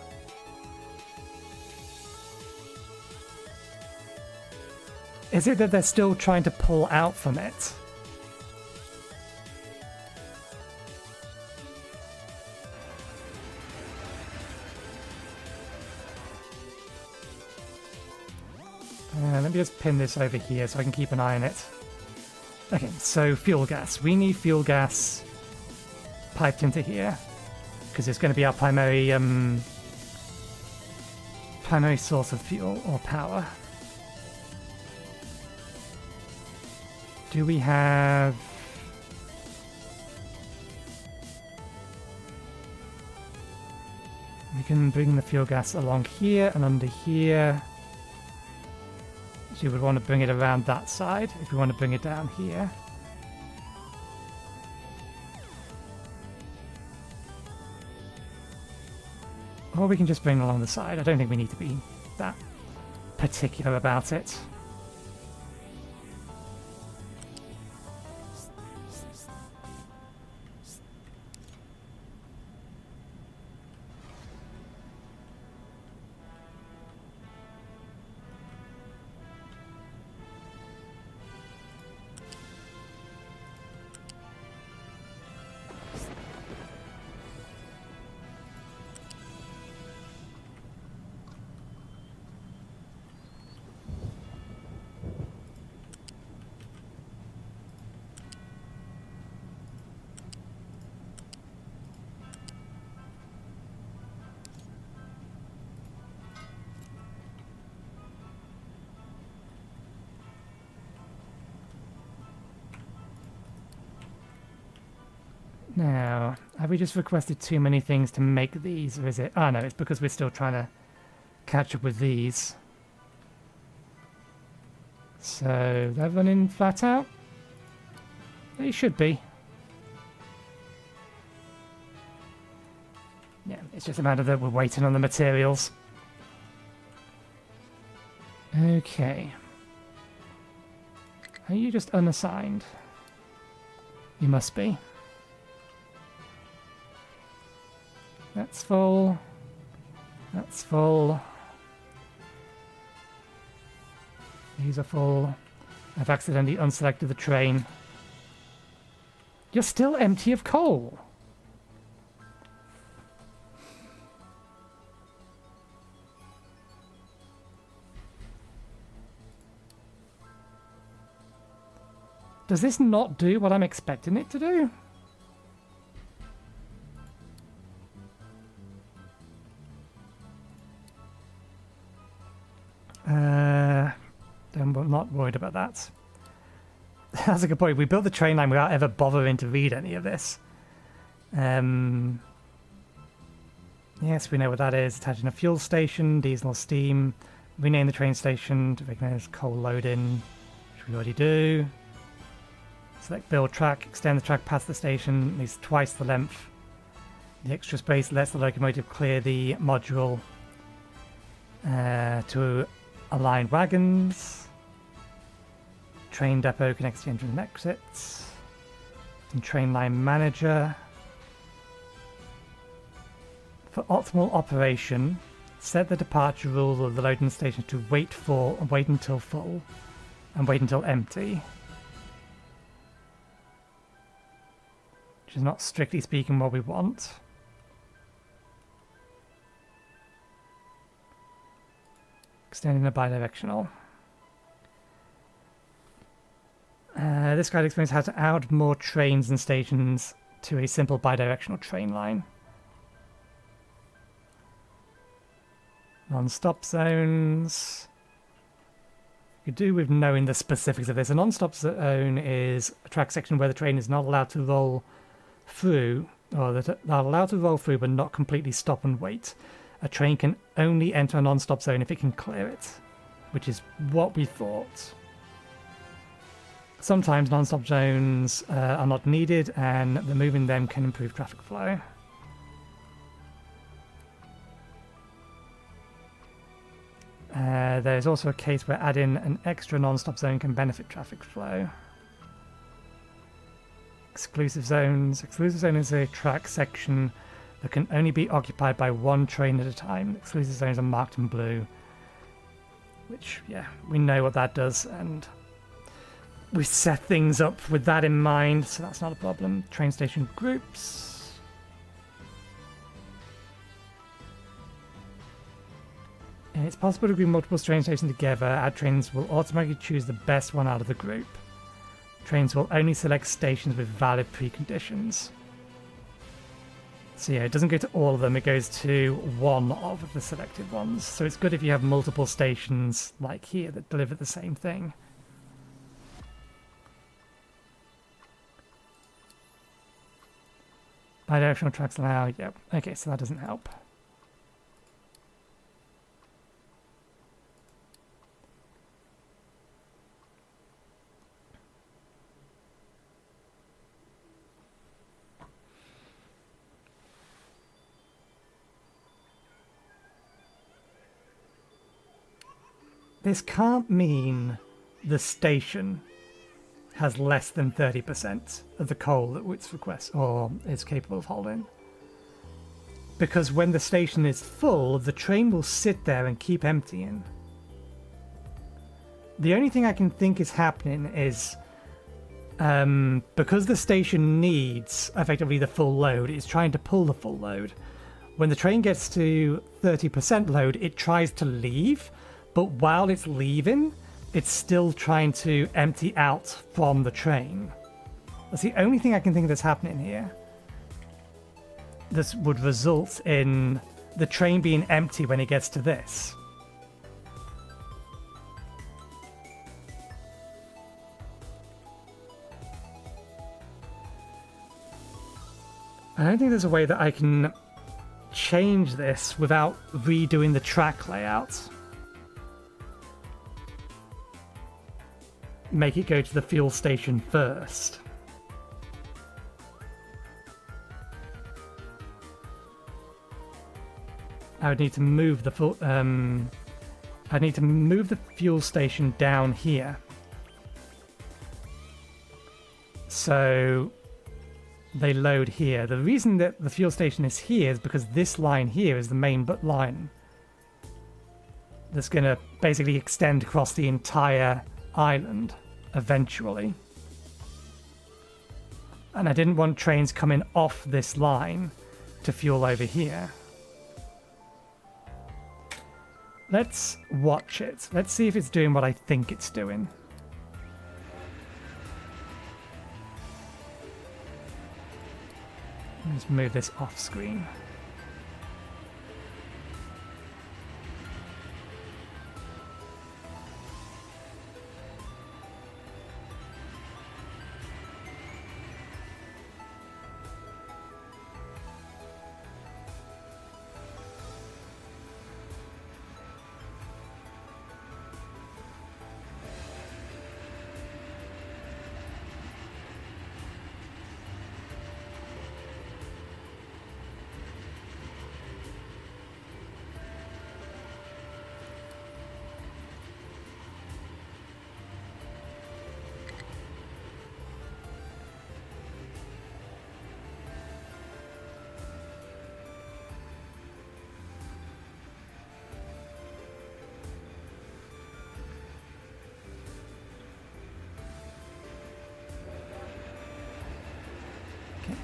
A: Is it that they're still trying to pull out from it? Let me just pin this over here so I can keep an eye on it. Okay, so fuel gas. We need fuel gas piped into here because it's going to be our primary source of fuel or power. Do we have... We can bring the fuel gas along here and under here. So you would want to bring it around that side if we want to bring it down here. Or we can just bring it along the side. I don't think we need to be that particular about it. Now, have we just requested too many things to make these, or is it... Oh no, it's because we're still trying to catch up with these. So, they're running flat out? They should be. Yeah, it's just a matter that we're waiting on the materials. Okay. Are you just unassigned? You must be. That's full. That's full. These are full. I've accidentally unselected the train. You're still empty of coal. Does this not do what I'm expecting it to do? I'm not worried about that. That's a good point. We built the train line without ever bothering to read any of this. Yes, we know what that is. Attaching a fuel station, diesel or steam. Rename the train station to recognize coal loading, which we already do. Select build track, extend the track past the station, at least twice the length. The extra space lets the locomotive clear the module to align wagons. Train depot connects the entrance and exits. And train line manager. For optimal operation, set the departure rule of the loading station to wait until full and wait until empty. Which is not strictly speaking what we want. Extending the bidirectional. This guide explains how to add more trains and stations to a simple bidirectional train line. Non-stop zones. You could do with knowing the specifics of this. A non-stop zone is a track section where the train is not allowed to roll through, or that are allowed to roll through but not completely stop and wait. A train can only enter a non-stop zone if it can clear it, which is what we thought. sometimes non-stop zones are not needed, and removing them can improve traffic flow. There's also a case where adding an extra non-stop zone can benefit traffic flow. Exclusive zones. Exclusive zone is a track section that can only be occupied by one train at a time. Exclusive zones are marked in blue. Which, yeah, we know what that does, and we set things up with that in mind, so that's not a problem. Train station groups. It's possible to group multiple train stations together. Our trains will automatically choose the best one out of the group. Trains will only select stations with valid preconditions. So yeah, it doesn't go to all of them, it goes to one of the selected ones. So it's good if you have multiple stations, like here, that deliver the same thing. Bidirectional tracks allow, yep. Okay, so that doesn't help. This can't mean the station has less than 30% of the coal that its requests or is capable of holding. Because when the station is full, the train will sit there and keep emptying. The only thing I can think is happening is because the station needs effectively the full load, it's trying to pull the full load. When the train gets to 30% load, it tries to leave. But while it's leaving, it's still trying to empty out from the train. That's the only thing I can think that's happening here. This would result in the train being empty when it gets to this. I don't think there's a way that I can change this without redoing the track layout. Make it go to the fuel station first. I would need to move the I'd need to move the fuel station down here. So they load here. The reason that the fuel station is here is because this line here is the main line that's going to basically extend across the entire island eventually. And I didn't want trains coming off this line to fuel over here. Let's watch it. Let's see if it's doing what I think it's doing. Let's move this off screen.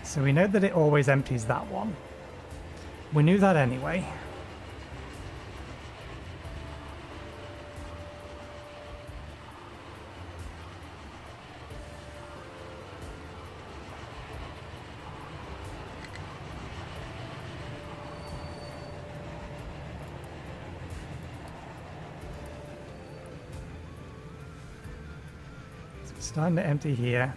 A: So we know that it always empties that one. We knew that anyway. So it's starting to empty here.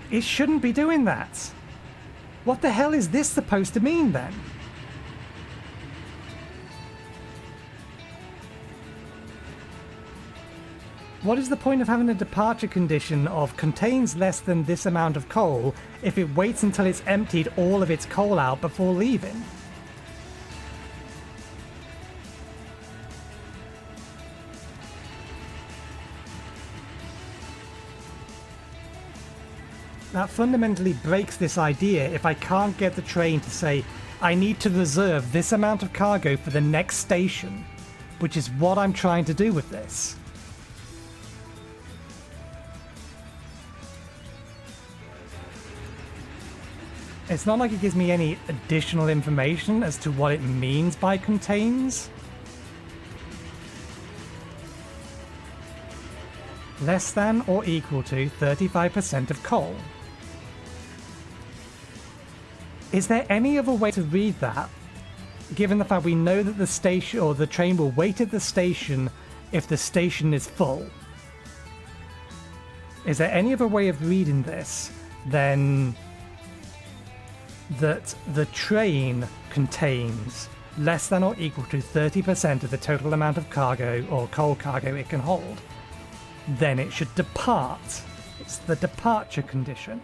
A: It shouldn't be doing that. What the hell is this supposed to mean then? What is the point of having a departure condition of contains less than this amount of coal if it waits until it's emptied all of its coal out before leaving? That fundamentally breaks this idea if I can't get the train to say, I need to reserve this amount of cargo for the next station, which is what I'm trying to do with this. It's not like it gives me any additional information as to what it means by contains. Less than or equal to 35% of coal. Is there any other way to read that, given the fact we know that the station or the train will wait at the station if the station is full? Is there any other way of reading this than that the train contains less than or equal to 30% of the total amount of cargo or coal cargo it can hold? Then it should depart. It's the departure condition.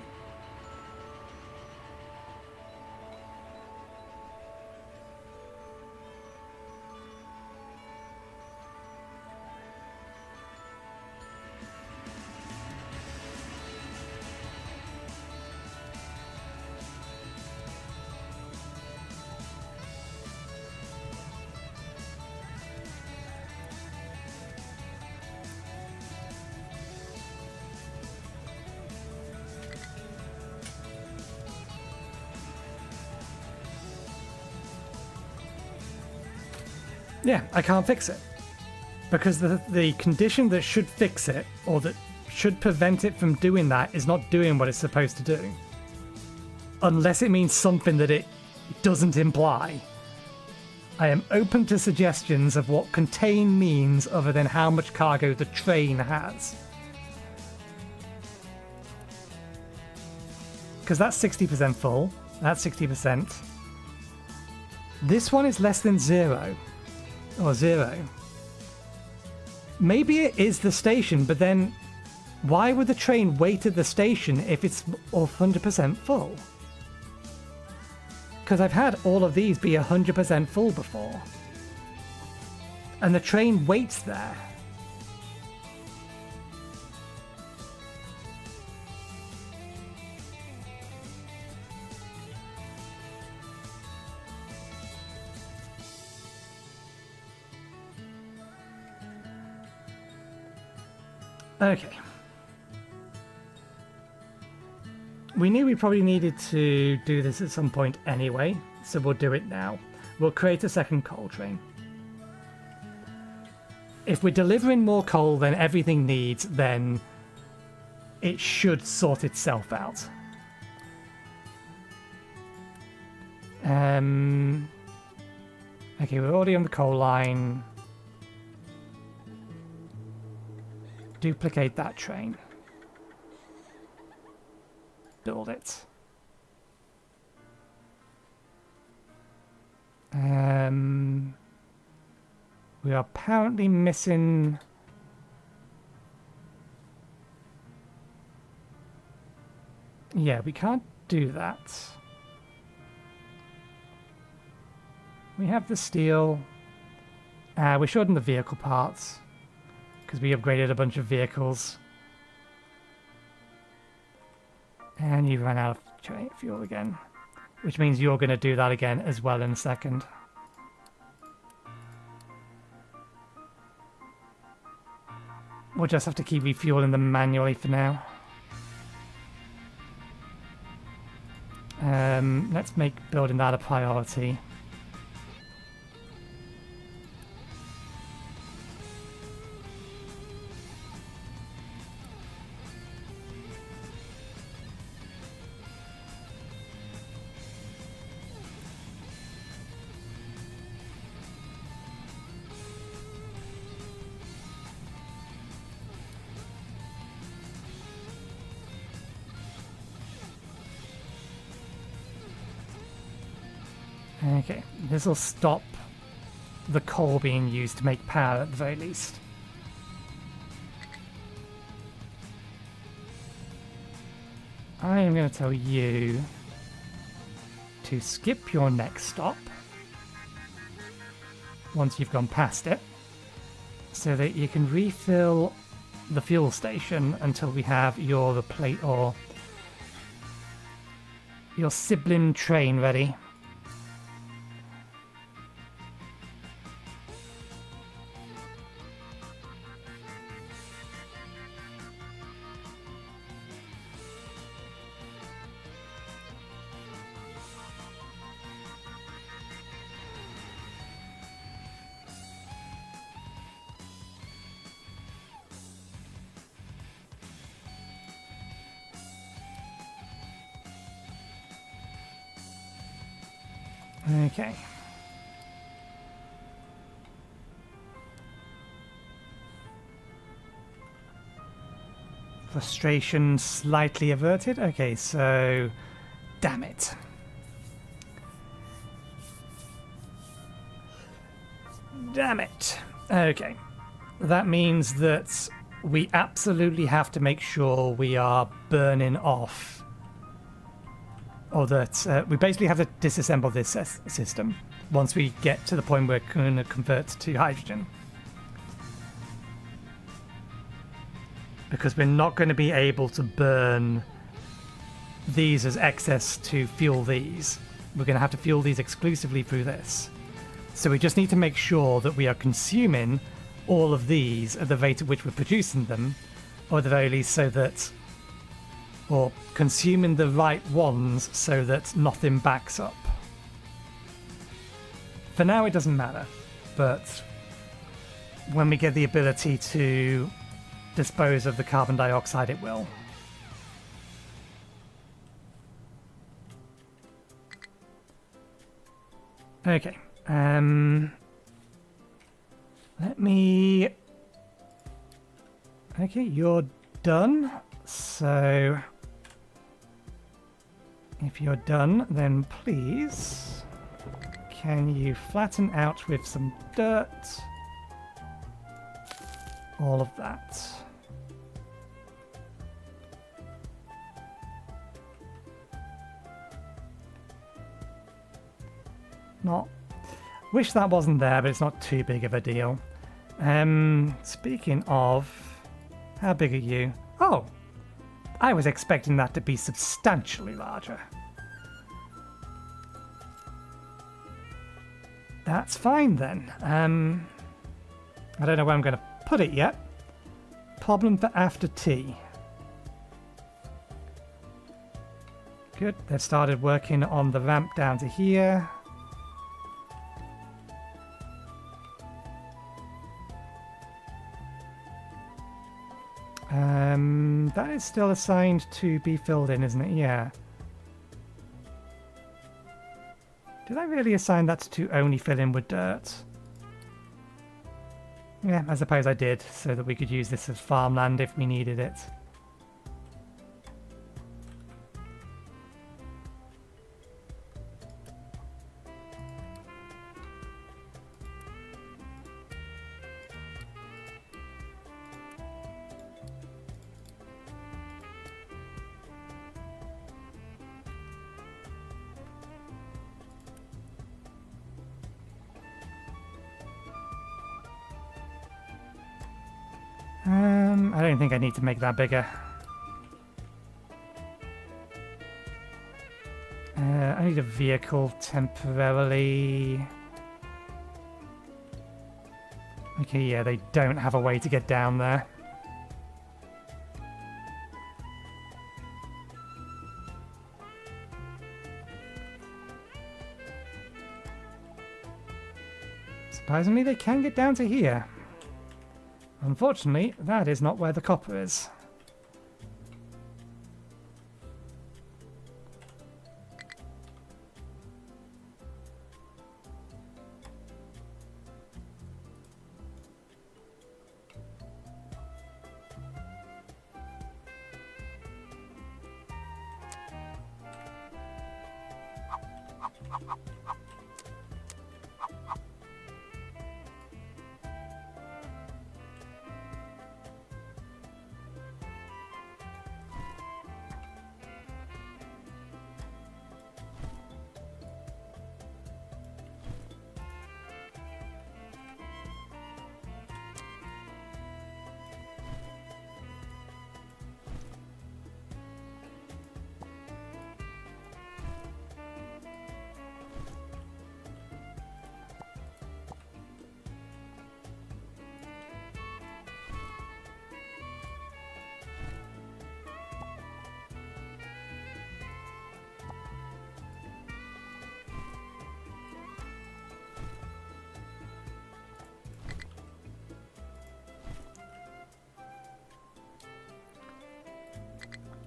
A: Yeah, I can't fix it. Because the condition that should fix it, or that should prevent it from doing that, is not doing what it's supposed to do. Unless it means something that it doesn't imply. I am open to suggestions of what contain means other than how much cargo the train has. Because that's 60% full. That's 60%. This one is less than 0. Or 0. Maybe it is the station, but then why would the train wait at the station if it's 100% full? Because I've had all of these be 100% full before. And the train waits there. Okay. We knew we probably needed to do this at some point anyway, so we'll do it now. We'll create a second coal train. If we're delivering more coal than everything needs, then it should sort itself out. Okay, we're already on the coal line. Duplicate that train. Build it. We are apparently missing... Yeah, we can't do that. We have the steel. We're short on the vehicle parts, because we upgraded a bunch of vehicles. And you ran out of train fuel again, which means you're going to do that again as well in a second. We'll just have to keep refueling them manually for now. Let's make building that a priority. Okay, this will stop the coal being used to make power at the very least. I am going to tell you to skip your next stop once you've gone past it, so that you can refill the fuel station until we have your plate or your sibling train ready. Okay. Frustration slightly averted. Okay, so damn it. Damn it. Okay. That means that we absolutely have to make sure we are burning off, or that we basically have to disassemble this system once we get to the point where we're going to convert to hydrogen. Because we're not going to be able to burn these as excess to fuel these. We're going to have to fuel these exclusively through this. So we just need to make sure that we are consuming all of these at the rate at which we're producing them, or at the very least so that, or consuming the right ones so that nothing backs up. For now it doesn't matter, but when we get the ability to dispose of the carbon dioxide, it will. Okay, let me... Okay, you're done, so if you're done, then please, can you flatten out with some dirt? All of that. Not... Wish that wasn't there, but it's not too big of a deal. Speaking of... How big are you? Oh! I was expecting that to be substantially larger. That's fine then. I don't know where I'm going to put it yet. Problem for after tea. Good, they've started working on the ramp down to here. That is still assigned to be filled in, isn't it? Yeah. Did I really assign that to only fill in with dirt? Yeah, I suppose I did, so that we could use this as farmland if we needed it. I don't think I need to make that bigger. I need a vehicle temporarily. Okay, yeah, they don't have a way to get down there. Surprisingly, they can get down to here. Unfortunately, that is not where the copper is.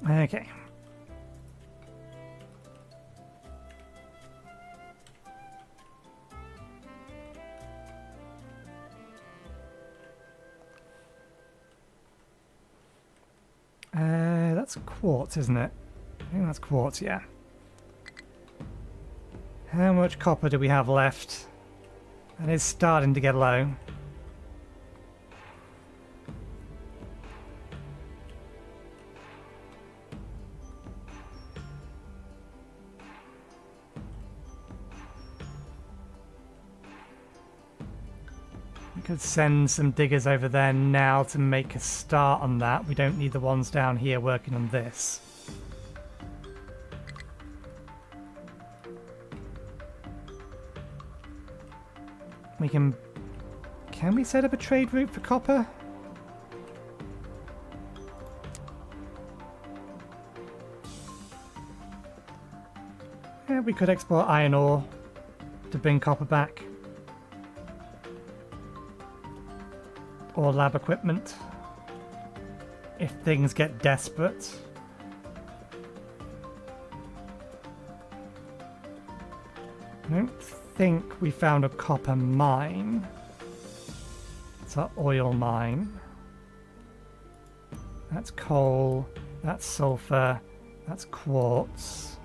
A: Okay. That's quartz, isn't it? I think that's quartz, yeah. How much copper do we have left? That is starting to get low. We could send some diggers over there now to make a start on that. We don't need the ones down here working on this. We can we set up a trade route for copper? Yeah, we could export iron ore to bring copper back. Or lab equipment. If things get desperate. I don't think we found a copper mine. It's our oil mine. That's coal, that's sulfur, that's quartz.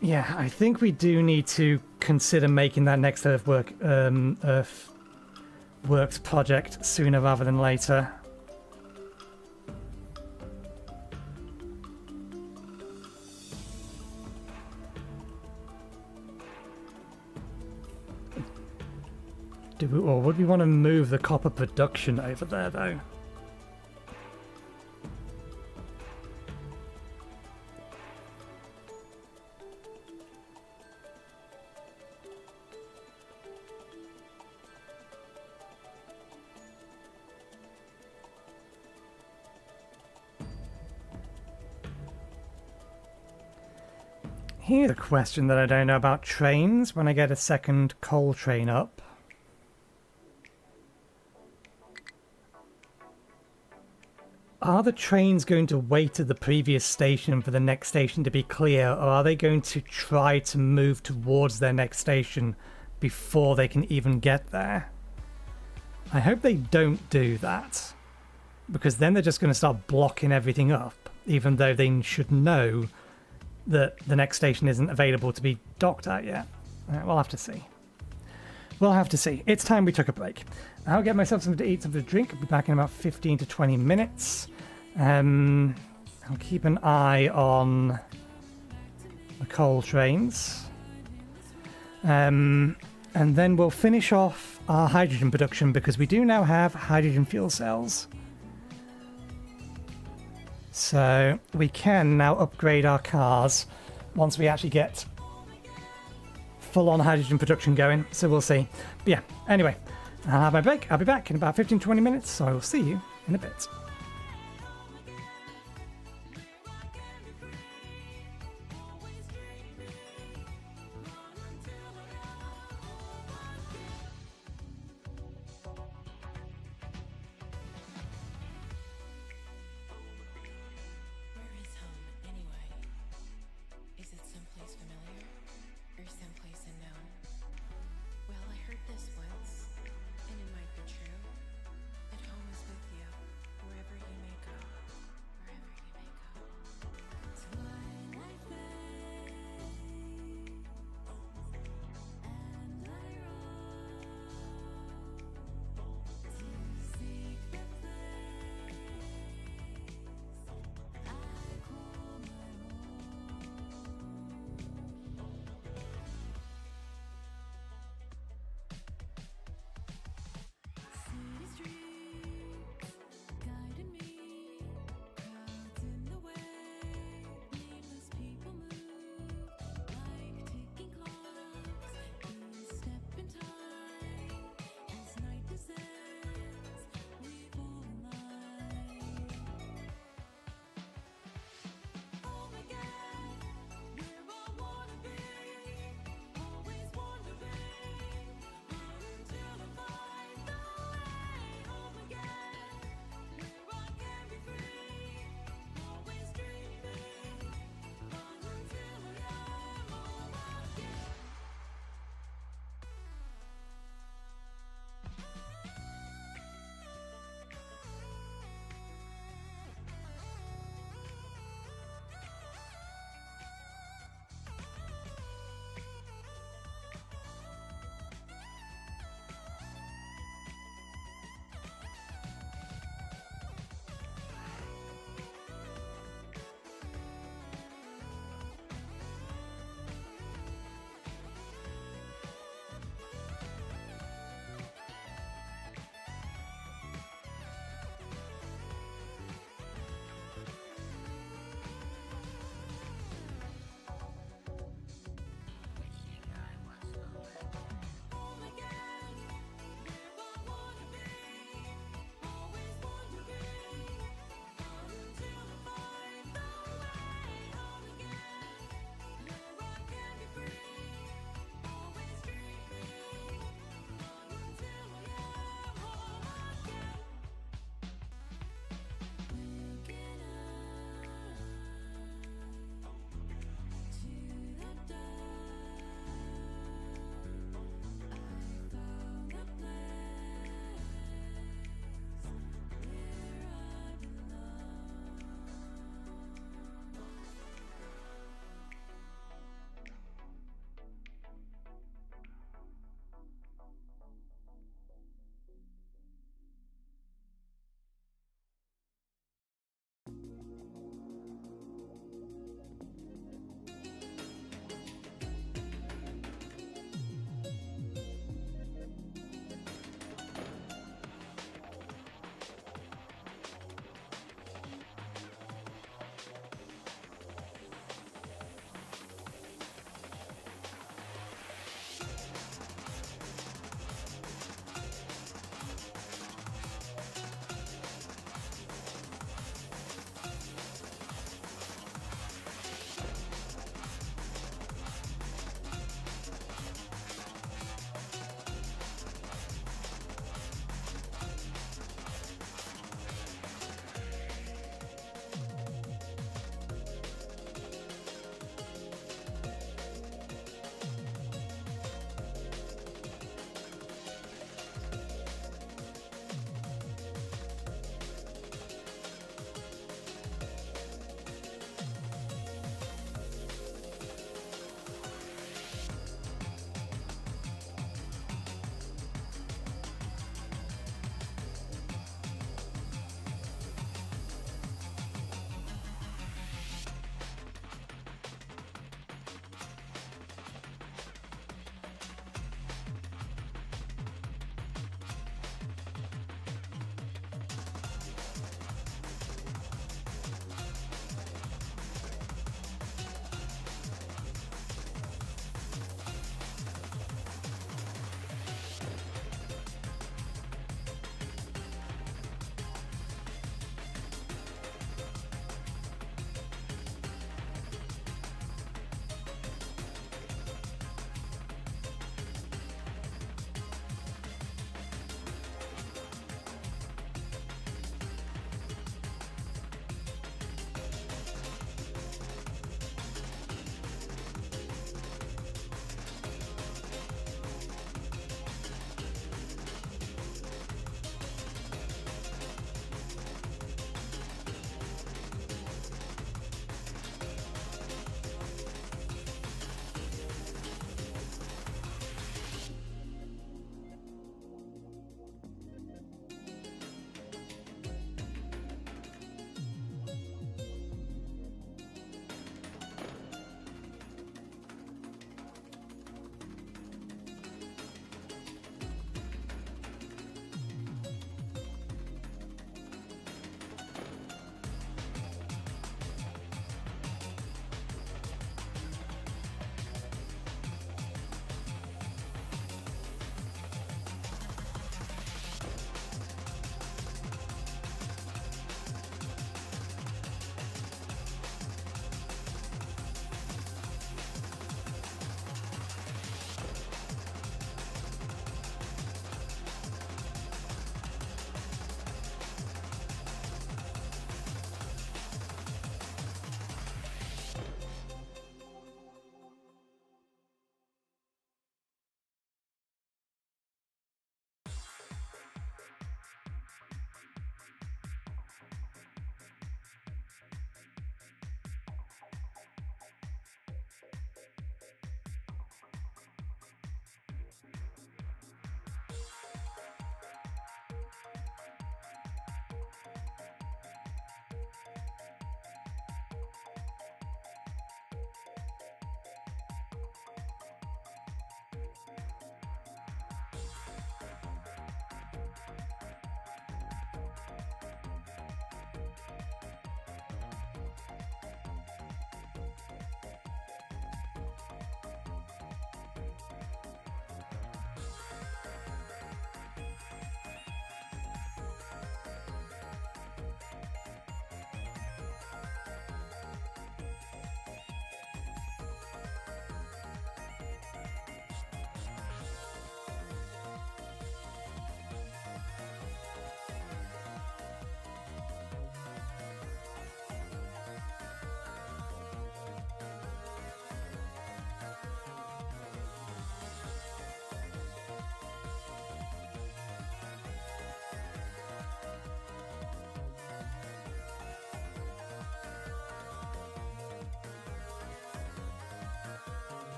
A: Yeah, I think we do need to consider making that next Earthworks project sooner rather than later. Or would we want to move the copper production over there, though? Here's a question that I don't know about trains when I get a second coal train up. Are the trains going to wait at the previous station for the next station to be clear, or are they going to try to move towards their next station before they can even get there? I hope they don't do that, because then they're just going to start blocking everything up, even though they should know that the next station isn't available to be docked at yet. We'll have to see. We'll have to see. It's time we took a break. I'll get myself something to eat, something to drink. I'll be back in about 15 to 20 minutes. I'll keep an eye on the coal trains. And then we'll finish off our hydrogen production because we do now have hydrogen fuel cells. So we can now upgrade our cars once we actually get full-on hydrogen production going. So we'll see. But yeah, anyway, I'll have my break. I'll be back in about 15-20 minutes. So I will see you in a bit.
B: This once, and it might be true, that home is with you, wherever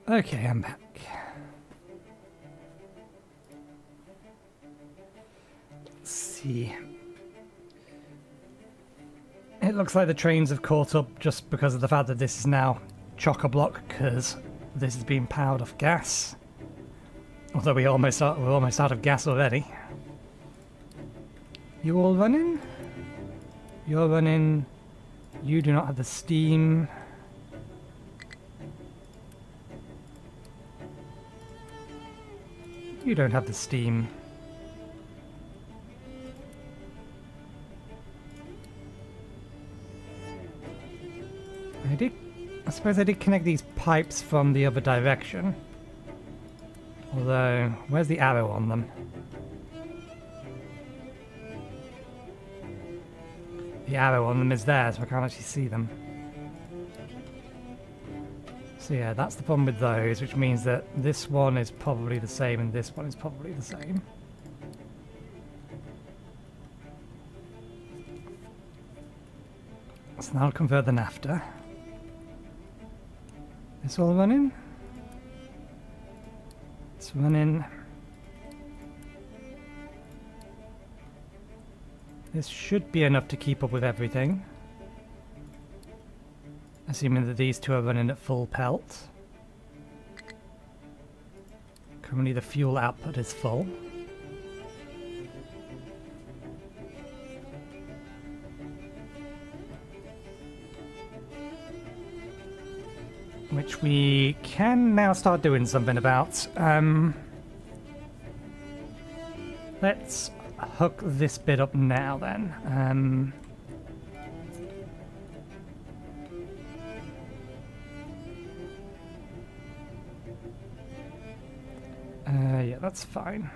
A: Okay, I'm back. Let's see. It looks like the trains have caught up just because of the fact that this is now chock-a-block, because this is being powered off gas. Although we're almost out of gas already. You all running? You're running. You do not have the steam. You don't have the steam. I suppose I did connect these pipes from the other direction. Although, where's the arrow on them? The arrow on them is there, so I can't actually see them. So yeah, that's the problem with those, which means that this one is probably the same and this one is probably the same. So now I'll convert the NAFTA. This all running? It's running. This should be enough to keep up with everything. Assuming that these two are running at full pelt. Currently the fuel output is full. Which we can now start doing something about. Let's hook this bit up now then. Yeah, that's fine.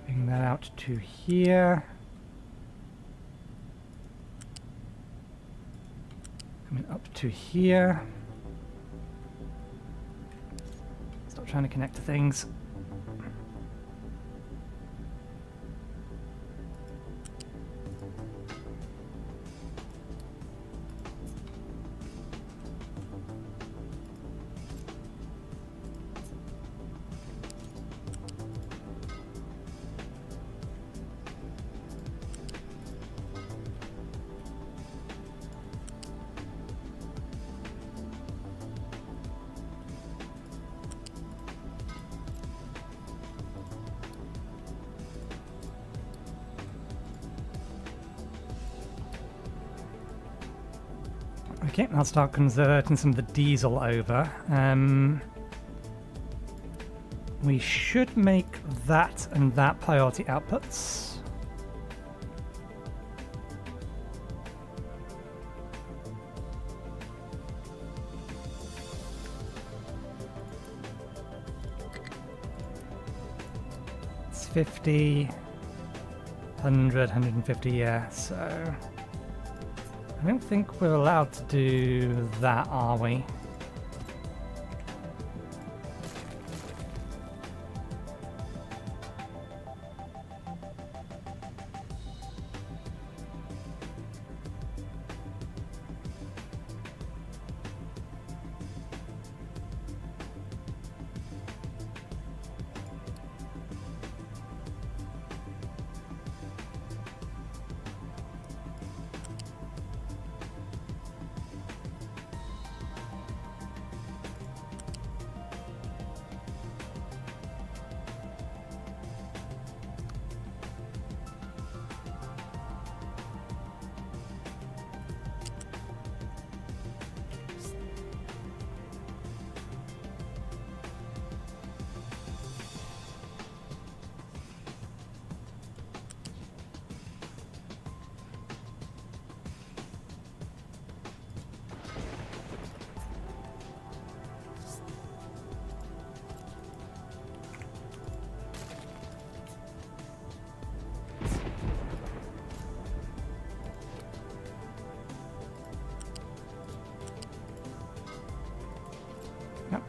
A: Bring that out to here. Coming up to here. Stop trying to connect to things. Okay, I'll start converting some of the diesel over. We should make that and that priority outputs. It's 50, 100, 150, yeah, so... I don't think we're allowed to do that, are we?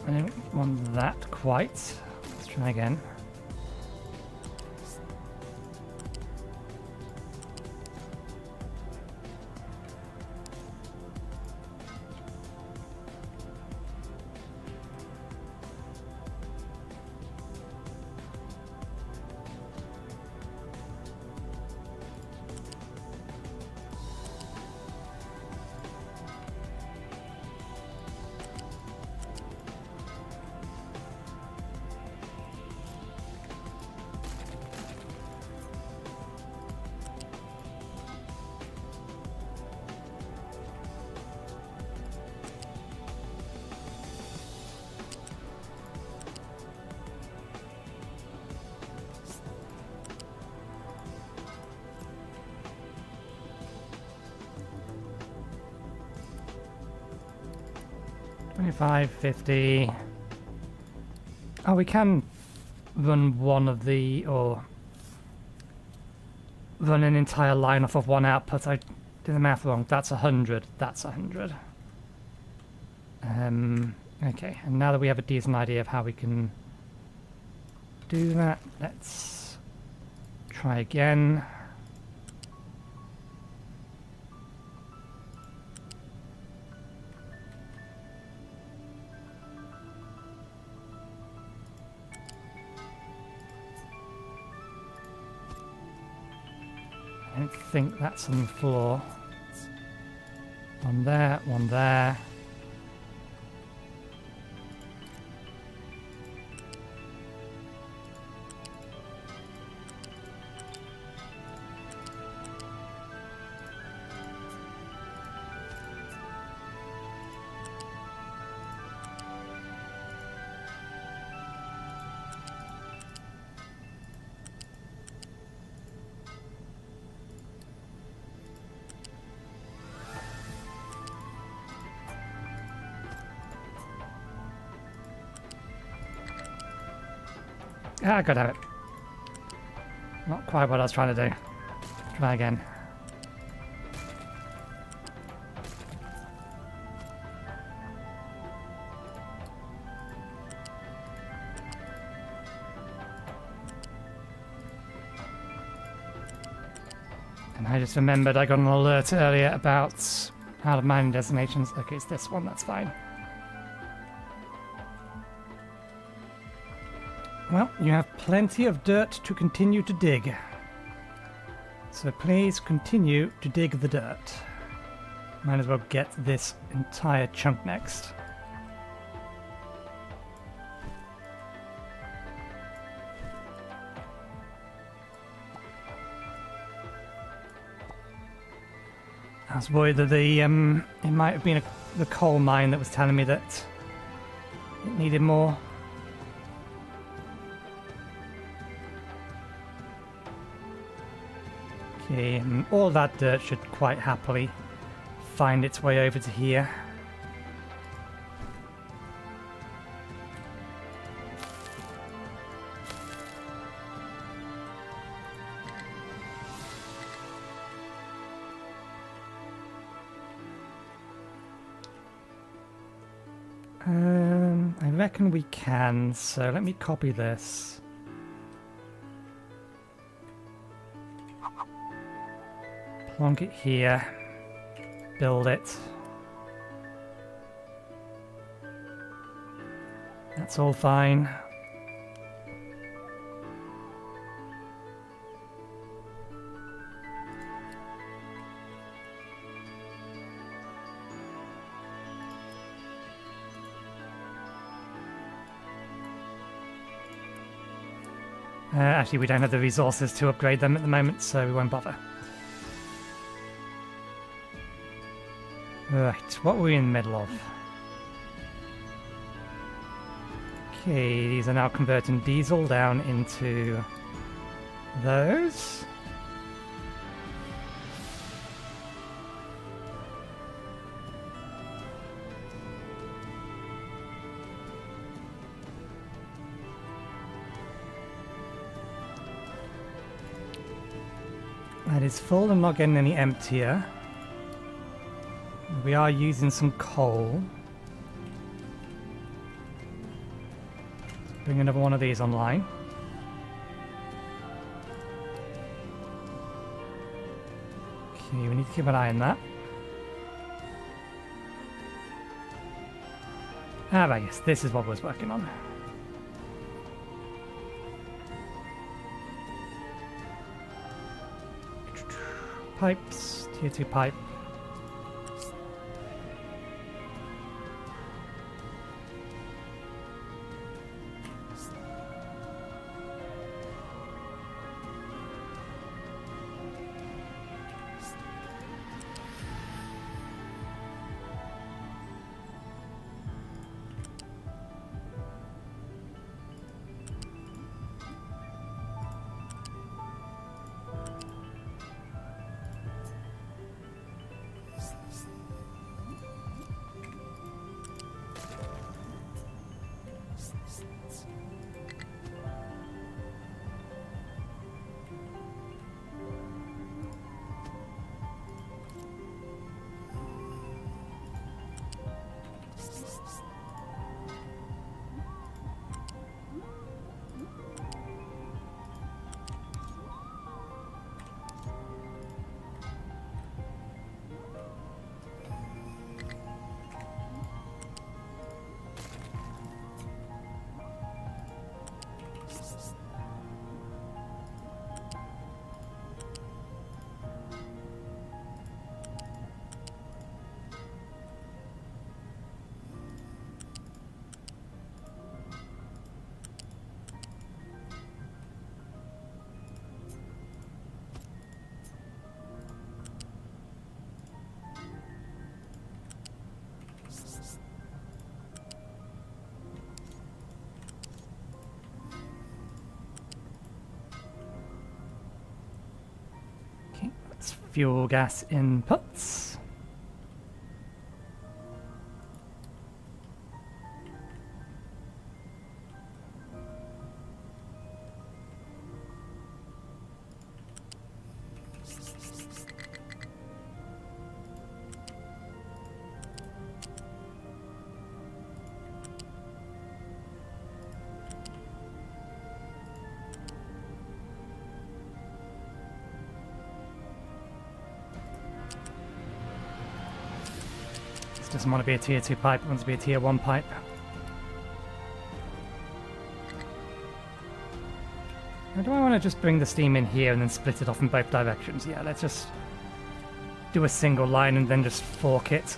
A: I don't want that quite. Let's try again. $25.50. Oh, we can run one of the, or run an entire line off of one output. I did the math wrong. That's 100. That's 100. Okay, and now that we have a decent idea of how we can do that, let's try again. I don't think that's on the floor. One there, one there. Ah, God damn it. Not quite what I was trying to do. Try again. And I just remembered I got an alert earlier about out of mining destinations. Okay, it's this one, that's fine. Well, you have plenty of dirt to continue to dig. So please continue to dig the dirt. Might as well get this entire chunk next. I was worried that it might have been the coal mine that was telling me that it needed more. Okay, and all that dirt should quite happily find its way over to here. I reckon we can, so let me copy this. Plonk it here, build it. That's all fine. Actually, we don't have the resources to upgrade them at the moment, so we won't bother. Right, what were we in the middle of? Okay, these are now converting diesel down into those. That is full and not getting any emptier. We are using some coal. Bring another one of these online. Okay, we need to keep an eye on that. Ah, right, yes, this is what I was working on. Pipes, tier 2 pipe. Fuel gas inputs. Doesn't want to be a tier 2 pipe, it wants to be a tier 1 pipe. Or do I want to just bring the steam in here and then split it off in both directions? Yeah, let's just do a single line and then just fork it.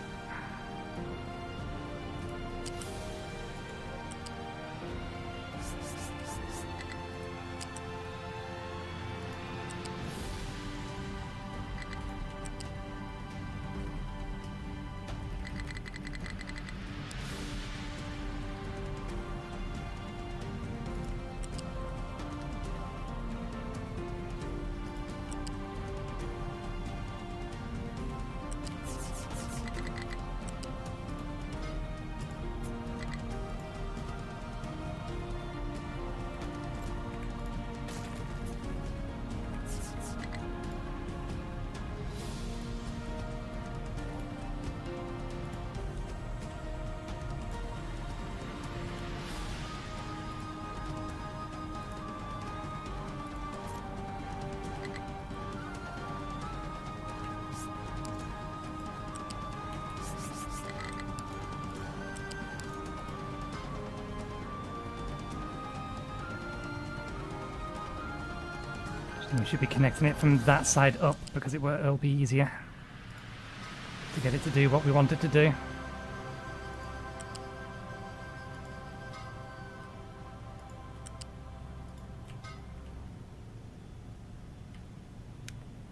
A: We should be connecting it from that side up because it'll be easier to get it to do what we want it to do.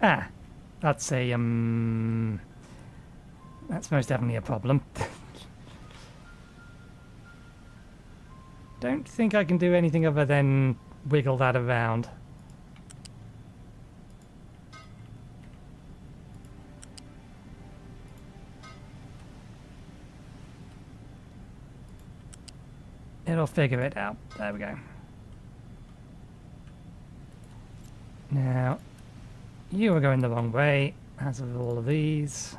A: Ah, that's that's most definitely a problem. Don't think I can do anything other than wiggle that around. It'll figure it out. There we go. Now, you are going the wrong way, as with all of these.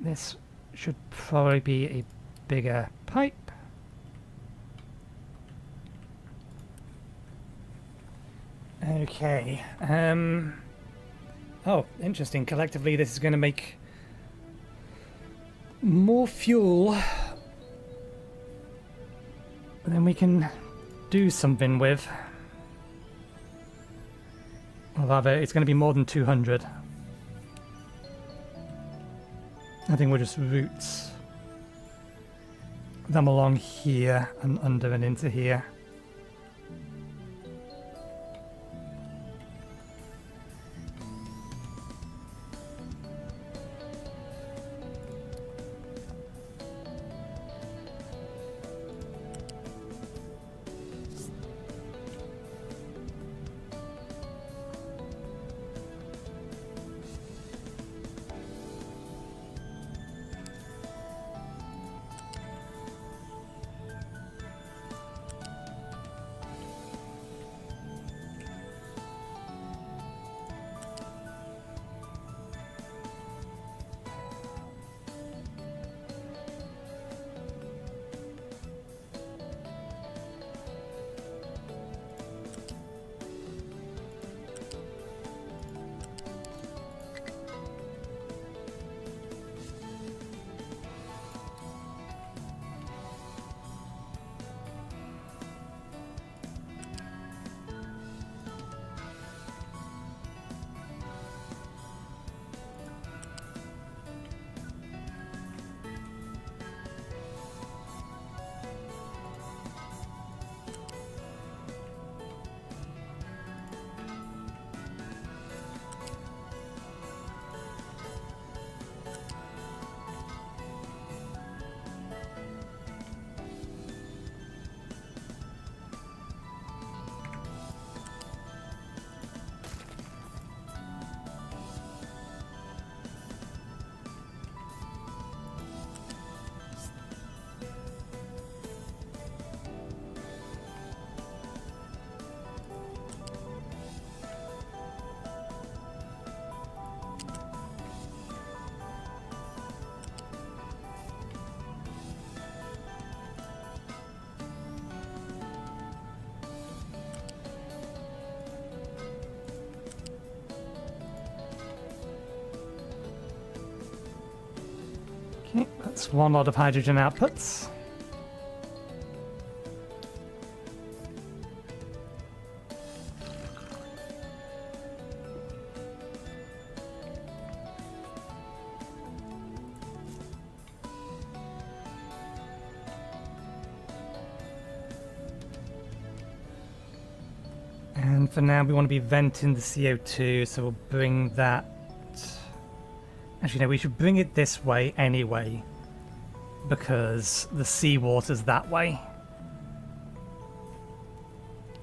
A: This should probably be a bigger pipe. Okay. Oh, interesting. Collectively, this is going to make more fuel than we can do something with. Or rather, it's going to be more than 200. I think we'll just route them along here and under and into here. Okay, that's one lot of hydrogen outputs. And for now we want to be venting the CO2, so we'll bring that. Actually, no, we should bring it this way anyway, because the seawater's that way.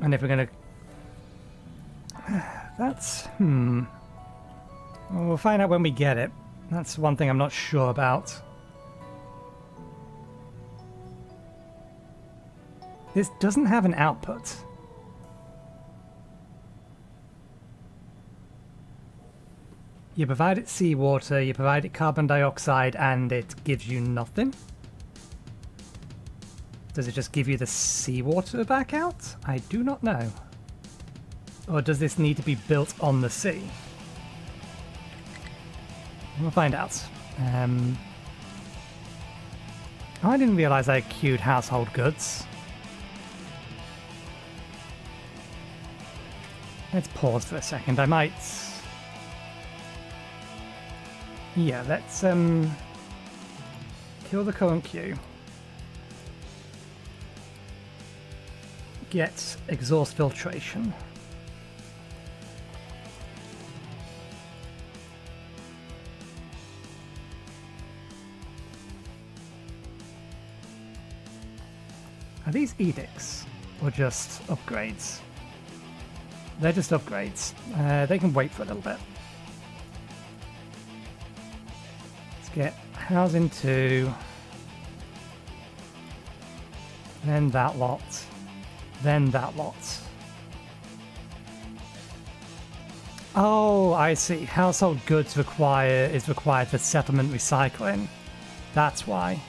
A: And if we're gonna... That's... Well, we'll find out when we get it. That's one thing I'm not sure about. This doesn't have an output. You provide it seawater, you provide it carbon dioxide, and it gives you nothing? Does it just give you the seawater back out? I do not know. Or does this need to be built on the sea? We'll find out. Oh, I didn't realize I queued household goods. Let's pause for a second. I might... Yeah, let's kill the current queue. Get exhaust filtration. Are these edicts or just upgrades? They're just upgrades. They can wait for a little bit. Get housing 2, then that lot, then that lot. Oh, I see. Household goods is required for settlement recycling. That's why.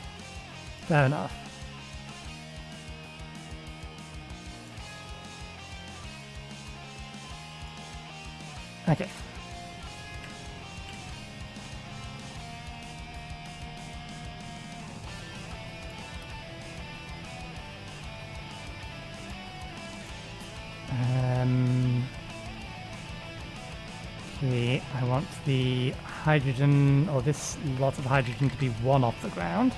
A: Fair enough. Okay. Okay, I want the hydrogen, or this lot of hydrogen, to be one off the ground.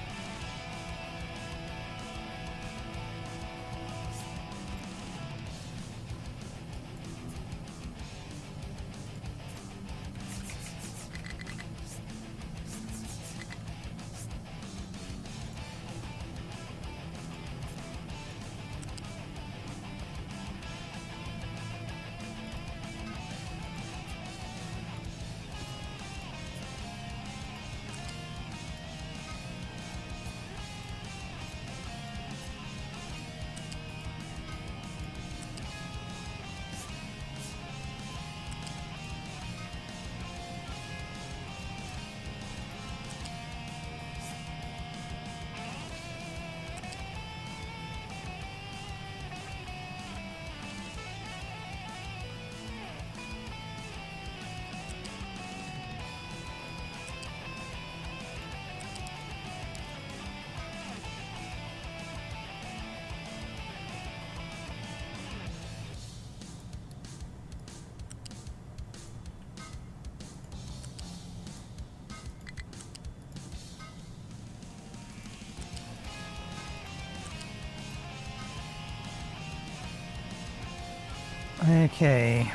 A: Okay.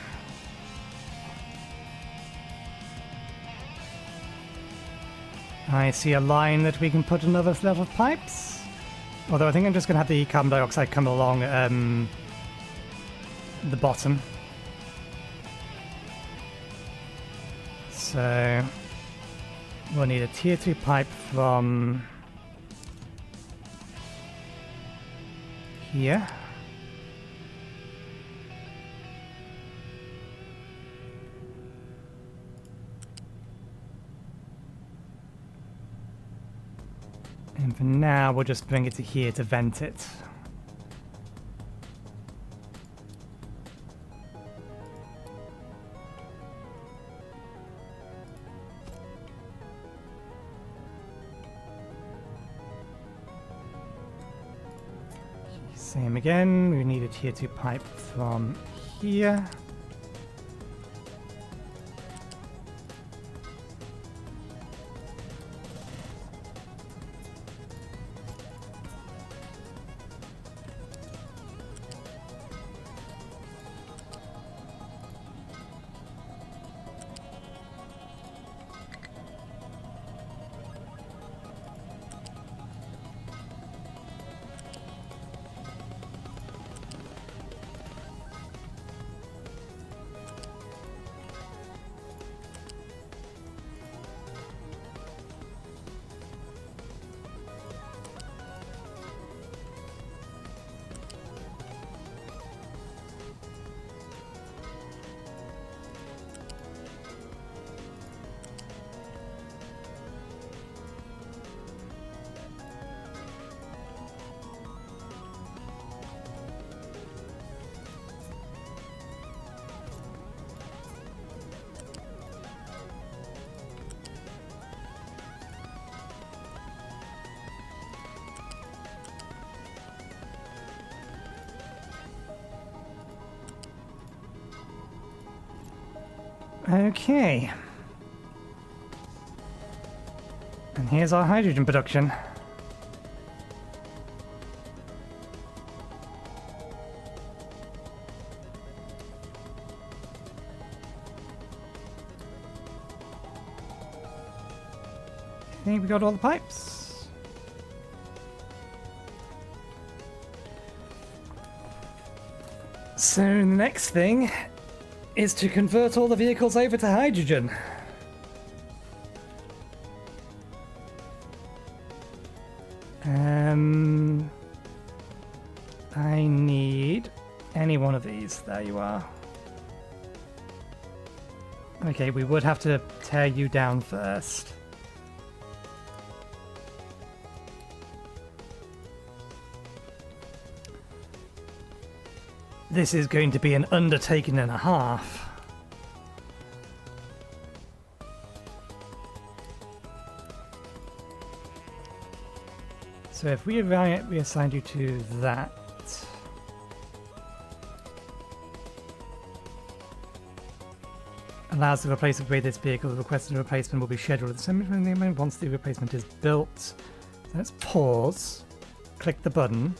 A: I see a line that we can put another set of pipes. Although I think I'm just going to have the carbon dioxide come along the bottom. So we'll need a tier 2 pipe from here. And for now, we'll just bring it to here to vent it. Same again, we need a tier 2 pipe from here. Okay. And here's our hydrogen production. I think we got all the pipes. So the next thing is to convert all the vehicles over to hydrogen. I need any one of these. There you are. Okay, we would have to tear you down first. This is going to be an undertaking and a half. So if we reassigned you to that, allows to replace upgrade this vehicle. The requested replacement will be scheduled at the same time once the replacement is built. So let's pause, click the button.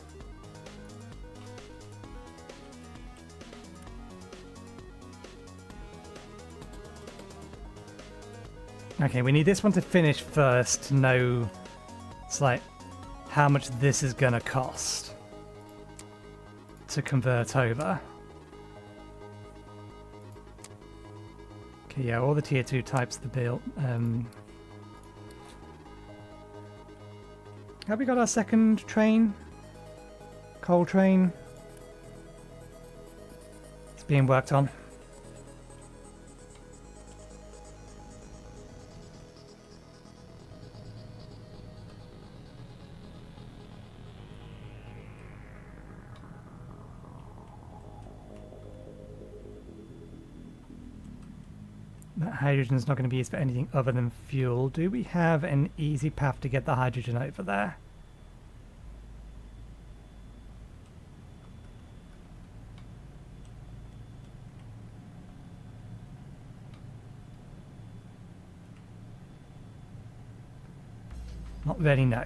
A: Okay, we need this one to finish first to know it's like how much this is gonna cost to convert over. Okay, yeah, all the tier 2 types of the build. Have we got our second train? Coal train? It's being worked on. That hydrogen is not going to be used for anything other than fuel. Do we have an easy path to get the hydrogen over there? Not really, no.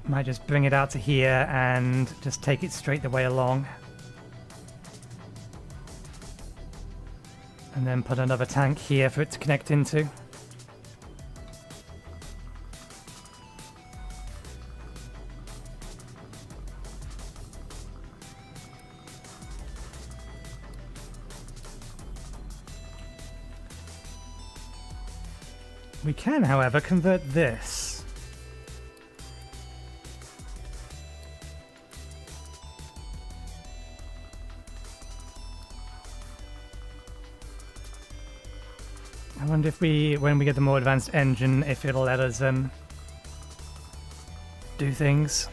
A: Might just bring it out to here and just take it straight the way along. And then put another tank here for it to connect into. We can, however, convert this. I wonder if when we get the more advanced engine, if it'll let us do things.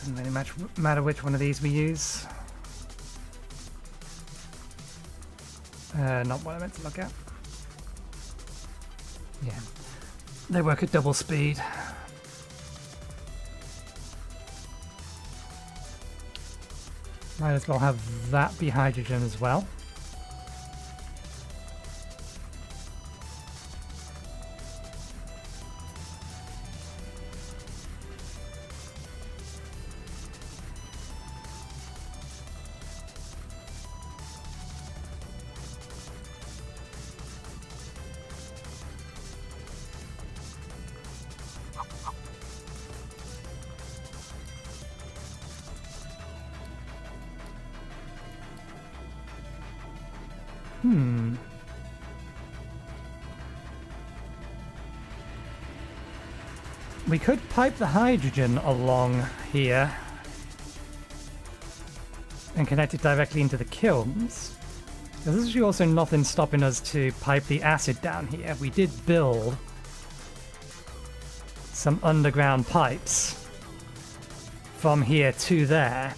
A: Doesn't really matter which one of these we use. Not what I meant to look at. Yeah, they work at double speed. Might as well have that be hydrogen as well. We could pipe the hydrogen along here and connect it directly into the kilns. There's actually also nothing stopping us to pipe the acid down here. We did build some underground pipes from here to there.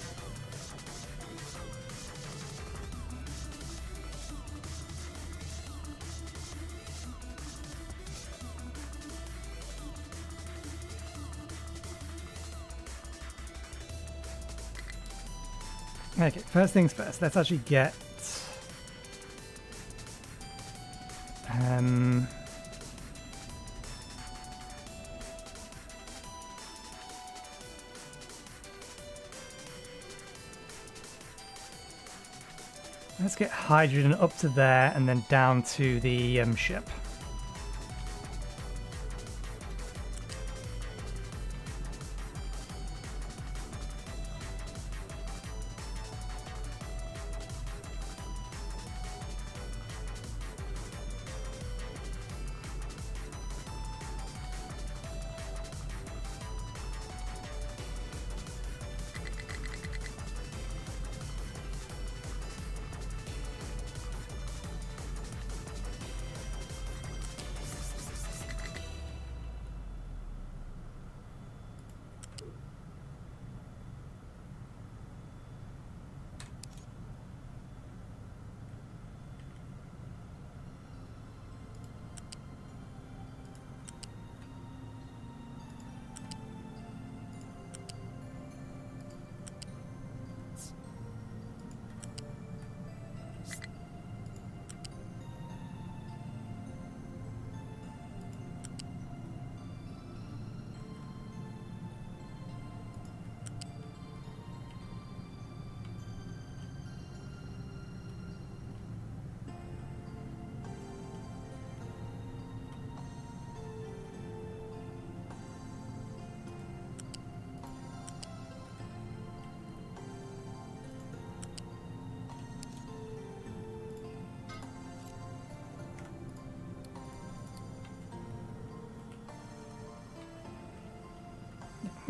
A: Okay, first things first, let's actually get let's get hydrogen up to there and then down to the ship.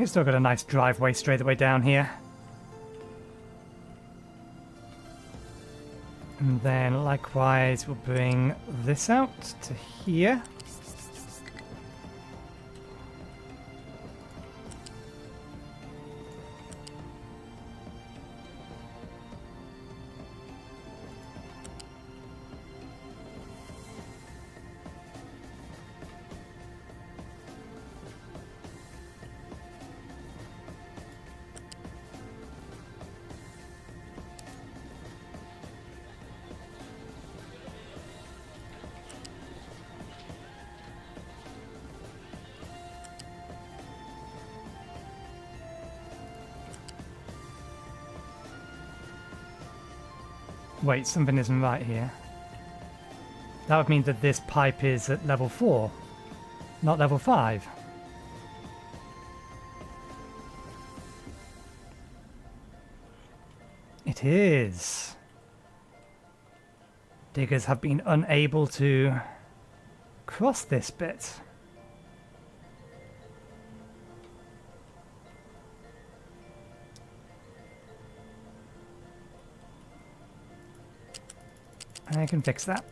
A: We've still got a nice driveway straight the way down here. And then likewise we'll bring this out to here. Wait, something isn't right here. That would mean that this pipe is at level 4, not level 5. It is. Diggers have been unable to cross this bit. I can fix that.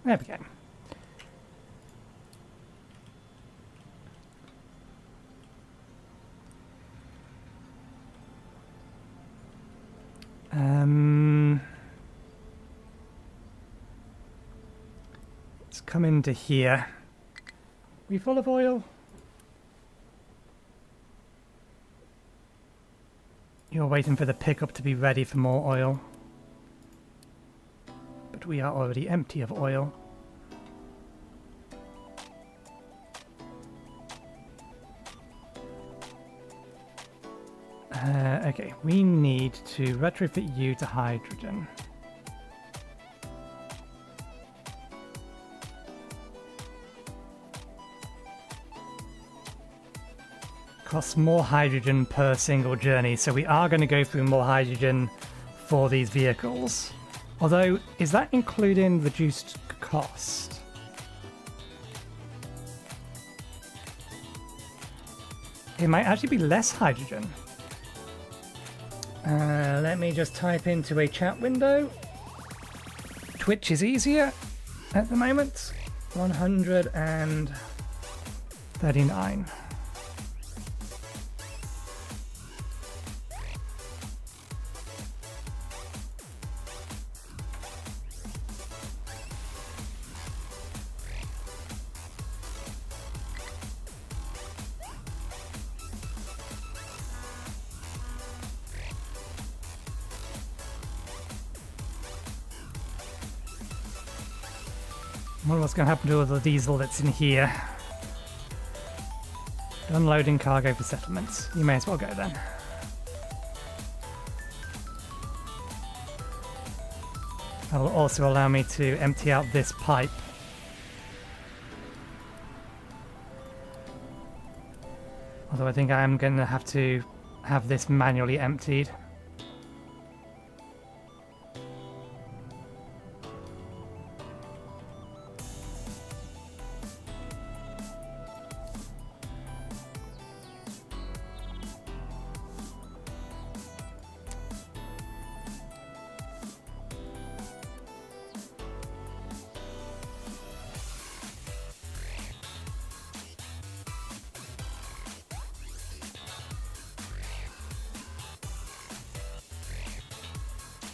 A: There we go. Let's come into here. We full of oil? You're waiting for the pickup to be ready for more oil. But we are already empty of oil. Okay, we need to retrofit you to hydrogen. Costs more hydrogen per single journey, so we are going to go through more hydrogen for these vehicles. Although, is that including reduced cost? It might actually be less hydrogen. Let me just type into a chat window. Twitch is easier at the moment. 139. I wonder what's going to happen to all the diesel that's in here. Unloading cargo for settlements. You may as well go then. That will also allow me to empty out this pipe. Although I think I am going to have this manually emptied.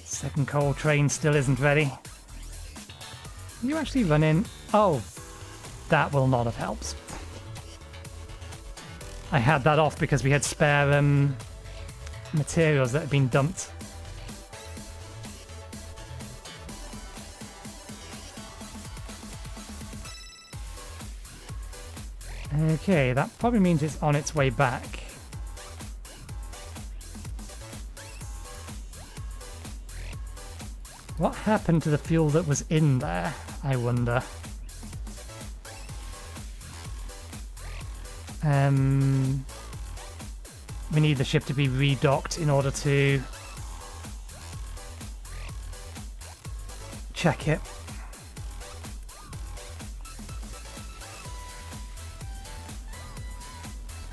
A: Second coal train still isn't ready. You actually run in? Oh, that will not have helped. I had that off because we had spare materials that had been dumped. Okay, that probably means it's on its way back. What happened to the fuel that was in there, I wonder? We need the ship to be redocked in order to check it.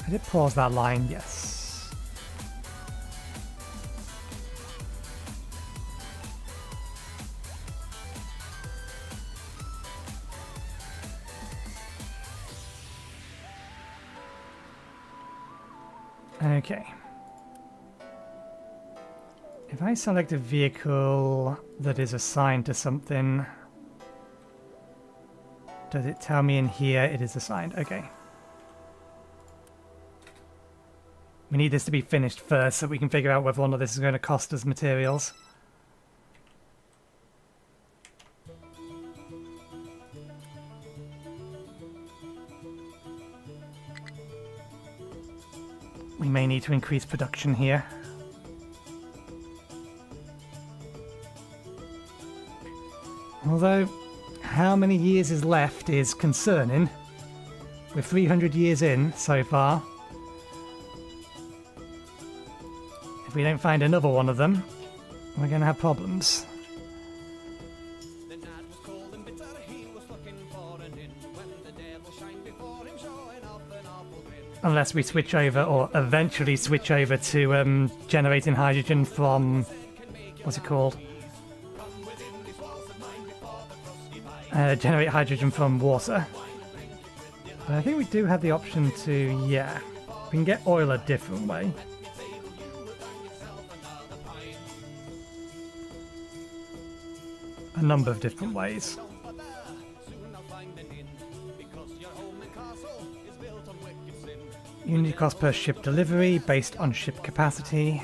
A: Did it pause that line? Yes. Okay. If I select a vehicle that is assigned to something, does it tell me in here it is assigned? Okay. We need this to be finished first so we can figure out whether or not this is going to cost us materials. We may need to increase production here. Although, how many years is left is concerning. We're 300 years in so far. If we don't find another one of them, we're going to have problems. Unless we switch over, or eventually switch over to generating hydrogen from... what's it called? Generate hydrogen from water. But I think we do have the option to, yeah. We can get oil a different way. A number of different ways. Unit cost per ship delivery based on ship capacity.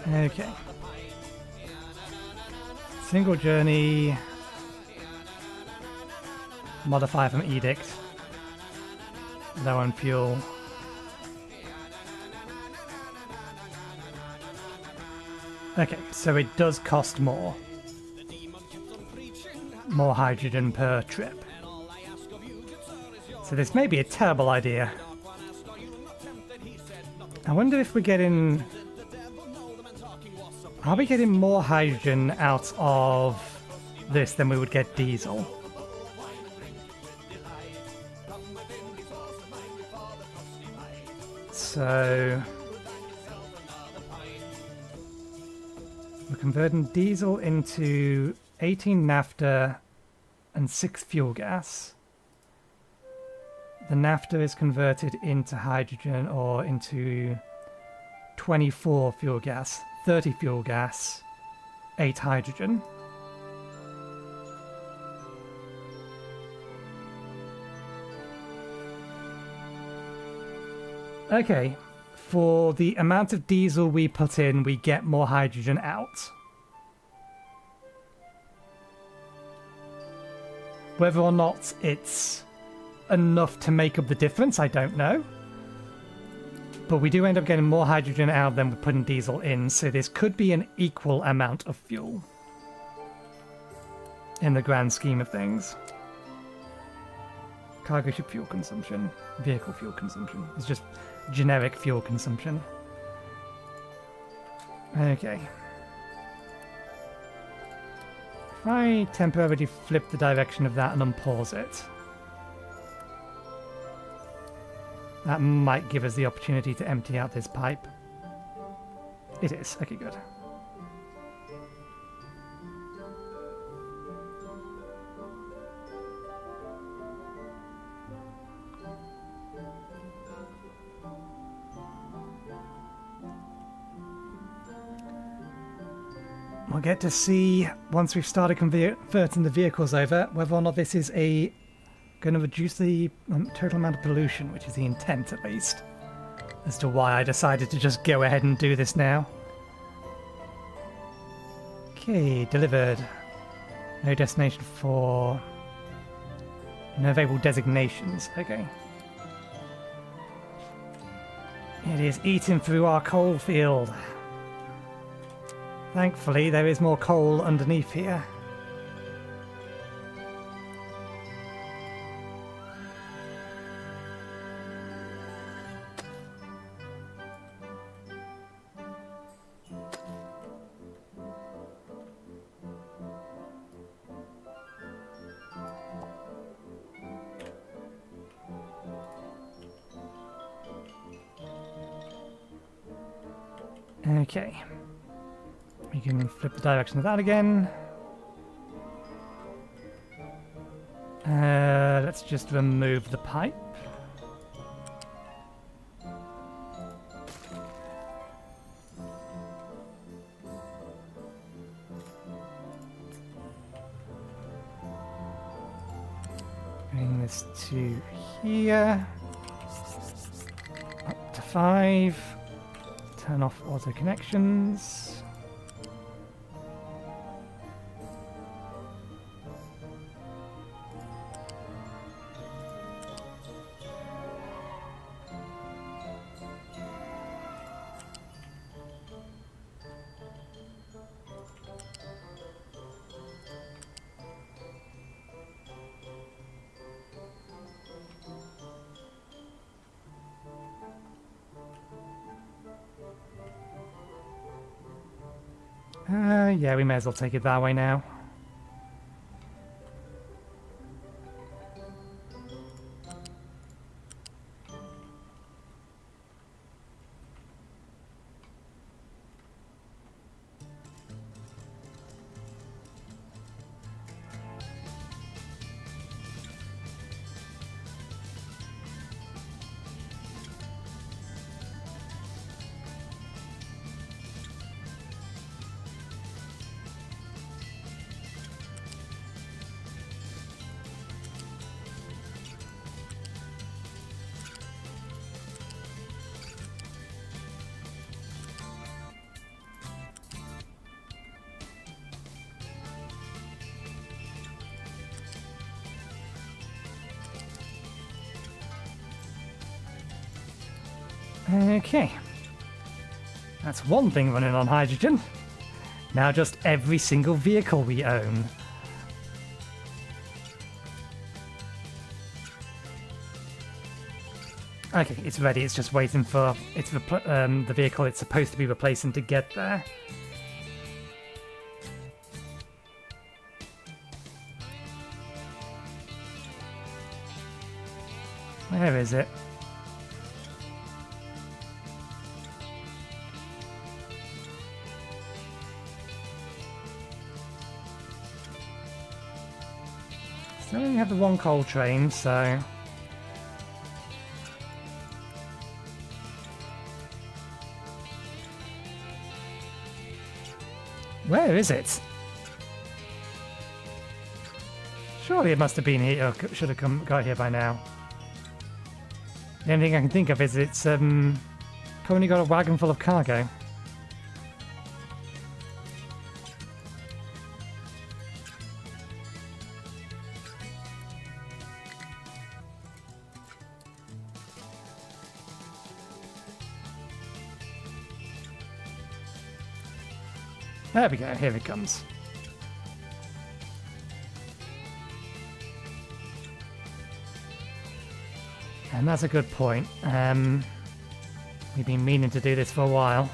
A: Okay. Single journey. Modify from edict. Low on fuel. Okay, so it does cost more. More hydrogen per trip. So this may be a terrible idea. I wonder if we're getting... Are we getting more hydrogen out of this than we would get diesel? So... we're converting diesel into 18 naphtha and 6 fuel gas. The naphtha is converted into hydrogen or into 24 fuel gas, 30 fuel gas, 8 hydrogen. Okay. For the amount of diesel we put in, we get more hydrogen out. Whether or not it's enough to make up the difference, I don't know. But we do end up getting more hydrogen out than we're putting diesel in, so this could be an equal amount of fuel. In the grand scheme of things. Cargo ship fuel consumption, vehicle fuel consumption. It's just generic fuel consumption. Okay. If I temporarily flip the direction of that and unpause it, that might give us the opportunity to empty out this pipe. It is. Okay, good. We'll get to see, once we've started converting the vehicles over, whether or not this is going to reduce the total amount of pollution, which is the intent at least, as to why I decided to just go ahead and do this now. Okay, delivered. No destination for... No available designations. Okay. It is eating through our coal field. Thankfully, there is more coal underneath here. Okay. We can flip the direction of that again. Let's just remove the pipe. Bring this to here. Up to 5. Turn off auto connections. Yeah, we may as well take it that way now. Okay. That's one thing running on hydrogen. Now just every single vehicle we own. Okay, it's ready. It's just waiting for the vehicle it's supposed to be replacing to get there. Where is it? Still only have the one coal train, so... Where is it? Surely it must have been here, or should have got here by now. The only thing I can think of is it's currently got a wagon full of cargo. There we go, here it comes. And that's a good point. We've been meaning to do this for a while.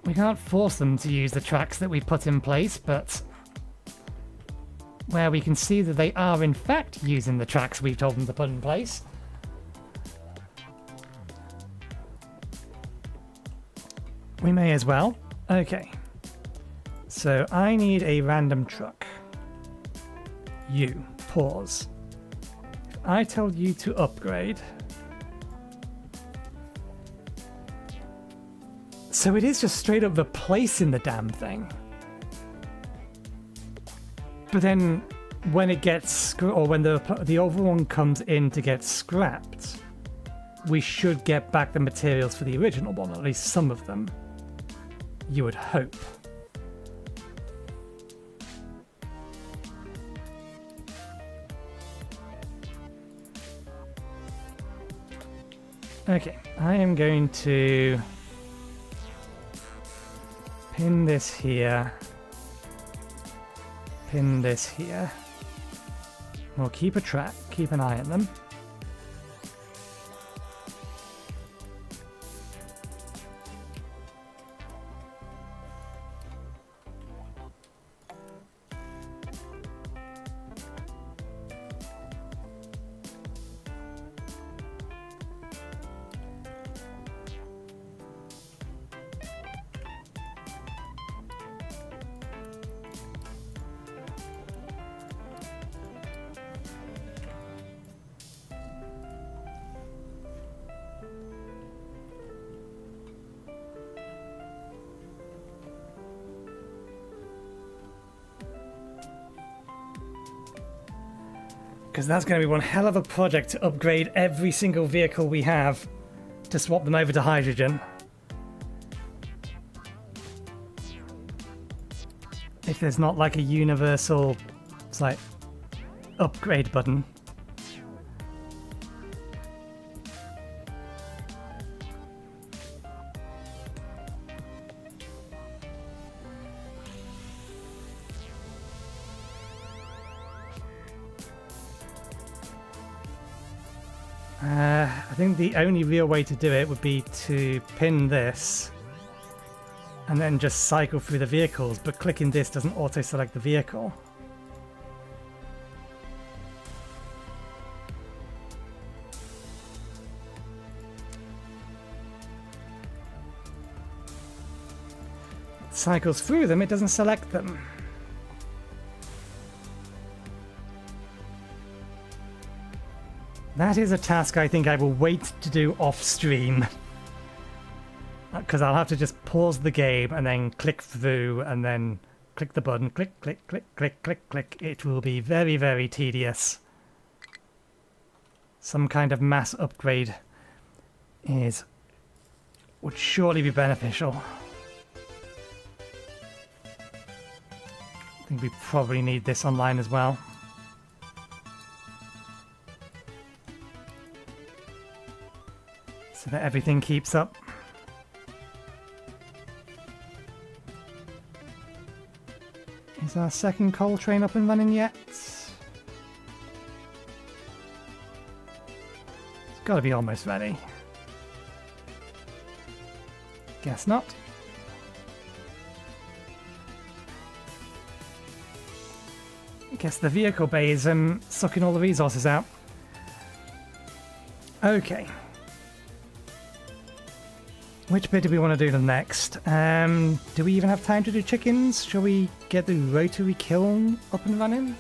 A: We can't force them to use the tracks that we put in place, but where we can see that they are in fact using the tracks we've told them to put in place. We may as well. Okay. So I need a random truck. You. Pause. If I tell you to upgrade. So it is just straight up replacing the damn thing. But then when it gets when the other one comes in to get scrapped, we should get back the materials for the original one, at least some of them. You would hope. Okay, I am going to pin this here, pin this here. We'll keep a track, keep an eye on them. Because that's going to be one hell of a project to upgrade every single vehicle we have to swap them over to hydrogen. If there's not like a universal, it's like, upgrade button. I think the only real way to do it would be to pin this and then just cycle through the vehicles, but clicking this doesn't auto-select the vehicle. It cycles through them, it doesn't select them. That is a task I think I will wait to do off stream. Because I'll have to just pause the game and then click through and then click the button, click, click, click, click, click, click. It will be very, very tedious. Some kind of mass upgrade would surely be beneficial. I think we probably need this online as well. So that everything keeps up. Is our second coal train up and running yet? It's got to be almost ready. Guess not. Guess the vehicle bay is sucking all the resources out. Okay. Which bit do we want to do the next? Do we even have time to do chickens? Shall we get the rotary kiln up and running?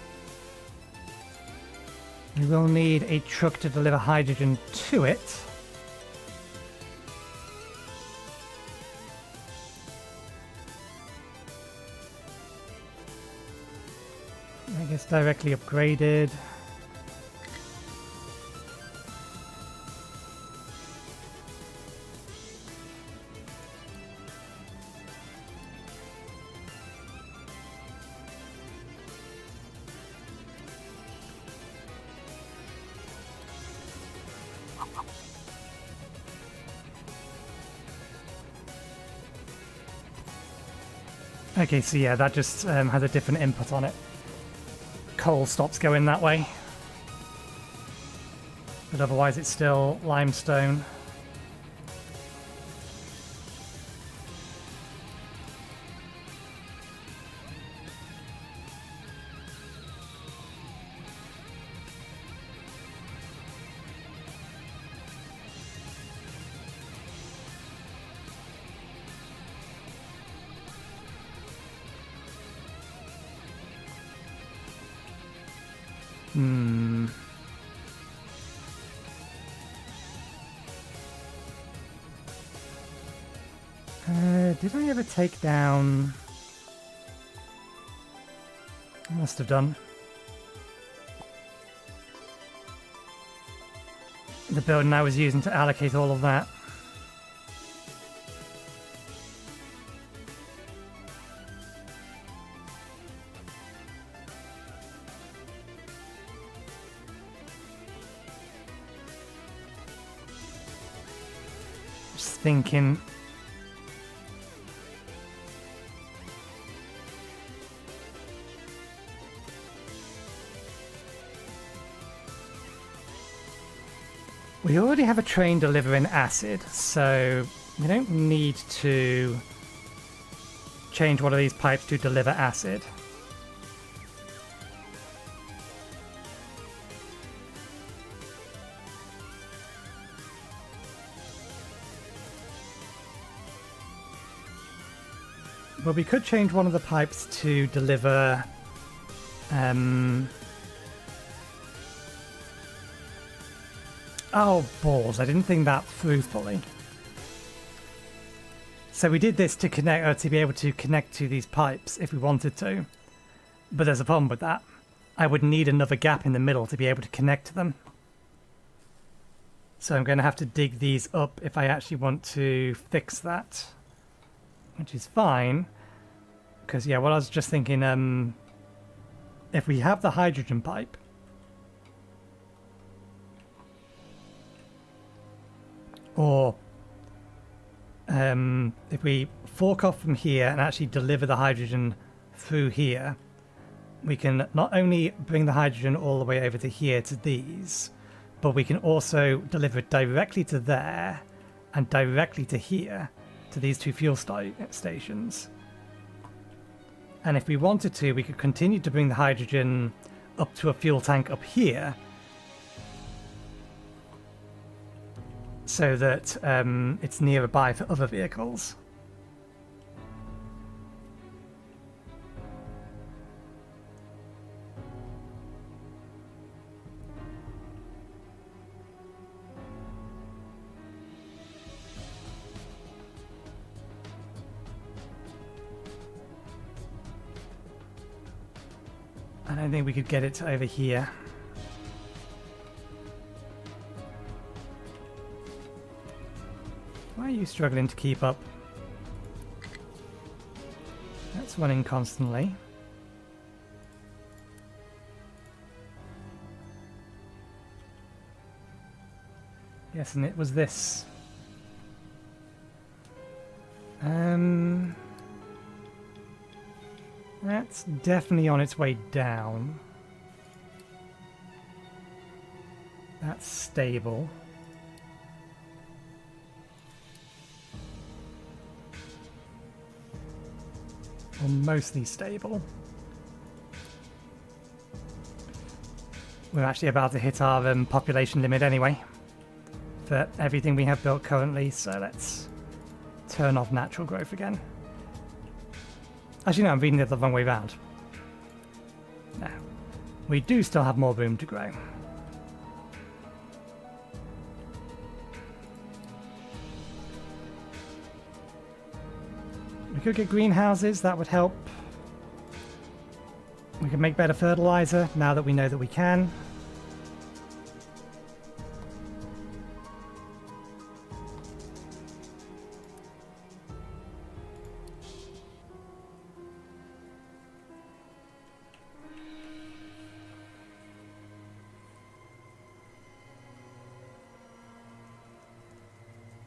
A: We will need a truck to deliver hydrogen to it. I guess directly upgraded. Okay, so yeah, that just has a different input on it. Coal stops going that way. But otherwise it's still limestone. Did I ever take down... I must have done. The building I was using to allocate all of that. Just thinking. We already have a train delivering acid, so we don't need to change one of these pipes to deliver acid. But we could change one of the pipes to deliver oh, balls. I didn't think that through fully. So we did this to connect, to be able to connect to these pipes if we wanted to. But there's a problem with that. I would need another gap in the middle to be able to connect to them. So I'm going to have to dig these up if I actually want to fix that. Which is fine. Because, yeah, what I was just thinking, if we have the hydrogen pipe, or if we fork off from here and actually deliver the hydrogen through here, we can not only bring the hydrogen all the way over to here to these, but we can also deliver it directly to there and directly to here, to these two fuel stations. And if we wanted to, we could continue to bring the hydrogen up to a fuel tank up here, so that it's nearby for other vehicles. I don't think we could get it to over here. Why are you struggling to keep up? That's running constantly. Yes, and it was this. That's definitely on its way down. That's stable. Or mostly stable. We're actually about to hit our population limit anyway for everything we have built currently, so let's turn off natural growth again. Actually, no, I'm reading it the wrong way round. No. We do still have more room to grow. We could get greenhouses, that would help. We could make better fertilizer now that we know that we can.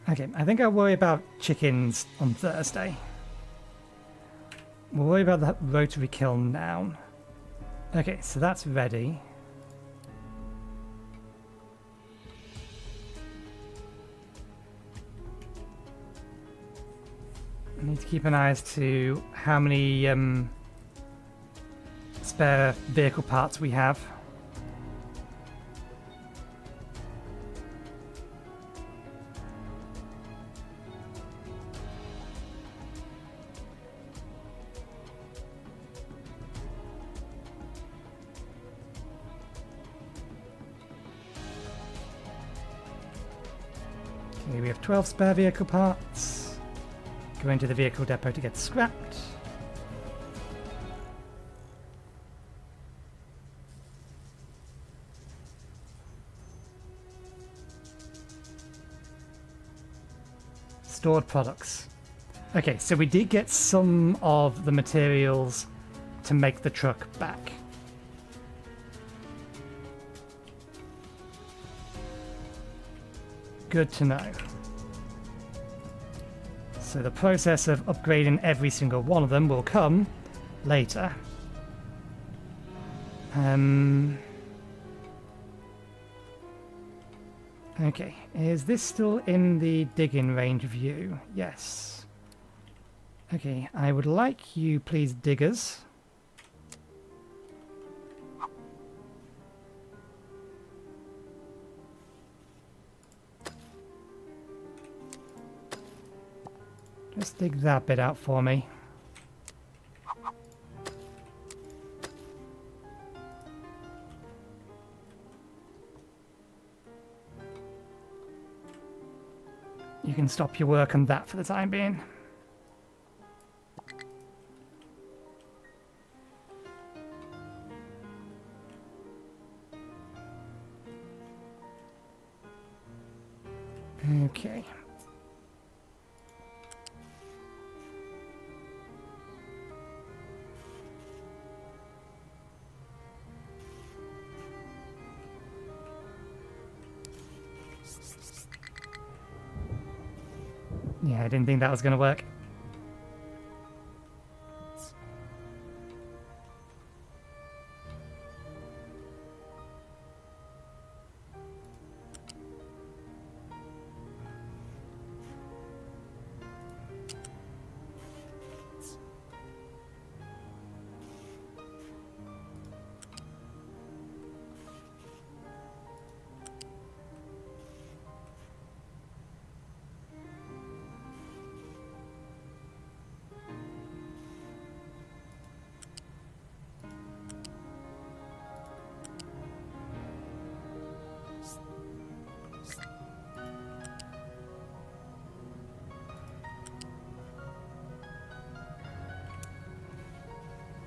A: Okay, I think I'll worry about chickens on Thursday. We'll worry about the rotary kiln now. Okay, so that's ready. I need to keep an eye as to how many spare vehicle parts we have. Okay, we have 12 spare vehicle parts. Go into the vehicle depot to get scrapped. Stored products. Okay, so we did get some of the materials to make the truck back. Good to know. So the process of upgrading every single one of them will come later. Okay, is this still in the digging range view? Yes. Okay, I would like you, please, diggers. Just dig that bit out for me. You can stop your work on that for the time being. Okay. Yeah, I didn't think that was going to work.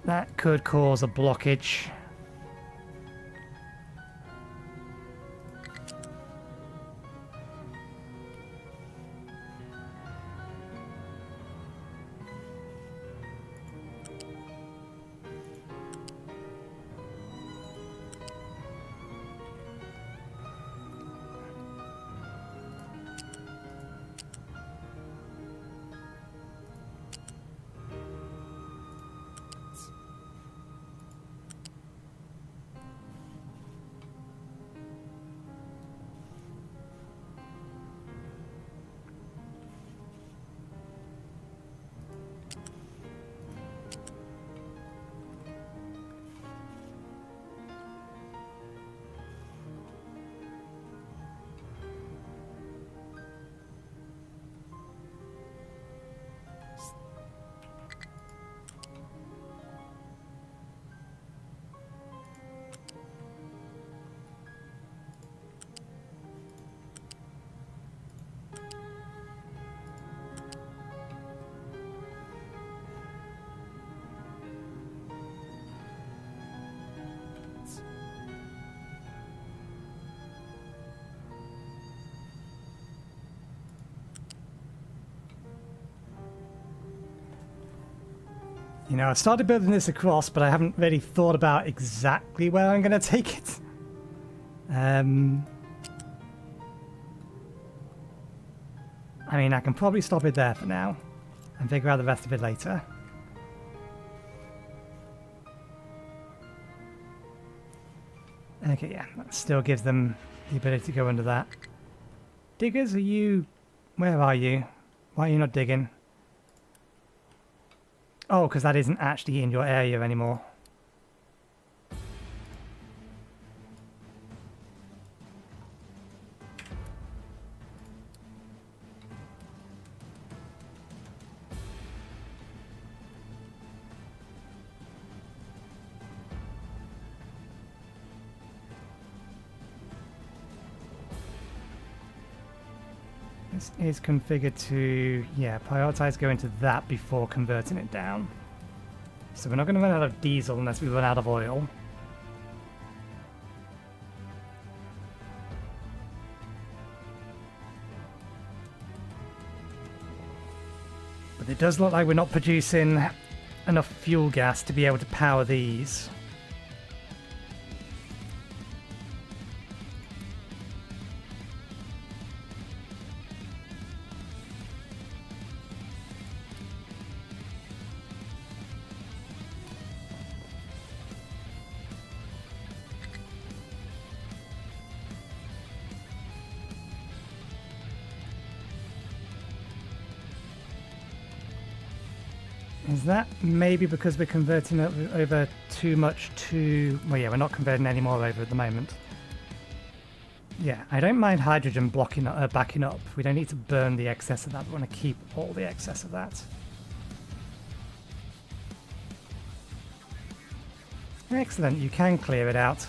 A: That could cause a blockage. You know, I've started building this across, but I haven't really thought about exactly where I'm going to take it. I mean, I can probably stop it there for now and figure out the rest of it later. Okay, yeah, that still gives them the ability to go under that. Diggers, are you... Where are you? Why are you not digging? Oh, because that isn't actually in your area anymore. This is configured to, yeah, prioritize going to that before converting it down. So we're not going to run out of diesel unless we run out of oil. But it does look like we're not producing enough fuel gas to be able to power these. Is that maybe because we're converting over too much to... Well, yeah, we're not converting any more over at the moment. Yeah, I don't mind hydrogen backing up. We don't need to burn the excess of that. We want to keep all the excess of that. Excellent, you can clear it out.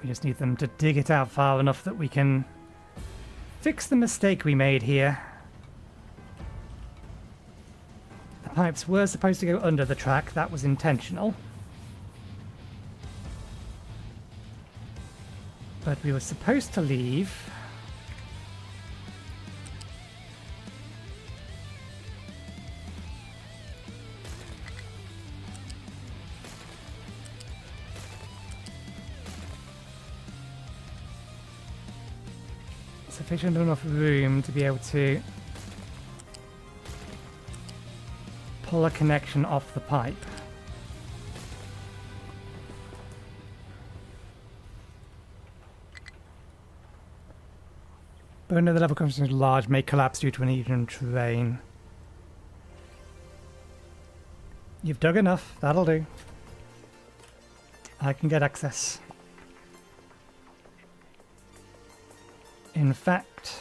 A: We just need them to dig it out far enough that we can fix the mistake we made here. The pipes were supposed to go under the track. That was intentional. But we were supposed to leave... sufficient enough room to be able to pull a connection off the pipe. But another level concentration large may collapse due to an uneven terrain. You've dug enough, that'll do. I can get access. In fact,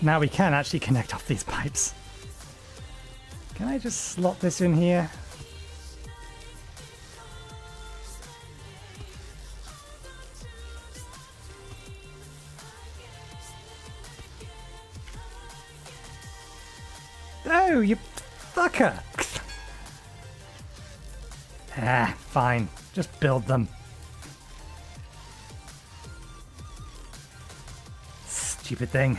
A: now we can actually connect off these pipes. Can I just slot this in here? Oh, you fucker! Ah, fine. Just build them. Stupid thing.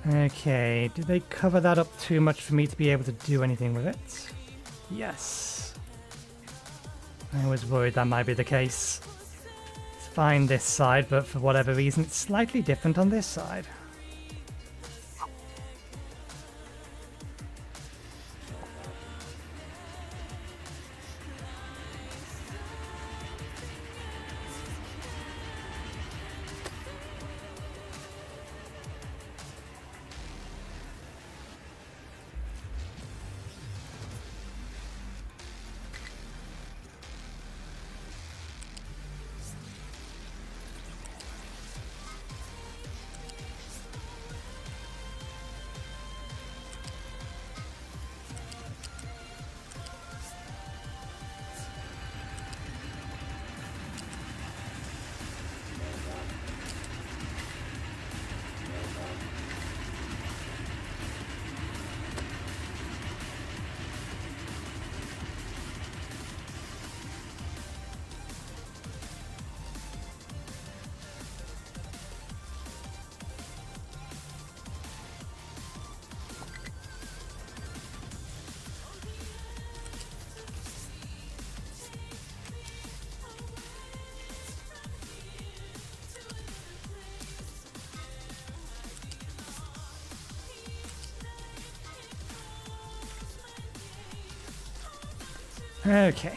A: Okay, did they cover that up too much for me to be able to do anything with it? Yes. I was worried that might be the case. It's fine this side, but for whatever reason it's slightly different on this side. Okay.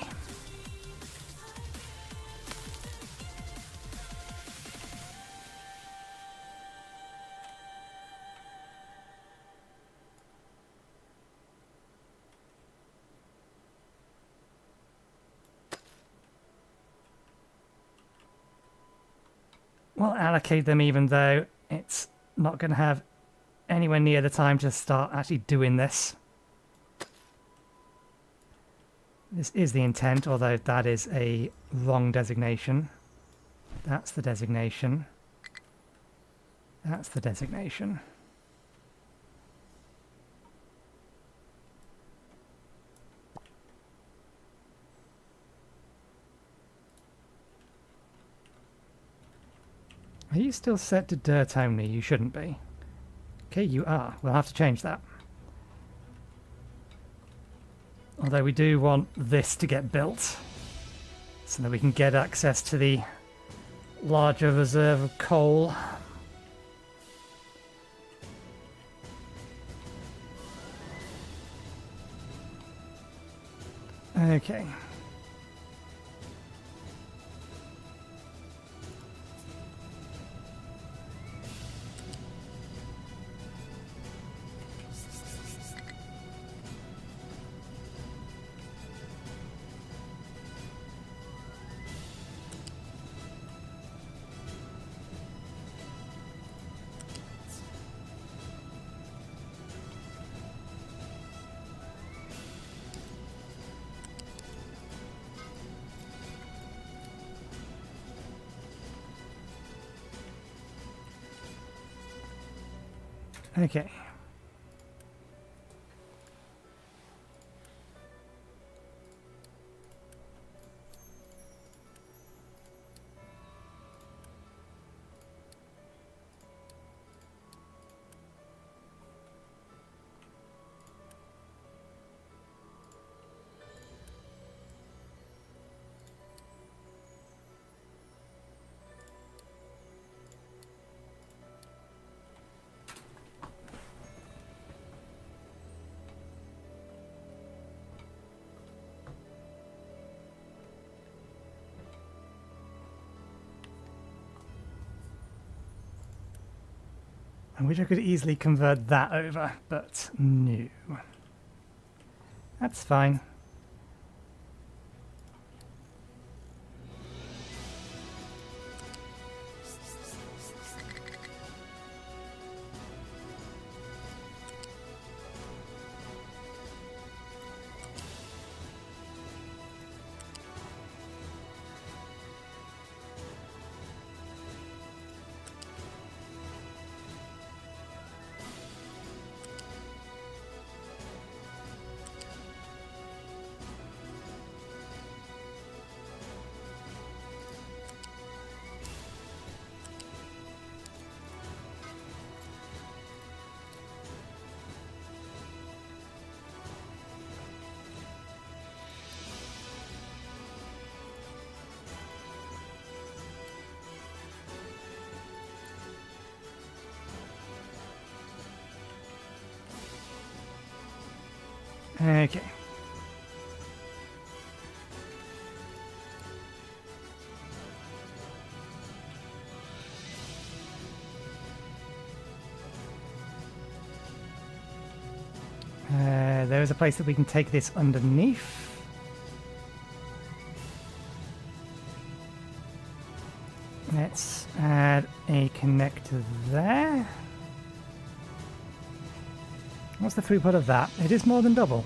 A: We'll allocate them even though it's not going to have anywhere near the time to start actually doing this. This is the intent, although that is a wrong designation. That's the designation. That's the designation. Are you still set to dirt only? You shouldn't be. Okay, you are. We'll have to change that. Although we do want this to get built so that we can get access to the larger reserve of coal. Okay. Okay. I wish I could easily convert that over, but no. That's fine. Okay. There is a place that we can take this underneath. Let's add a connector there. What's the throughput of that? It is more than double.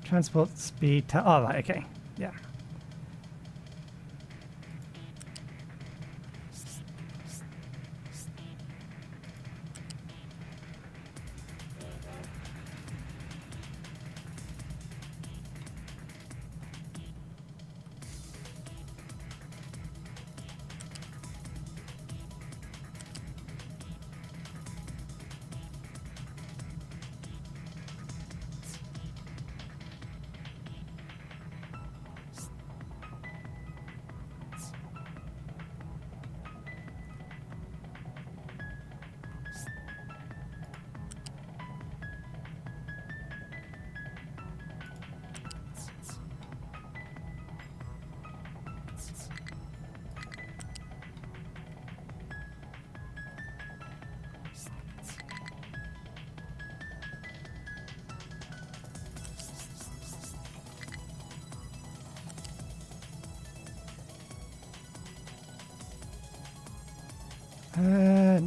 A: Transport speed. Oh, right, okay. Yeah.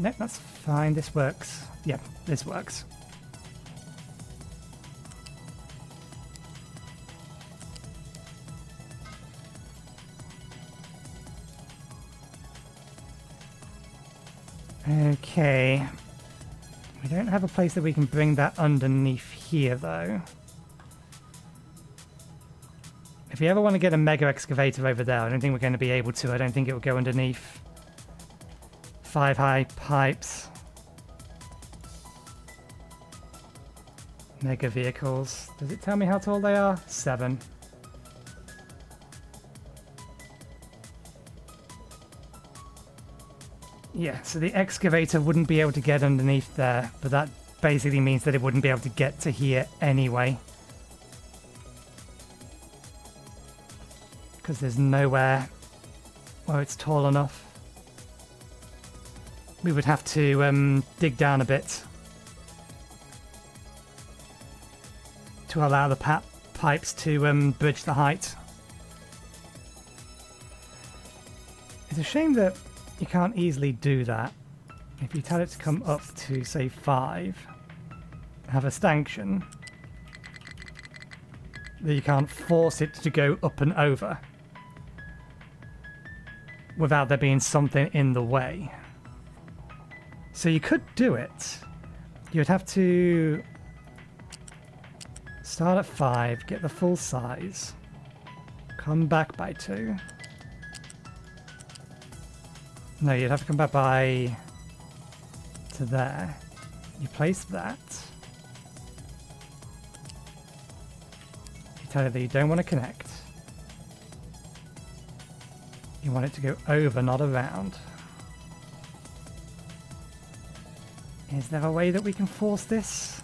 A: No, that's fine. This works. Yeah, this works. Okay. We don't have a place that we can bring that underneath here, though. If we ever want to get a mega excavator over there, I don't think we're going to be able to. I don't think it will go underneath 5 high pipes. Mega vehicles. Does it tell me how tall they are? 7. Yeah, so the excavator wouldn't be able to get underneath there, but that basically means that it wouldn't be able to get to here anyway. Because there's nowhere where it's tall enough. We would have to dig down a bit to allow the pipes to bridge the height. It's a shame that you can't easily do that. If you tell it to come up to, say, 5, have a stanchion, that you can't force it to go up and over without there being something in the way. So you could do it. You'd have to start at 5, get the full size, come back by 2. No, you'd have to come back by to there. You place that. You tell it that you don't want to connect. You want it to go over, not around. Is there a way that we can force this?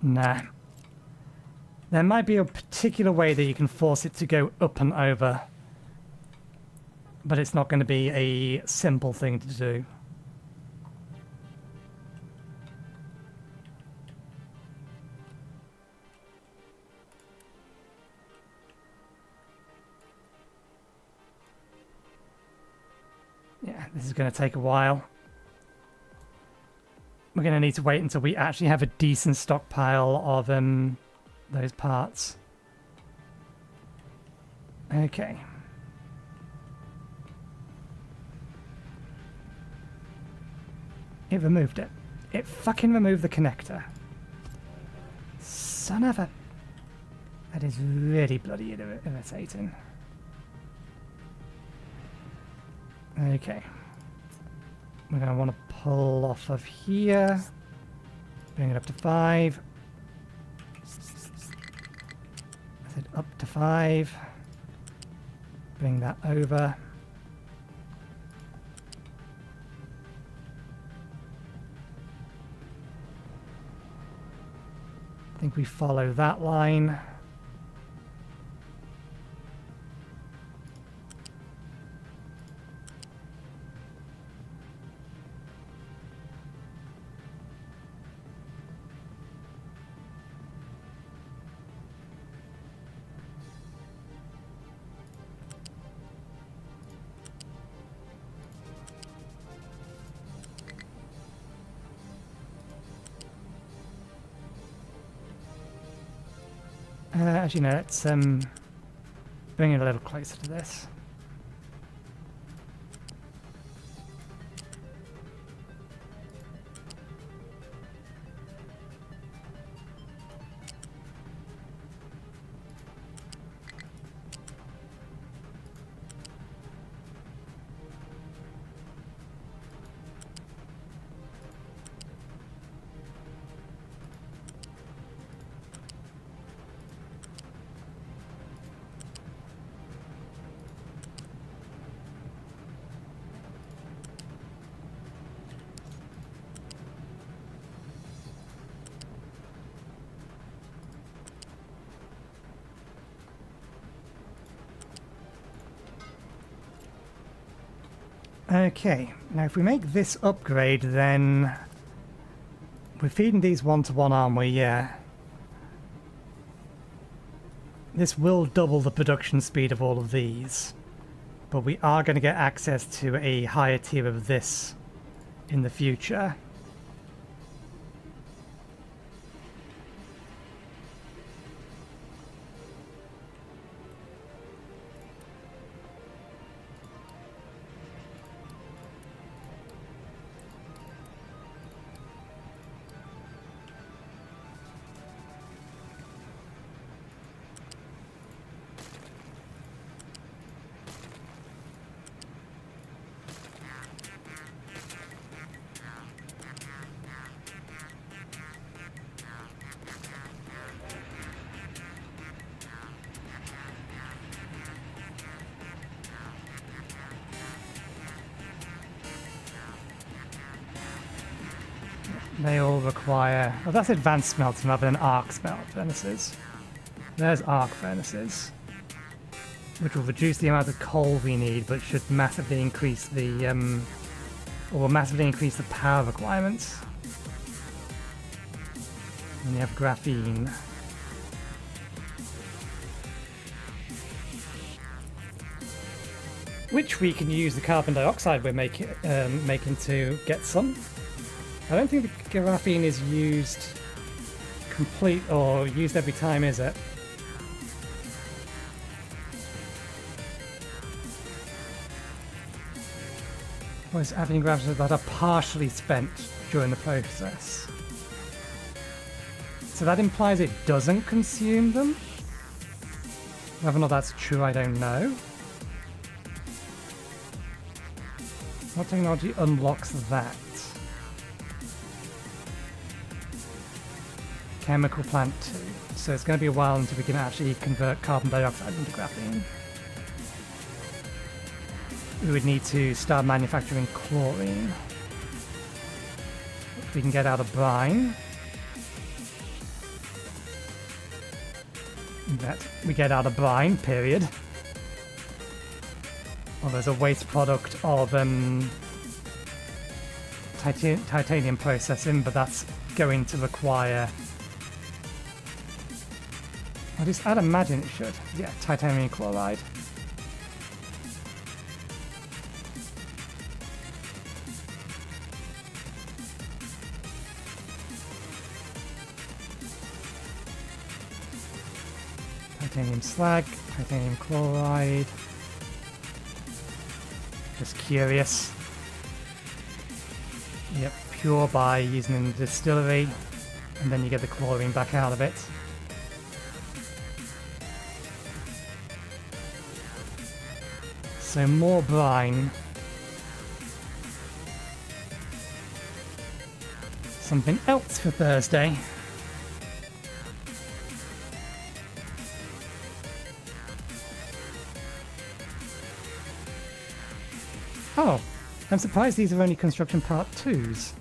A: Nah. There might be a particular way that you can force it to go up and over, but it's not going to be a simple thing to do. Yeah, this is going to take a while. We're going to need to wait until we actually have a decent stockpile of those parts. Okay. It removed it. It fucking removed the connector. Son of a... That is really bloody irritating. Okay. We're going to want to pull off of here. Bring it up to 5. I said up to 5. Bring that over. I think we follow that line. Actually, no, let's bring it a little closer to this. Okay, now if we make this upgrade, then We're feeding these one-to-one, aren't we? Yeah. This will double the production speed of all of these, but we are going to get access to a higher tier of this in the future. They all require... Oh, that's advanced smelting rather than arc furnaces. There's arc furnaces, which will reduce the amount of coal we need, but should massively increase the power requirements. And you have graphene. Which we can use the carbon dioxide we're making to get some. I don't think the graphene is used complete or used every time, is it? Or is having graphene that are partially spent during the process? So that implies it doesn't consume them? Whether or not that's true, I don't know. What technology unlocks that? Chemical plant 2. So it's going to be a while until we can actually convert carbon dioxide into graphene. We would need to start manufacturing chlorine. We can get out of brine. That we get out of brine, period. Well, there's a waste product of titanium processing, but that's going to require... I'd imagine it should. Yeah, titanium chloride. Titanium slag, titanium chloride. Just curious. Yep, pure by using in the distillery, and then you get the chlorine back out of it. So more brine. Something else for Thursday. Oh, I'm surprised these are only construction part 2s.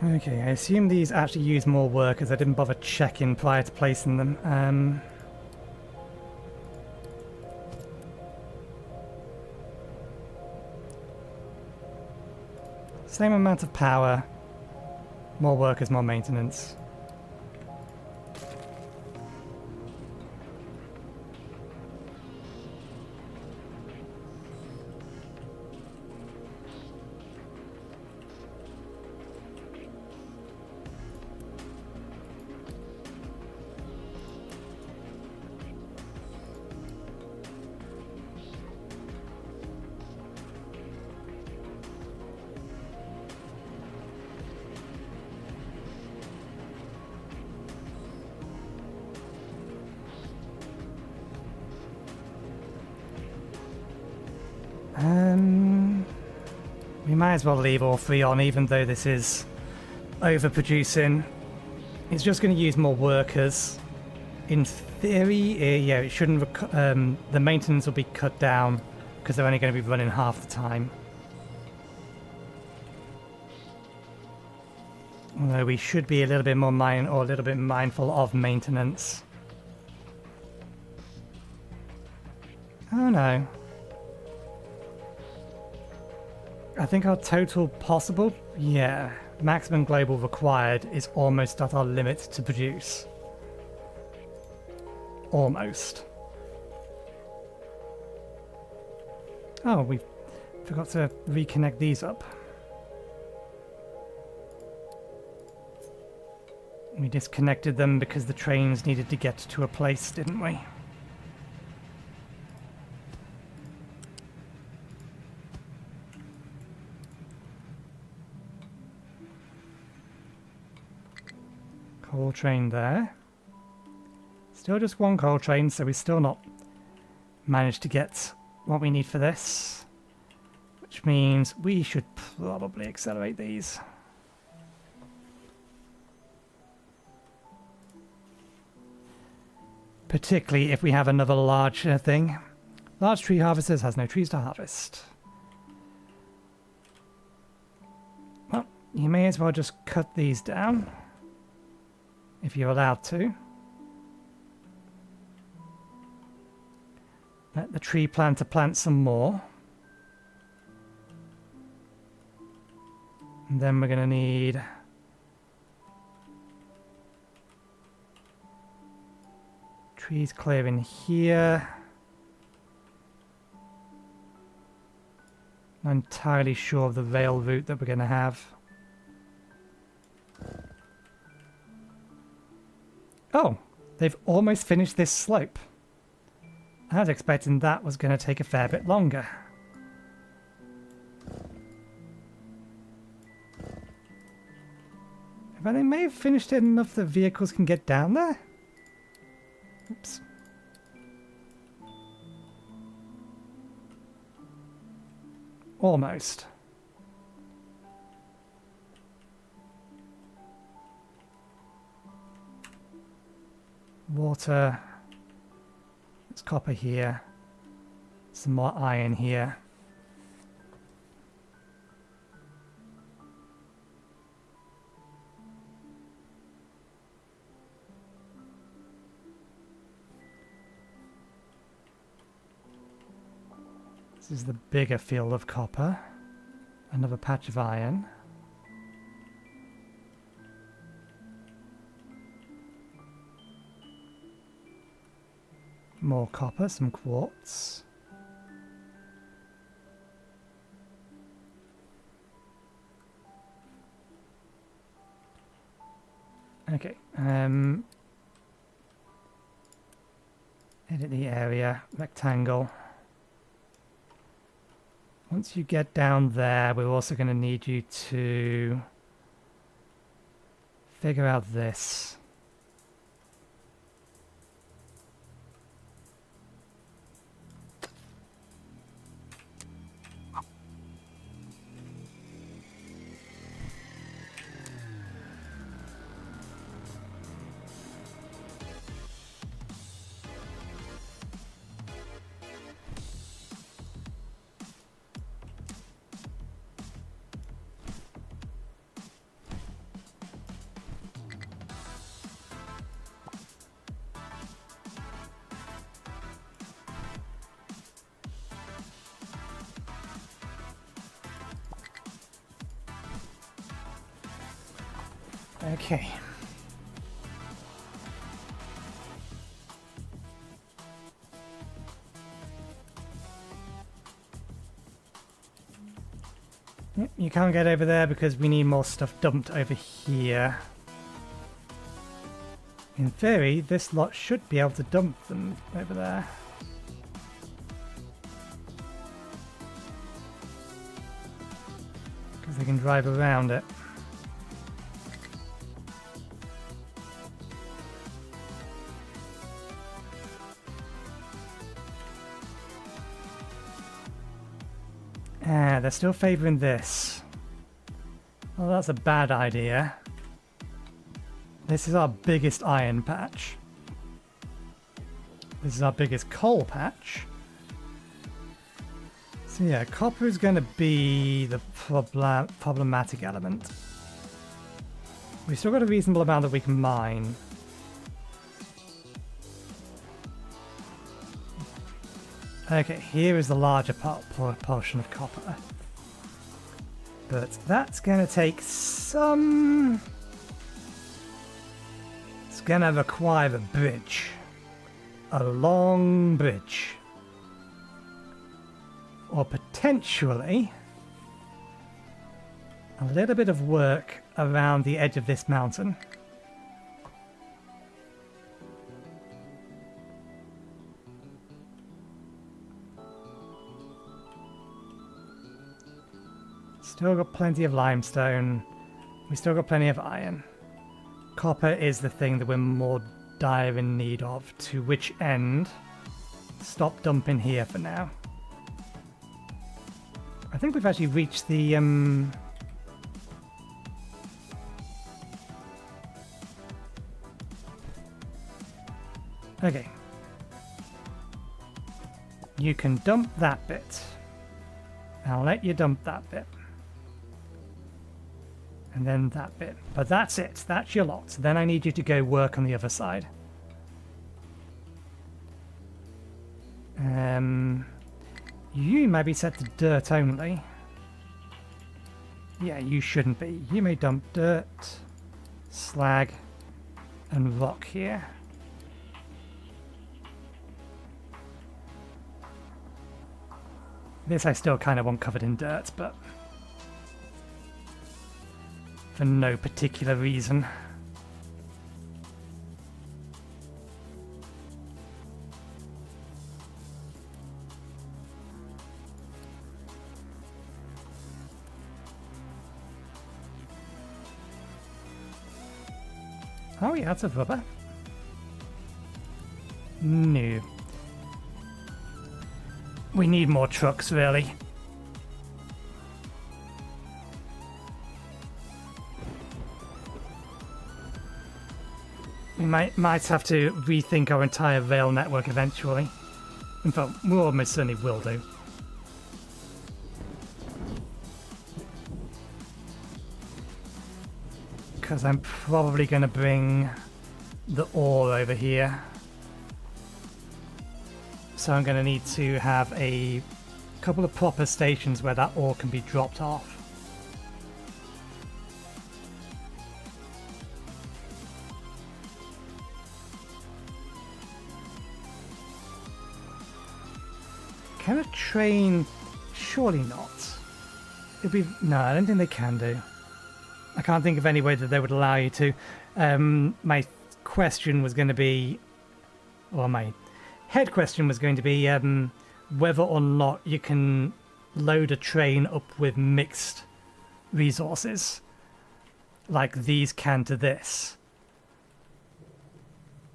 A: Okay, I assume these actually use more workers. I didn't bother checking prior to placing them. Same amount of power, more workers, more maintenance. We might as well leave all three on, even though this is overproducing. It's just going to use more workers. In theory, yeah, it shouldn't. The maintenance will be cut down because they're only going to be running half the time. Although we should be a little bit more mindful of maintenance. Oh no. I think our total possible, yeah, maximum global required is almost at our limit to produce. Almost. Oh, we forgot to reconnect these up. We disconnected them because the trains needed to get to a place, didn't we? Coal train there. Still just one coal train, so we still not managed to get what we need for this. Which means we should probably accelerate these. Particularly if we have another large thing. Large tree harvesters has no trees to harvest. Well, you may as well just cut these down. If you're allowed to. Let the tree planter plant some more. And then we're going to need trees clearing here. Not entirely sure of the rail route that we're going to have. Oh, they've almost finished this slope. I was expecting that was going to take a fair bit longer. But they may have finished it enough that vehicles can get down there. Oops. Almost. Water. There's copper here. Some more iron here. This is the bigger field of copper. Another patch of iron. More copper, some quartz. Okay, edit the area, rectangle. Once you get down there, we're also going to need you to figure out this. Okay. Yep, you can't get over there because we need more stuff dumped over here. In theory, this lot should be able to dump them over there. Because they can drive around it. They're still favouring this. Well, that's a bad idea. This is our biggest iron patch. This is our biggest coal patch. So yeah, copper is going to be the problematic element. We've still got a reasonable amount that we can mine. Okay, here is the larger portion of copper. But that's going to take some... It's going to require a bridge. A long bridge. Or potentially a little bit of work around the edge of this mountain. Still got plenty of limestone. We still got plenty of iron. Copper is the thing that we're more dire in need of. To which end, stop dumping here for now. I think we've actually reached the okay. You can dump that bit. I'll let you dump that bit. And then that bit. But that's it. That's your lot. Then I need you to go work on the other side. You may be set to dirt only. Yeah, you shouldn't be. You may dump dirt, slag, and rock here. This I still kind of want covered in dirt, but for no particular reason. Oh yeah, that's a rubber. No. We need more trucks, really. We might have to rethink our entire rail network eventually. In fact, we almost certainly will do. Because I'm probably going to bring the ore over here. So I'm going to need to have a couple of proper stations where that ore can be dropped off. Can a train? Surely not. It'd be... No, I don't think they can do. I can't think of any way that they would allow you to. My question was going to be... Well, my head question was going to be whether or not you can load a train up with mixed resources. Like these can to this.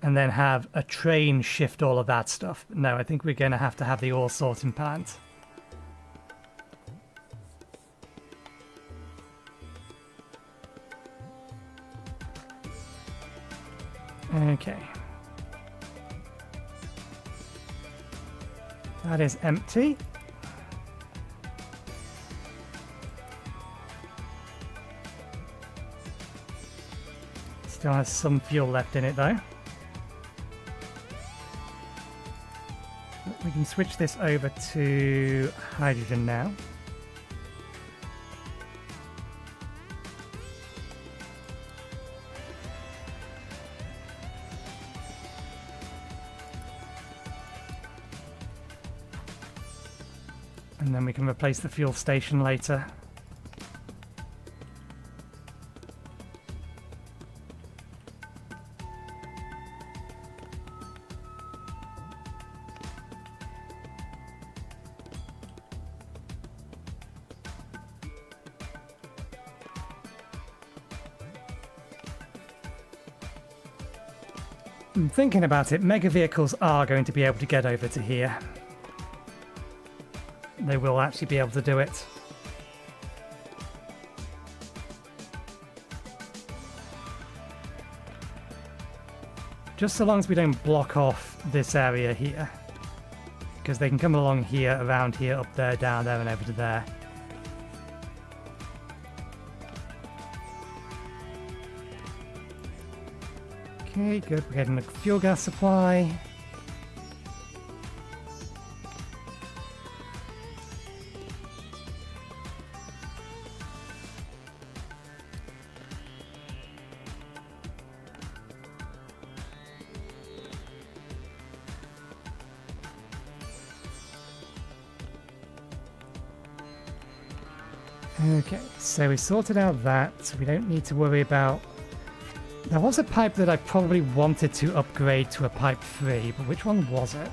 A: And then have a train shift all of that stuff. No, I think we're going to have the ore sorting plant. Okay. That is empty. Still has some fuel left in it though. We can switch this over to hydrogen now. And then we can replace the fuel station later. Thinking about it, mega vehicles are going to be able to get over to here. they will actually be able to do it. Just so long as we don't block off this area here. Because they can come along here, around here, up there, down there, and over to there. Okay, good. We're getting a fuel gas supply. Okay, so we sorted out that. We don't need to worry about... There was a pipe that I probably wanted to upgrade to a pipe 3, but which one was it?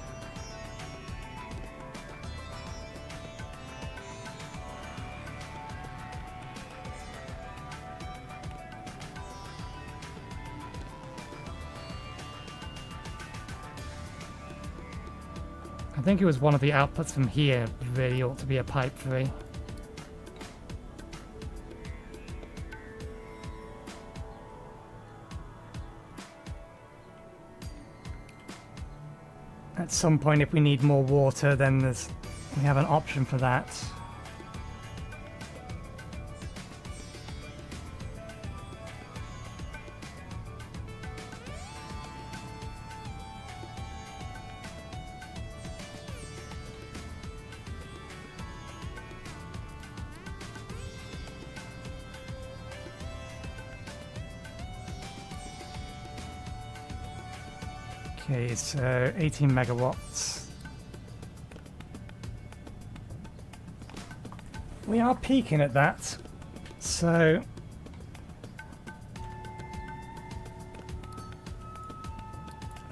A: I think it was one of the outputs from here really ought to be a pipe 3. At some point, if we need more water, then we have an option for that. Okay, so 18 megawatts. We are peaking at that, so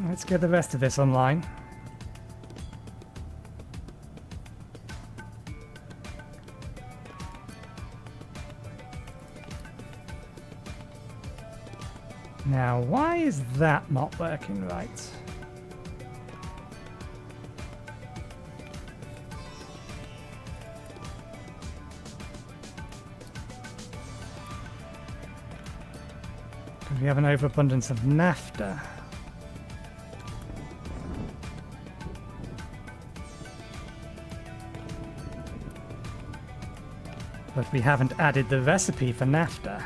A: let's get the rest of this online. Now, why is that not working right? We have an overabundance of naphtha. But we haven't added the recipe for naphtha.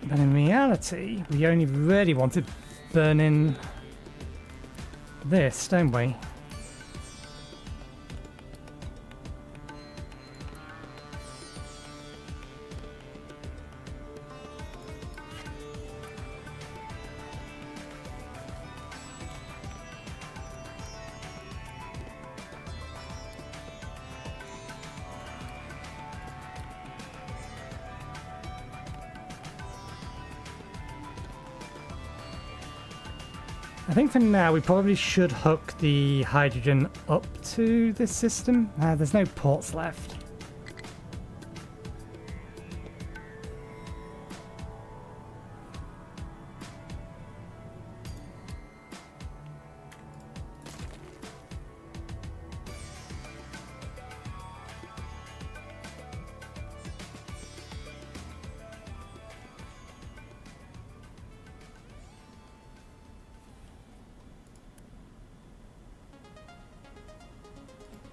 A: But in reality, we only really want to burn in this, don't we? I think for now we probably should hook the hydrogen up to this system. There's no ports left.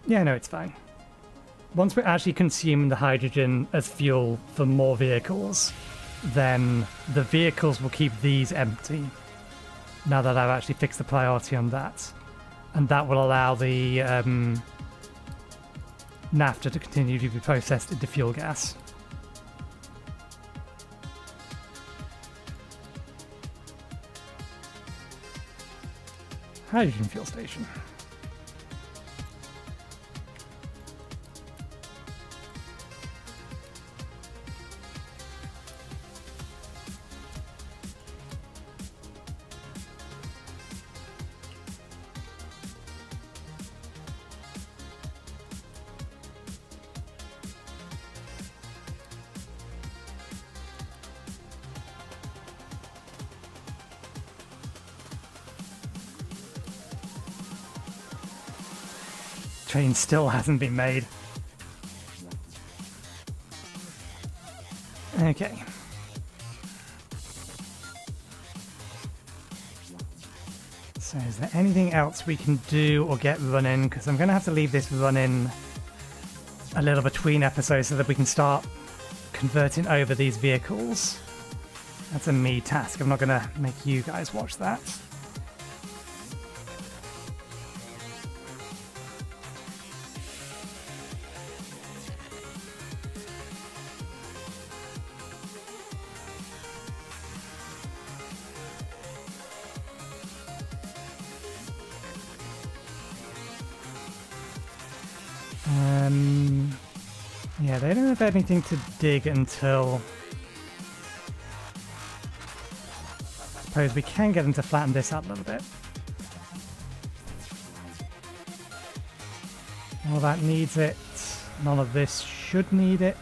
A: Yeah, no, it's fine. Once we're actually consuming the hydrogen as fuel for more vehicles, then the vehicles will keep these empty. Now that I've actually fixed the priority on that. And that will allow the naphtha to continue to be processed into fuel gas. Hydrogen fuel station. train still hasn't been made. Okay. So is there anything else we can do or get running? Because I'm going to have to leave this running a little between episodes so that we can start converting over these vehicles. That's a me task. I'm not going to make you guys watch that. Yeah, they don't have anything to dig until... I suppose we can get them to flatten this out a little bit. All that needs it. None of this should need it.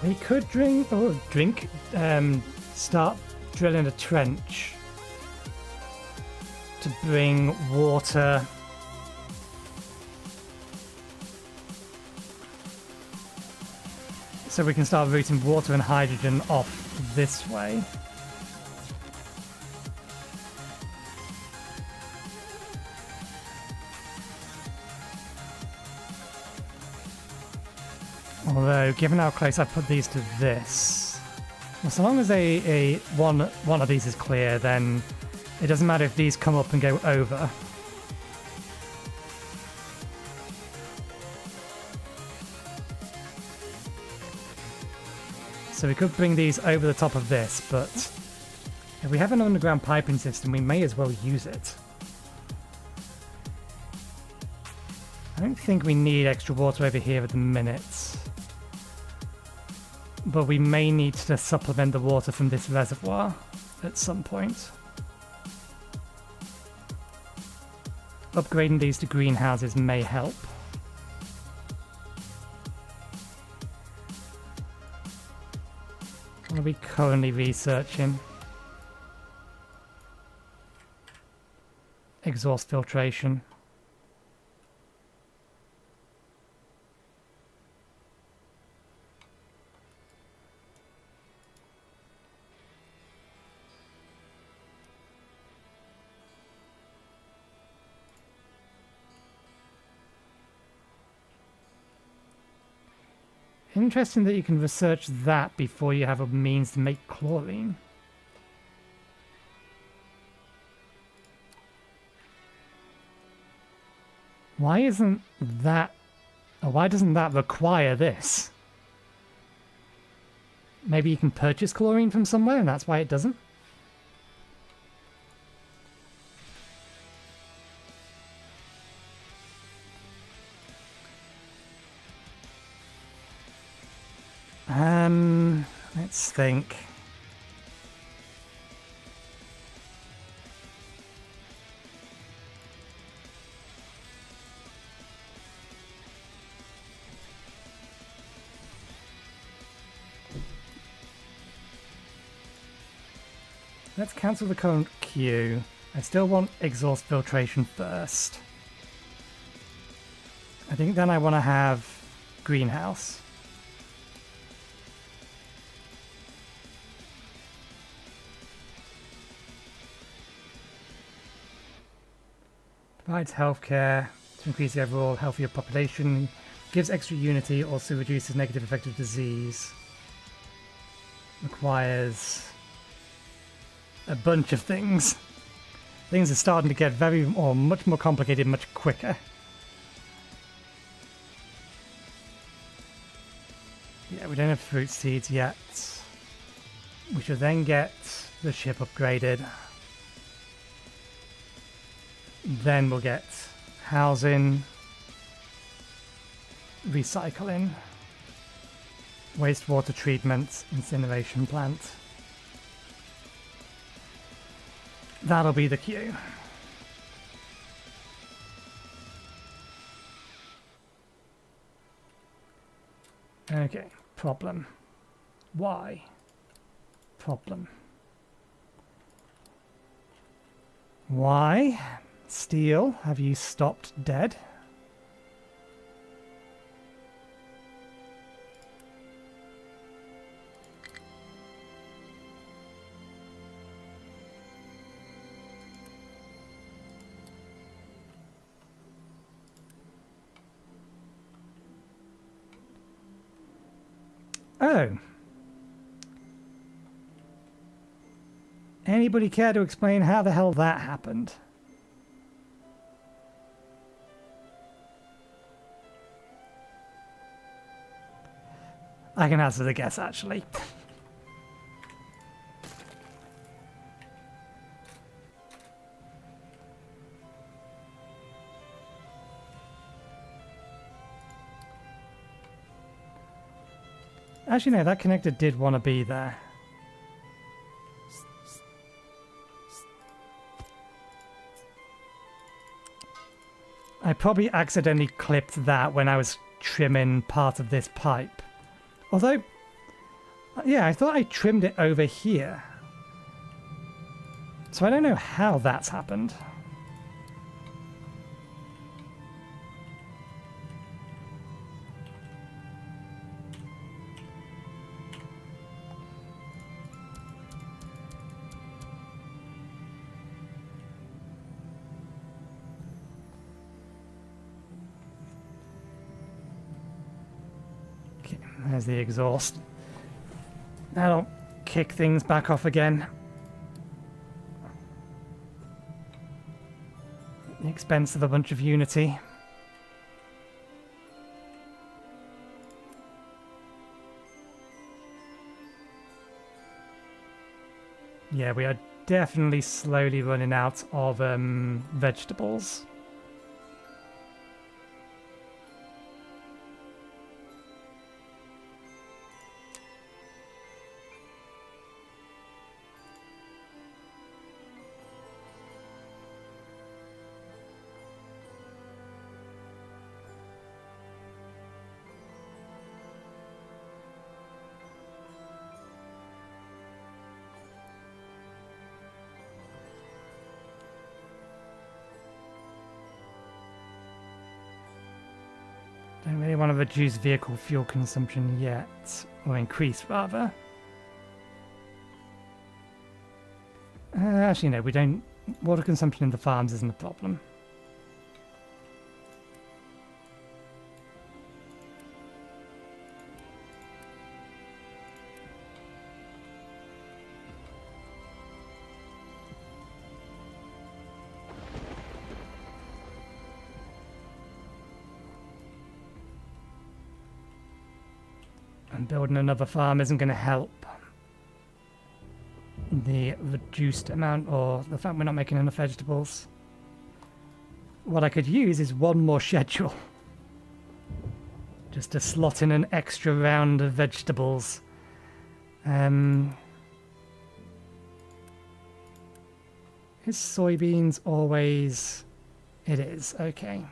A: We could start drilling a trench to bring water so we can start routing water and hydrogen off this way. Although, given how close I put these to this, well, so long as one of these is clear, then it doesn't matter if these come up and go over. So we could bring these over the top of this, but if we have an underground piping system, we may as well use it. I don't think we need extra water over here at the minute. But we may need to supplement the water from this reservoir at some point. Upgrading these to greenhouses may help. What are we currently researching? Exhaust filtration. Interesting that you can research that before you have a means to make chlorine. Why isn't that... or why doesn't that require this? Maybe you can purchase chlorine from somewhere and that's why it doesn't? Let's think. Let's cancel the current queue. I still want exhaust filtration first. I think then I want to have greenhouse. Provides healthcare to increase the overall health of your population. Gives extra unity, also reduces negative effect of disease. Requires a bunch of things. Things are starting to get much more complicated much quicker. Yeah, we don't have fruit seeds yet. We should then get the ship upgraded. Then we'll get housing, recycling, wastewater treatment, incineration plant. That'll be the queue. Okay, problem. Why? Problem. Why? Steel, have you stopped dead? Oh. Anybody care to explain how the hell that happened? I can answer the guess, actually. Actually, no, that connector did want to be there. I probably accidentally clipped that when I was trimming part of this pipe. Although, yeah, I thought I trimmed it over here. So I don't know how that's happened. There's the exhaust. That'll kick things back off again. At the expense of a bunch of Unity. Yeah, we are definitely slowly running out of vegetables. Don't really want to reduce vehicle fuel consumption yet, or increase rather. Actually, no, we don't. Water consumption in the farms isn't a problem. And building another farm isn't going to help the reduced amount, or the fact we're not making enough vegetables. What I could use is one more schedule. Just to slot in an extra round of vegetables. Is soybeans always... It is, okay.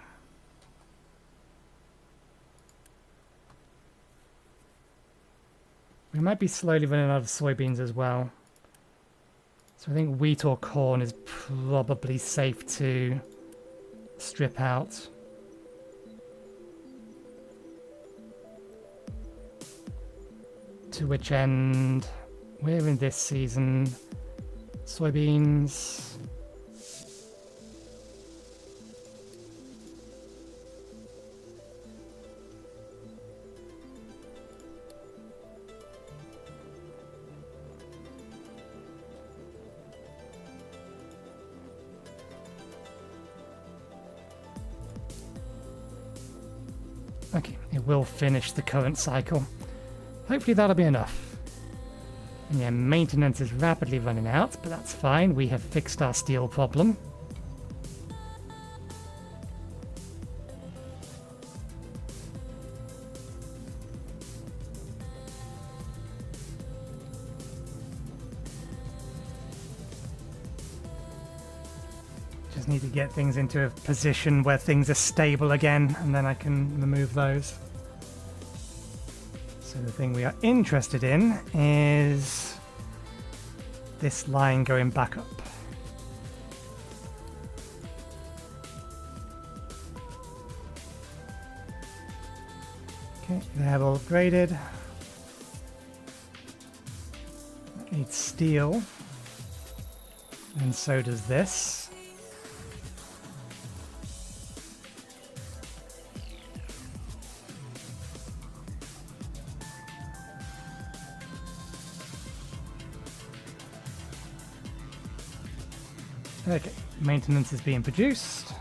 A: We might be slowly running out of soybeans as well. So I think wheat or corn is probably safe to strip out. To which end, we're in this season. Soybeans. Okay, it will finish the current cycle. Hopefully that'll be enough. And yeah, maintenance is rapidly running out, but that's fine. We have fixed our steel problem. Just need to get things into a position where things are stable again, and then I can remove those. So the thing we are interested in is this line going back up. Okay, they're all upgraded. That needs steel. And so does this. Okay, maintenance is being produced.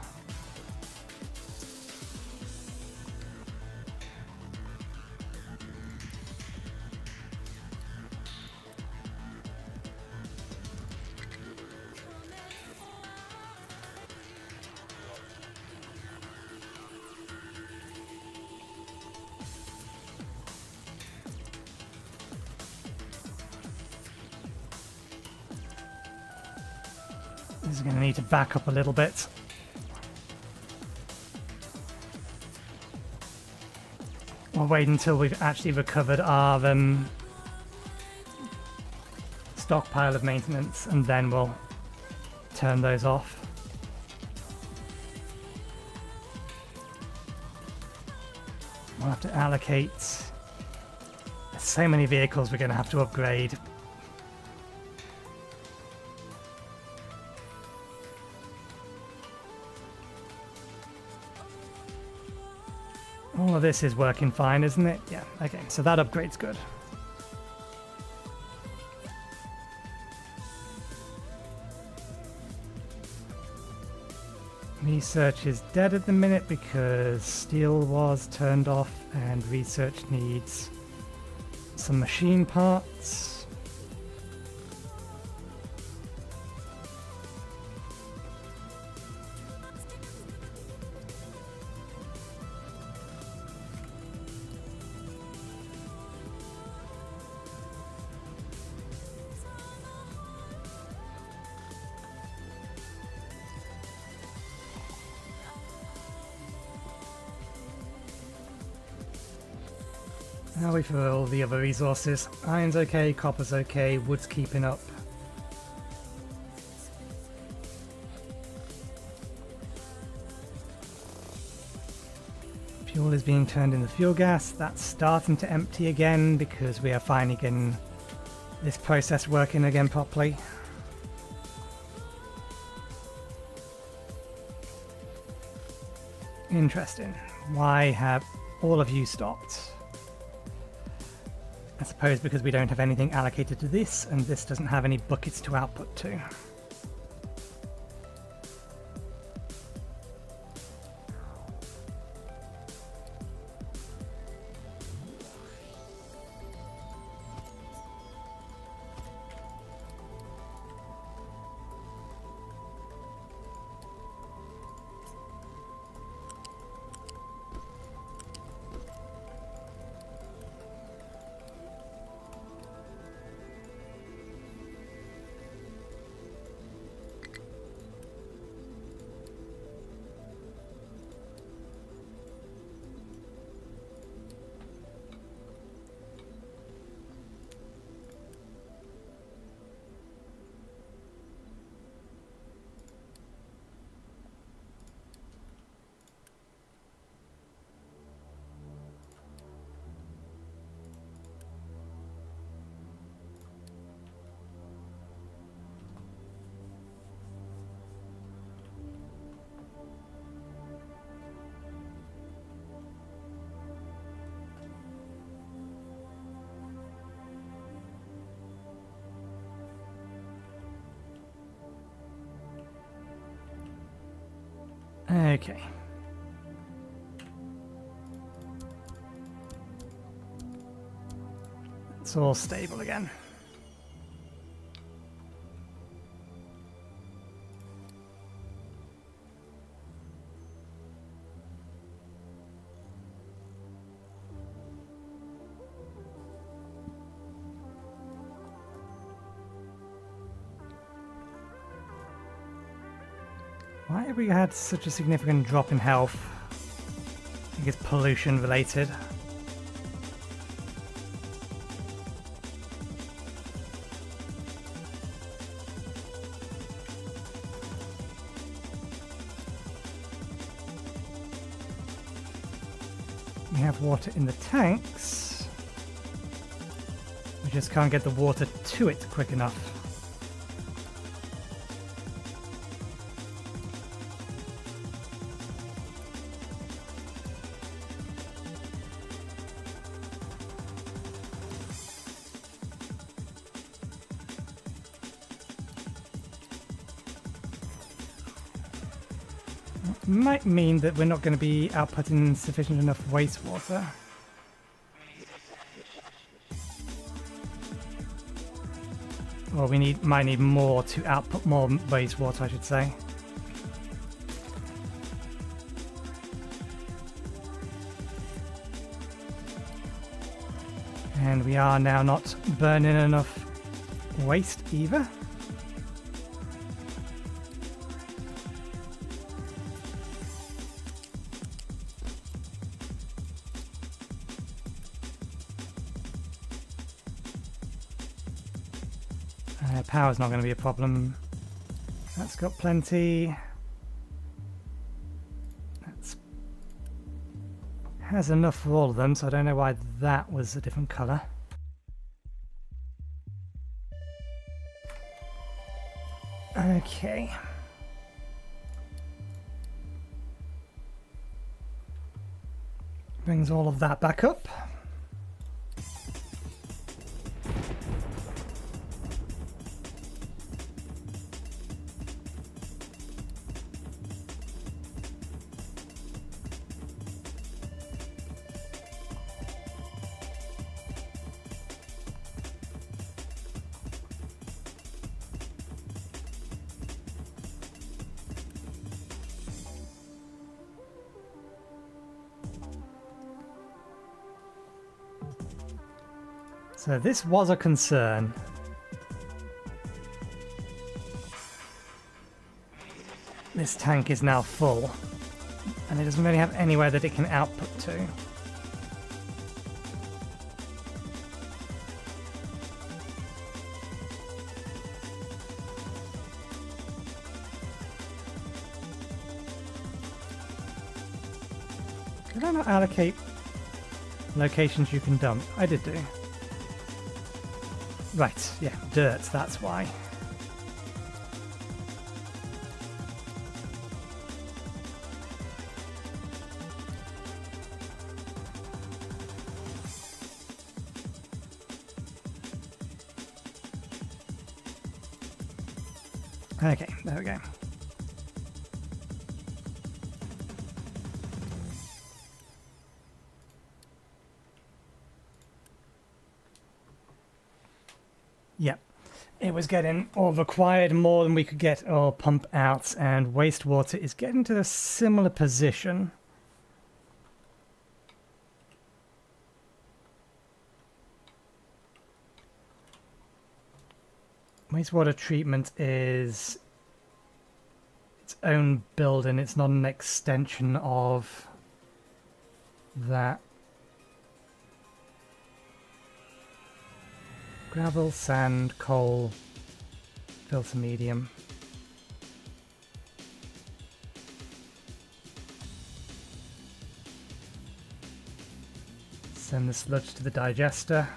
A: This is going to need to back up a little bit. We'll wait until we've actually recovered our stockpile of maintenance, and then we'll turn those off. We'll have to allocate. There's so many vehicles we're going to have to upgrade. All of this is working fine, isn't it? Yeah, okay, so that upgrade's good. Research is dead at the minute because steel was turned off and research needs some machine parts. How are we for all the other resources? Iron's okay, copper's okay, wood's keeping up. Fuel is being turned into fuel gas. That's starting to empty again because we are finally getting this process working again properly. Interesting. Why have all of you stopped? I suppose because we don't have anything allocated to this, and this doesn't have any buckets to output to. Okay. It's all stable again. Why have we had such a significant drop in health? I think it's pollution related. We have water in the tanks. We just can't get the water to it quick enough. Might mean that we're not going to be outputting sufficient enough wastewater. Or we might need more to output more wastewater, I should say. And we are now not burning enough waste either. Power's not going to be a problem. That's got plenty. That's has enough for all of them, so I don't know why that was a different colour. Okay. Brings all of that back up. So this was a concern. This tank is now full, and it doesn't really have anywhere that it can output to. Did I not allocate locations you can dump? I did do. Right, yeah, dirt, that's why. Okay, there we go. Yep, it was getting or required more than we could get or pump out, and wastewater is getting to a similar position. Wastewater treatment is its own building, it's not an extension of that. Gravel, sand, coal, filter medium. Send the sludge to the digester.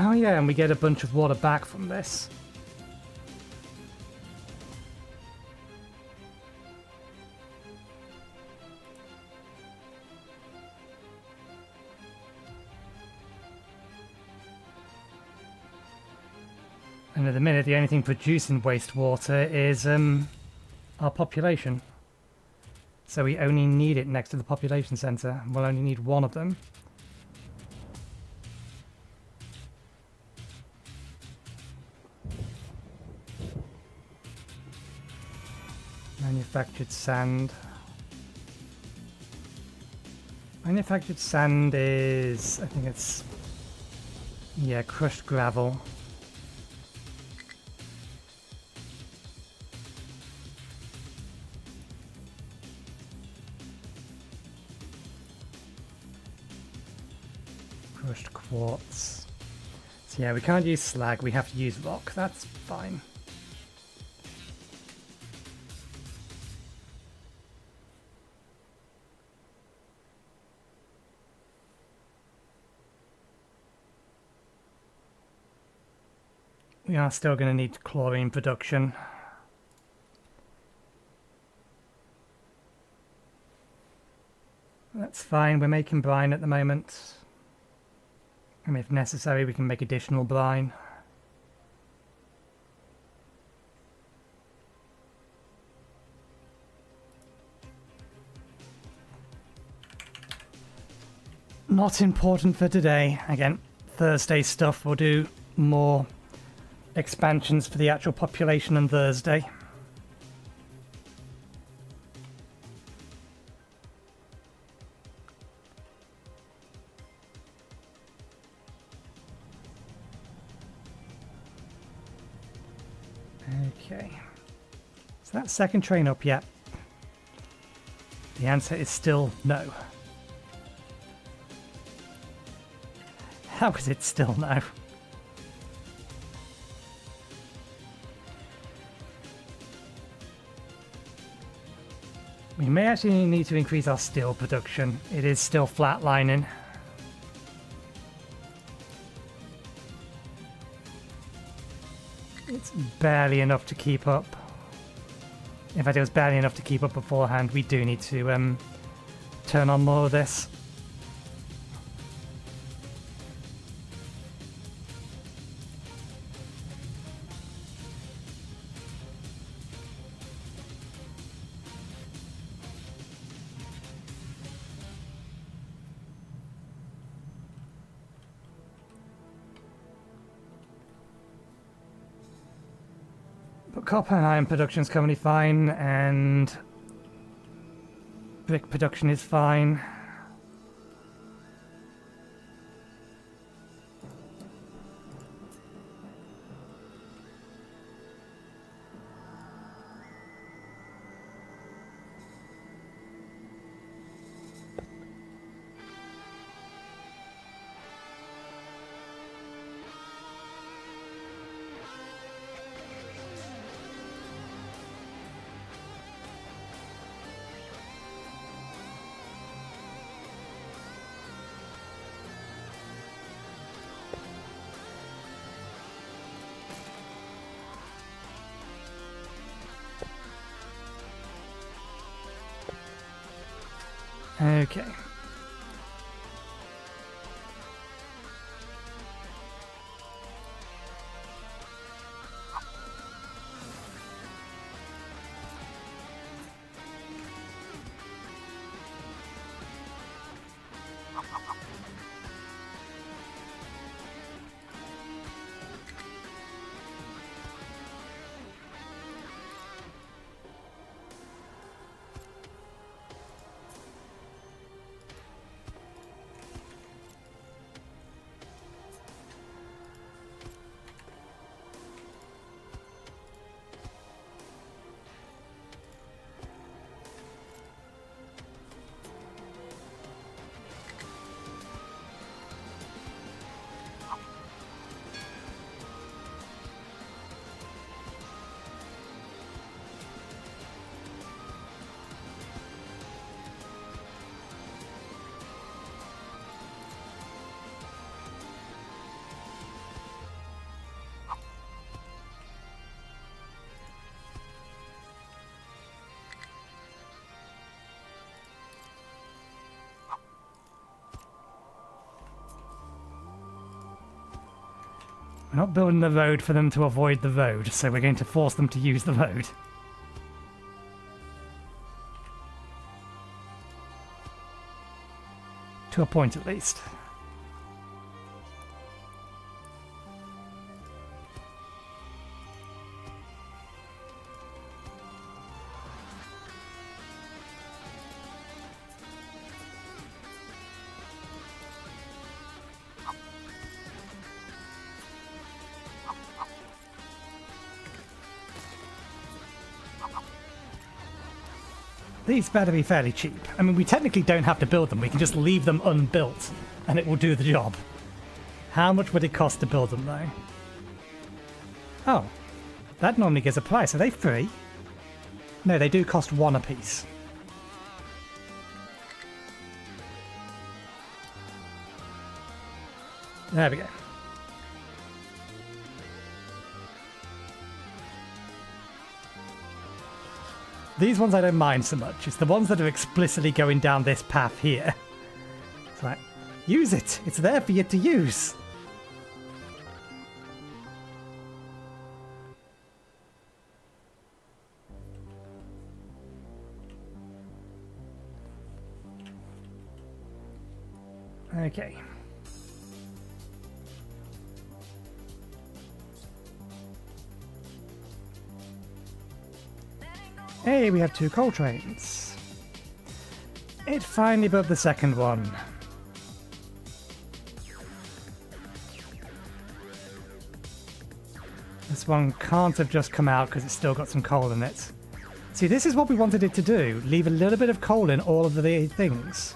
A: Oh yeah, and we get a bunch of water back from this. And at the minute, the only thing producing wastewater is our population. So we only need it next to the population centre. We'll only need one of them. Manufactured sand. Manufactured sand is, I think it's, yeah, crushed gravel. Crushed quartz. So yeah, we can't use slag, we have to use rock. That's fine. We are still going to need chlorine production. That's fine, we're making brine at the moment. And if necessary, we can make additional brine. Not important for today. Again, Thursday stuff, we'll do more expansions for the actual population on Thursday. Okay. Is that second train up yet? The answer is still no. How is it still no? We may actually need to increase our steel production. It is still flatlining. It's barely enough to keep up. In fact, it was barely enough to keep up beforehand. We do need to turn on more of this. But copper and iron production is currently fine, and brick production is fine. Okay. We're not building the road for them to avoid the road, so we're going to force them to use the road. To a point, at least. These better be fairly cheap. I mean, we technically don't have to build them. We can just leave them unbuilt, and it will do the job. How much would it cost to build them, though? Oh, that normally gives a price. Are they free? No, they do cost 1 apiece. There we go. These ones I don't mind so much. It's the ones that are explicitly going down this path here. It's like, use it! It's there for you to use! Okay. Hey, we have 2 coal trains. It finally built the second one. This one can't have just come out because it's still got some coal in it. See, this is what we wanted it to do. Leave a little bit of coal in all of the things.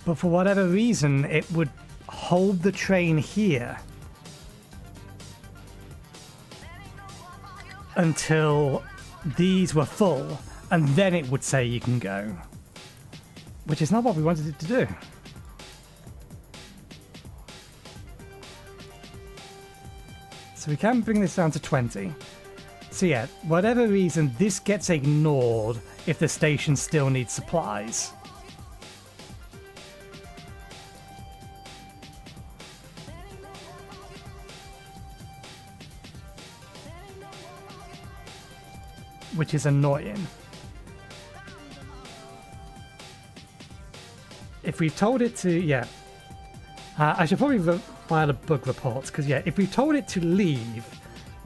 A: But for whatever reason, it would hold the train here until these were full, and then it would say you can go, which is not what we wanted it to do. So we can bring this down to 20. So yeah, whatever reason, this gets ignored if the station still needs supplies. Which is annoying. If we've told it to, yeah. I should probably file a bug report, because yeah, if we've told it to leave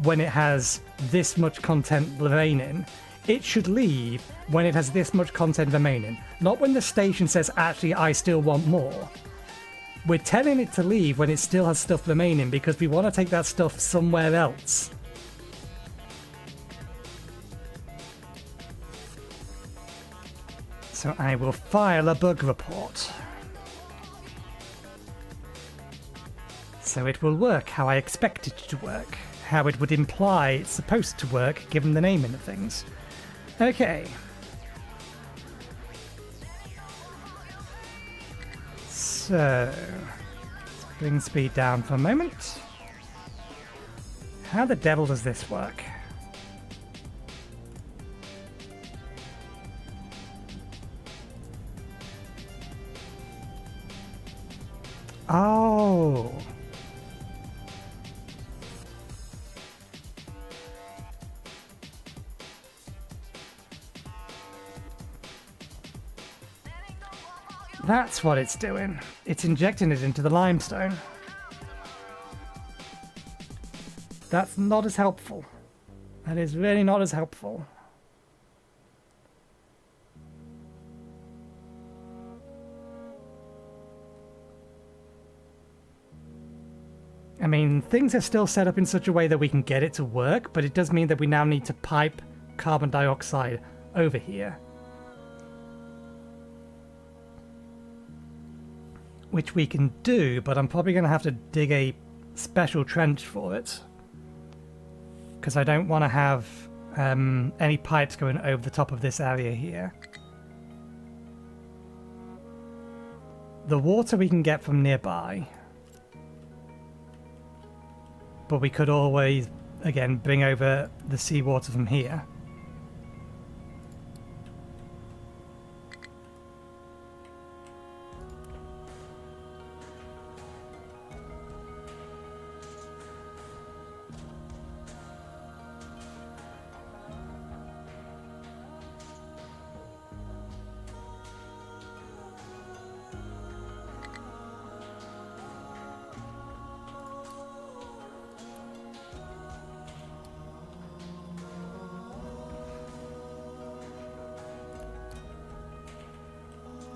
A: when it has this much content remaining, it should leave when it has this much content remaining. Not when the station says, actually, I still want more. We're telling it to leave when it still has stuff remaining, because we want to take that stuff somewhere else. So I will file a bug report. So it will work how I expect it to work. How it would imply it's supposed to work given the naming of things. Okay. So, let's bring speed down for a moment. How the devil does this work? Oh. That's what it's doing. It's injecting it into the limestone. That's not as helpful. That is really not as helpful. I mean, things are still set up in such a way that we can get it to work, but it does mean that we now need to pipe carbon dioxide over here. Which we can do, but I'm probably going to have to dig a special trench for it. Because I don't want to have any pipes going over the top of this area here. The water we can get from nearby. But we could always, again, bring over the seawater from here.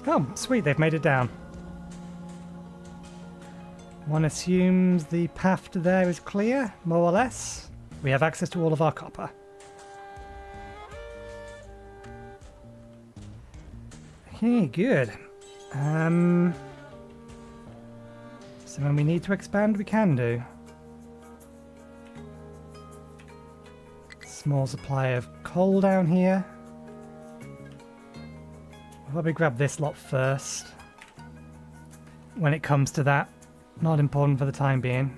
A: Oh, sweet, they've made it down. One assumes the path to there is clear, more or less. We have access to all of our copper. Okay, good. So when we need to expand, we can do. Small supply of coal down here. I'll probably grab this lot first. When it comes to that, not important for the time being.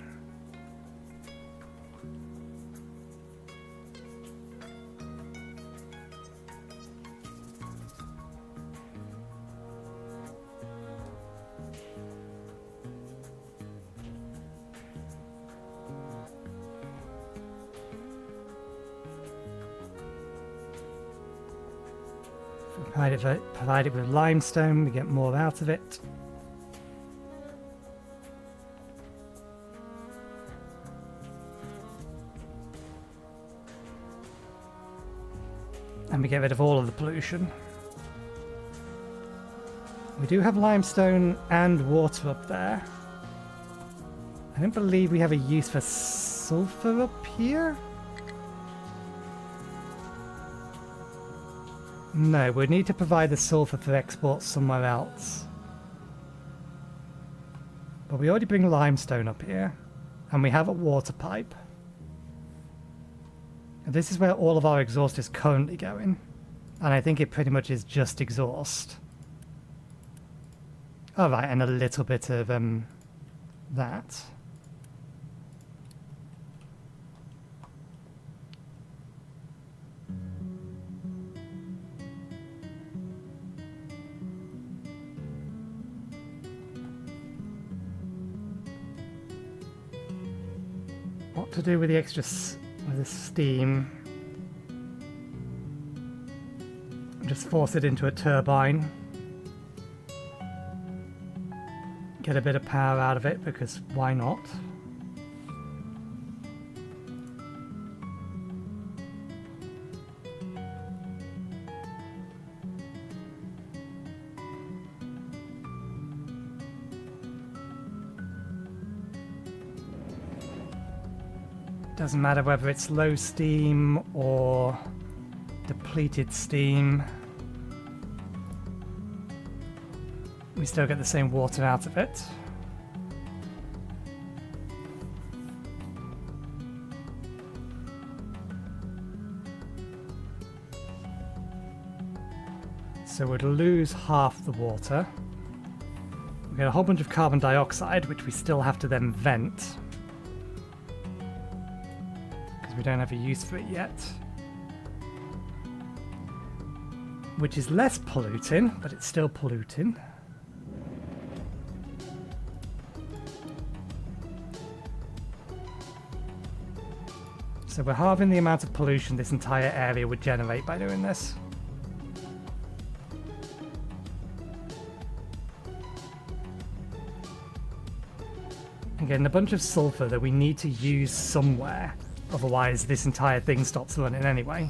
A: Provide it with limestone, we get more out of it. And we get rid of all of the pollution. We do have limestone and water up there. I don't believe we have a use for sulfur up here. No, we need to provide the sulfur for export somewhere else. But we already bring limestone up here. And we have a water pipe. And this is where all of our exhaust is currently going. And I think it pretty much is just exhaust. Alright, and a little bit of that. What to do with the extra with the steam? Just force it into a turbine. Get a bit of power out of it, because why not? Doesn't matter whether it's low steam or depleted steam. We still get the same water out of it. So we'd lose half the water. We get a whole bunch of carbon dioxide, which we still have to then vent. We don't have a use for it yet. Which is less polluting, but it's still polluting. So we're halving the amount of pollution this entire area would generate by doing this. And getting a bunch of sulfur that we need to use somewhere. Otherwise, this entire thing stops running anyway.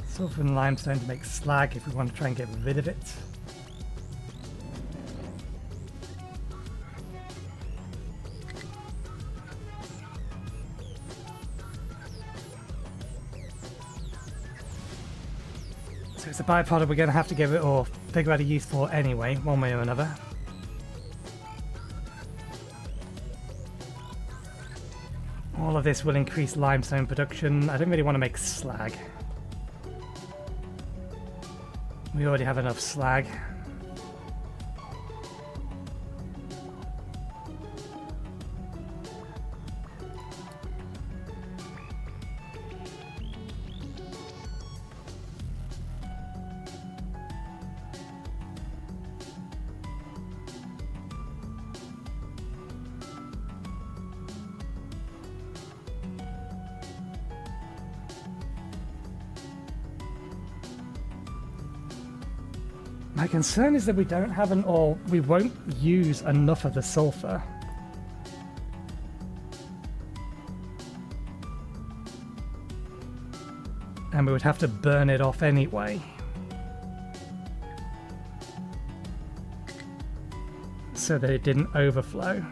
A: Sulfur and limestone to make slag if we want to try and get rid of it. It's a byproduct we're going to have to give it or figure out a use for anyway, one way or another. All of this will increase limestone production. I don't really want to make slag. We already have enough slag. My concern is that we don't have we won't use enough of the sulfur And we would have to burn it off anyway. So that it didn't overflow.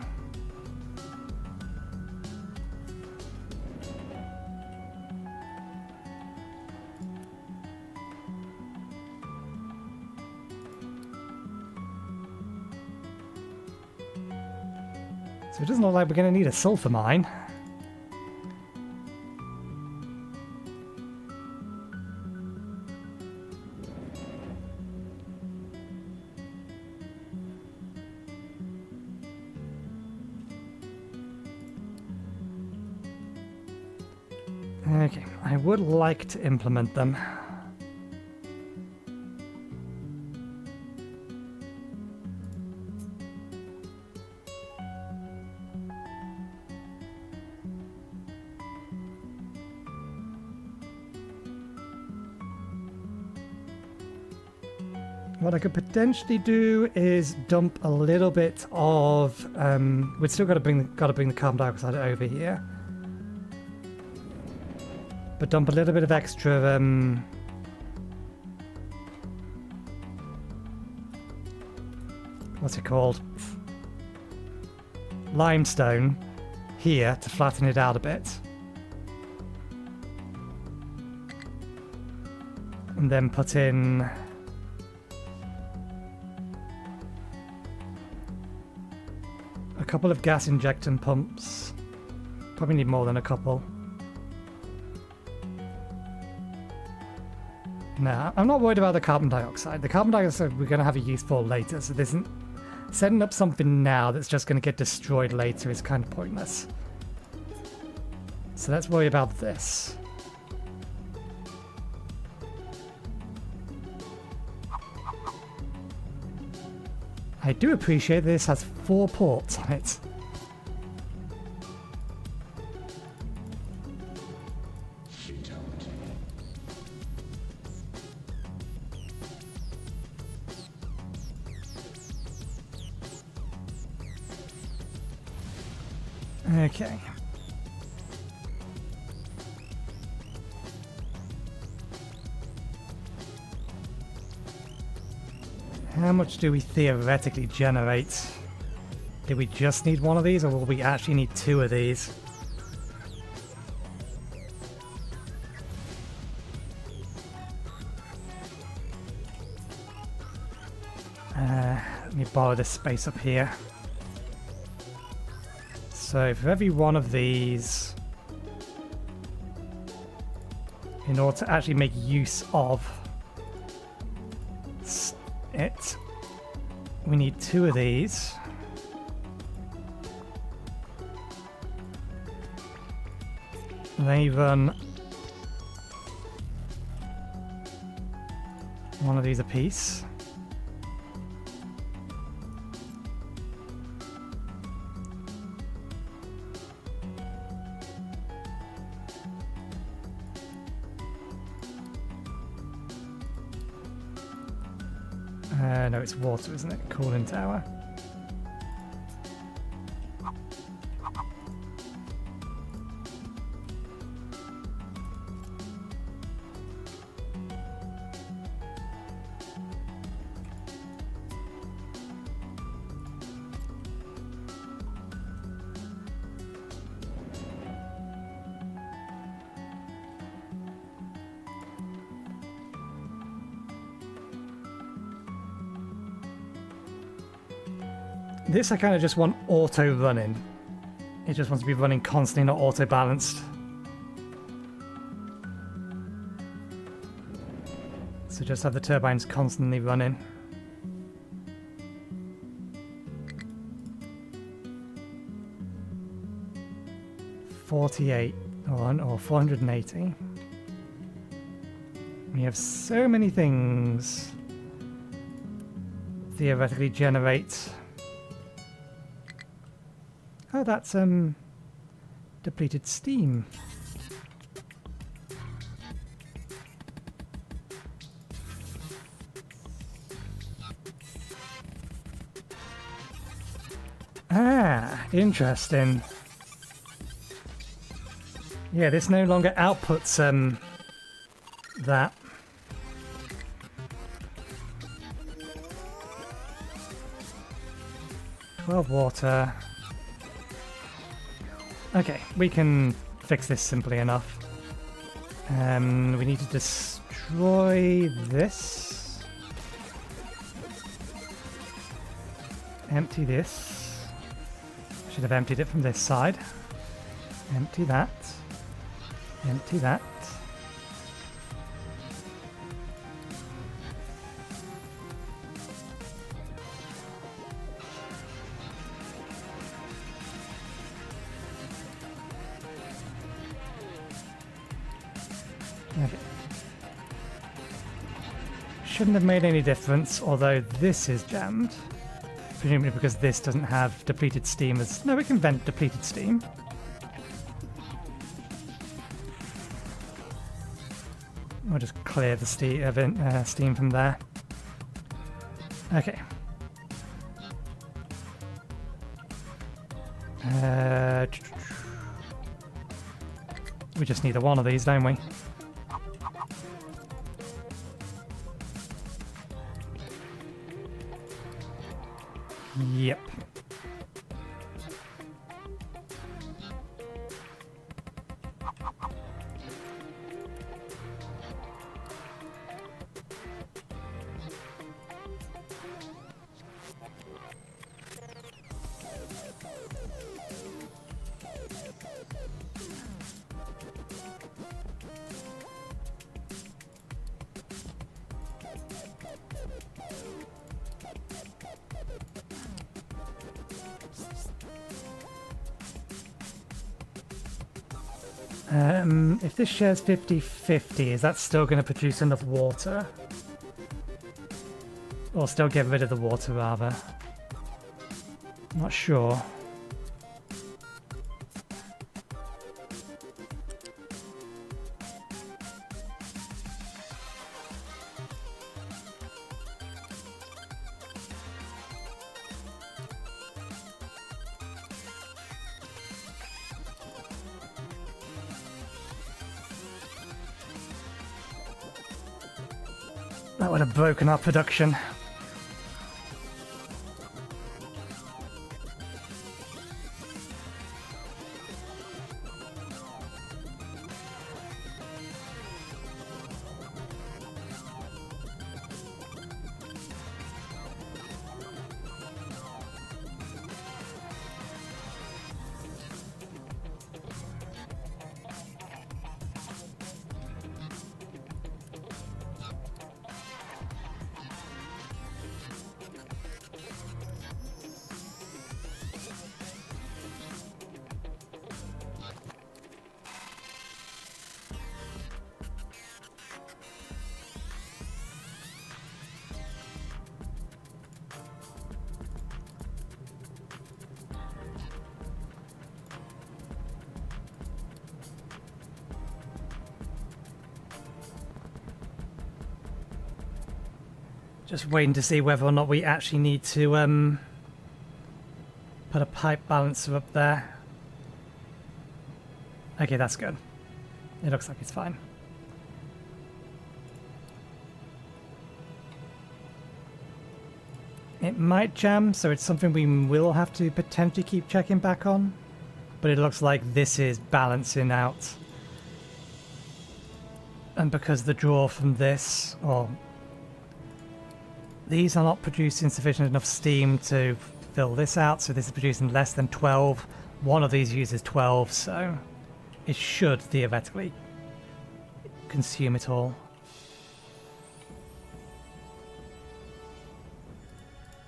A: So it doesn't look like we're going to need a sulfur mine. Okay, I would like to implement them. What I could potentially do is dump a little bit of. We've still got to bring the carbon dioxide over here, but dump a little bit of extra. What's it called? Limestone here to flatten it out a bit, and then put in. A couple of gas injectant pumps. Probably need more than a couple. Nah, I'm not worried about the carbon dioxide. The carbon dioxide we're going to have a use for later, so this isn't setting up something now that's just going to get destroyed later is kind of pointless. So let's worry about this. I do appreciate this has 4 ports on it. Okay. How much do we theoretically generate? Do we just need one of these, or will we actually need 2 of these? Let me borrow this space up here. So for every one of these, in order to actually make use of it, we need 2 of these. They run one of these apiece. No, it's water, isn't it? Cooling tower. This I kind of just want auto running. It just wants to be running constantly, not auto balanced. So just have the turbines constantly running. $48 or 480. We have so many things theoretically generate. Oh, that's depleted steam. Ah, interesting. Yeah, this no longer outputs that. "12 water." Okay, we can fix this simply enough. We need to destroy this. Empty this. Should have emptied it from this side. Empty that. Empty that. Okay. Shouldn't have made any difference, although this is jammed. Presumably because this doesn't have depleted steam as... No, we can vent depleted steam. We'll just clear the steam from there. Okay. We just need one of these, don't we? Yep. If this shares 50-50, is that still going to produce enough water? Or still get rid of the water, rather? Not sure. That would have broken our production. Just waiting to see whether or not we actually need to put a pipe balancer up there. Okay, that's good. It looks like it's fine. It might jam, so it's something we will have to potentially keep checking back on. But it looks like this is balancing out. And because the draw from this, or these are not producing sufficient enough steam to fill this out, so this is producing less than 12. One of these uses 12, so it should theoretically consume it all.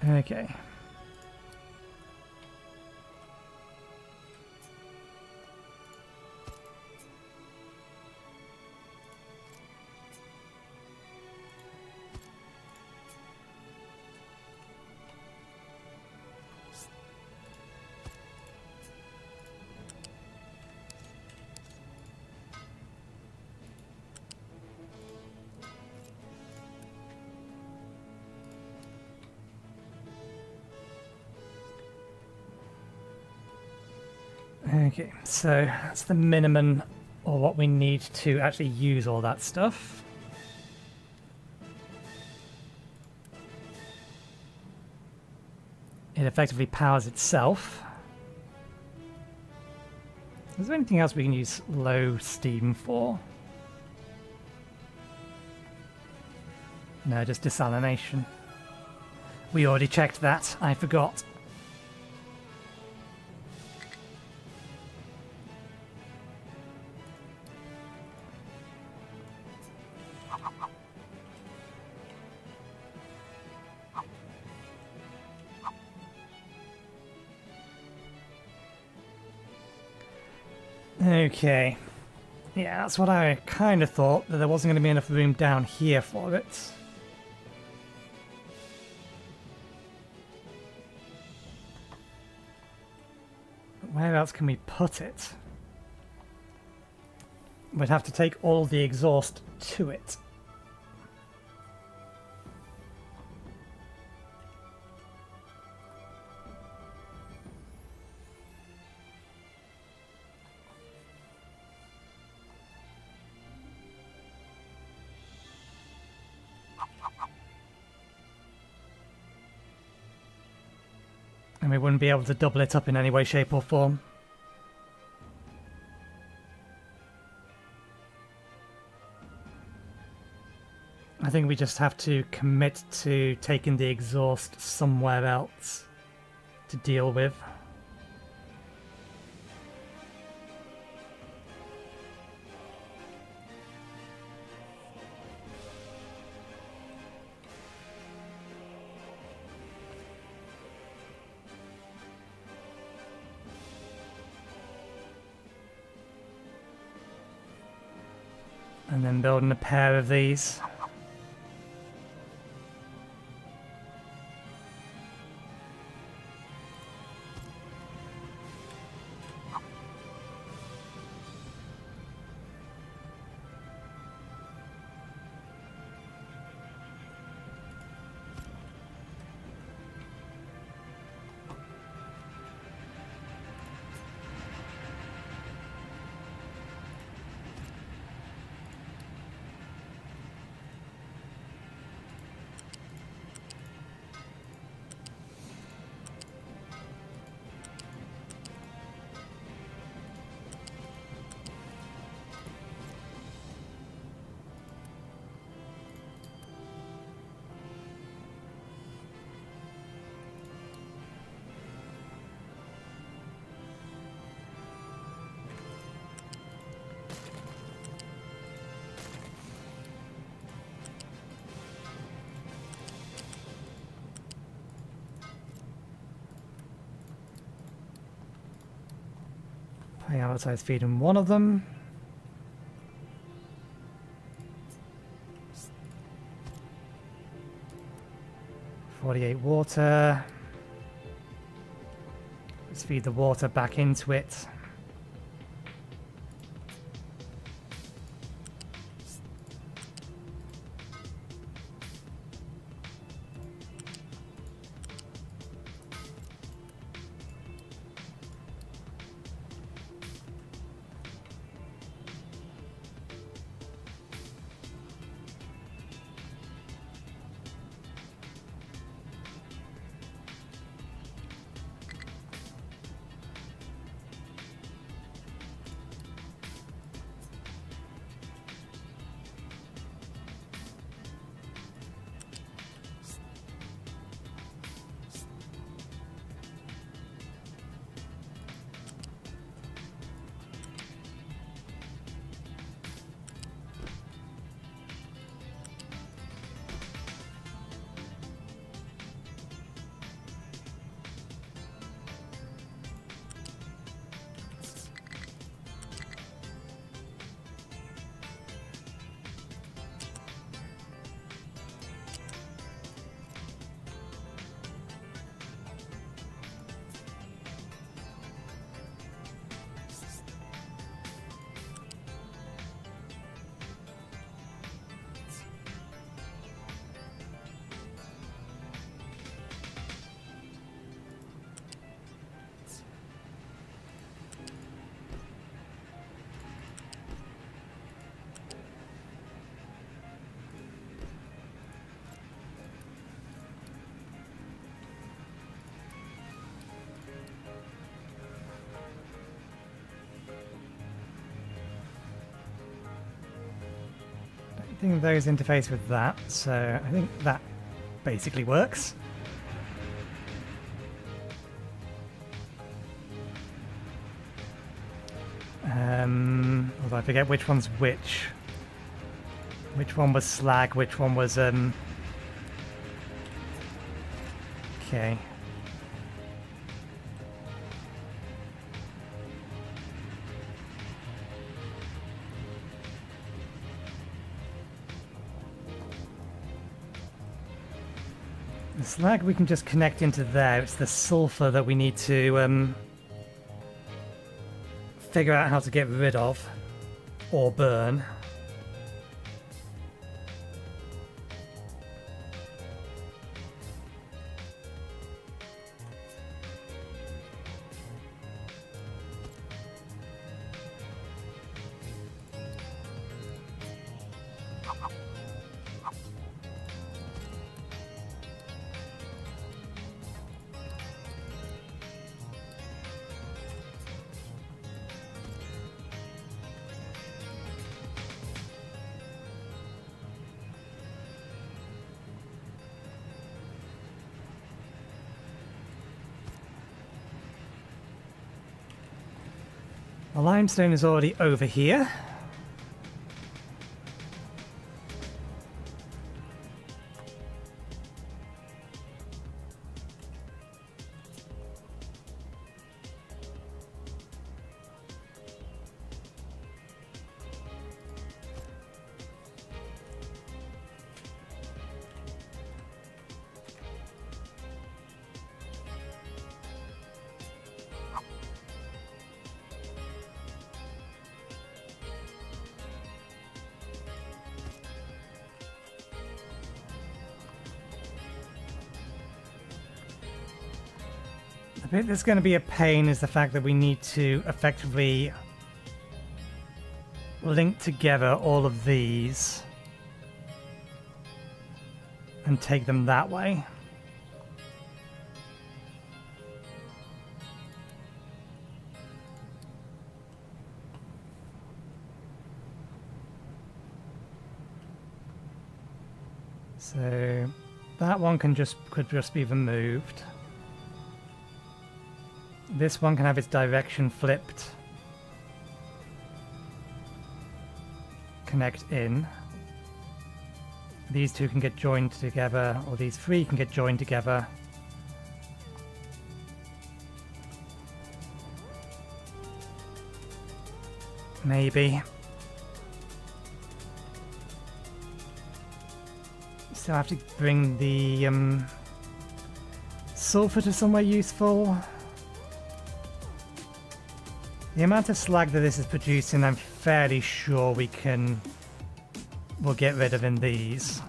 A: Okay. So that's the minimum, or what we need to actually use all that stuff. it effectively powers itself. Is there anything else we can use low steam for? No, just desalination. We already checked that, I forgot. Okay. Yeah, that's what I kind of thought, that there wasn't going to be enough room down here for it. But where else can we put it? We'd have to take all the exhaust to it. And we wouldn't be able to double it up in any way, shape or form. I think we just have to commit to taking the exhaust somewhere else to deal with. And then building a pair of these. Prioritize feeding one of them. .48 water. Let's feed the water back into it. think those interface with that, so I think that basically works. Although I forget which one's which. Which one was slag, which one was okay. The slag we can just connect into there. It's the sulfur that we need to figure out how to get rid of or burn. The limestone is already over here. The bit that's going to be a pain is the fact that we need to effectively link together all of these and take them that way. So that one could just be removed. This one can have its direction flipped. Connect in. These two can get joined together, or these three can get joined together. Maybe. Still have to bring the sulfur to somewhere useful. The amount of slag that this is producing, I'm fairly sure we'll get rid of in these.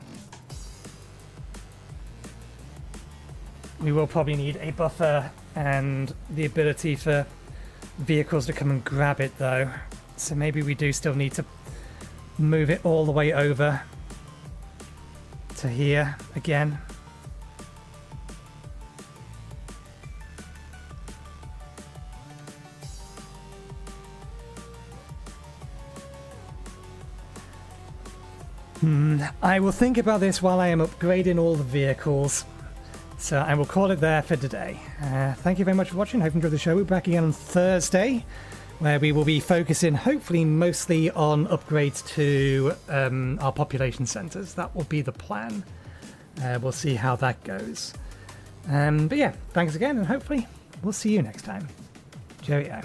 A: We will probably need a buffer and the ability for vehicles to come and grab it though. So maybe we do still need to move it all the way over to here again. I will think about this while I am upgrading all the vehicles. So I will call it there for today. Thank you very much for watching. Hope you enjoyed the show. We're back again on Thursday, where we will be focusing hopefully mostly on upgrades to our population centres. That will be the plan. We'll see how that goes. But yeah, thanks again, and hopefully we'll see you next time. Cheerio.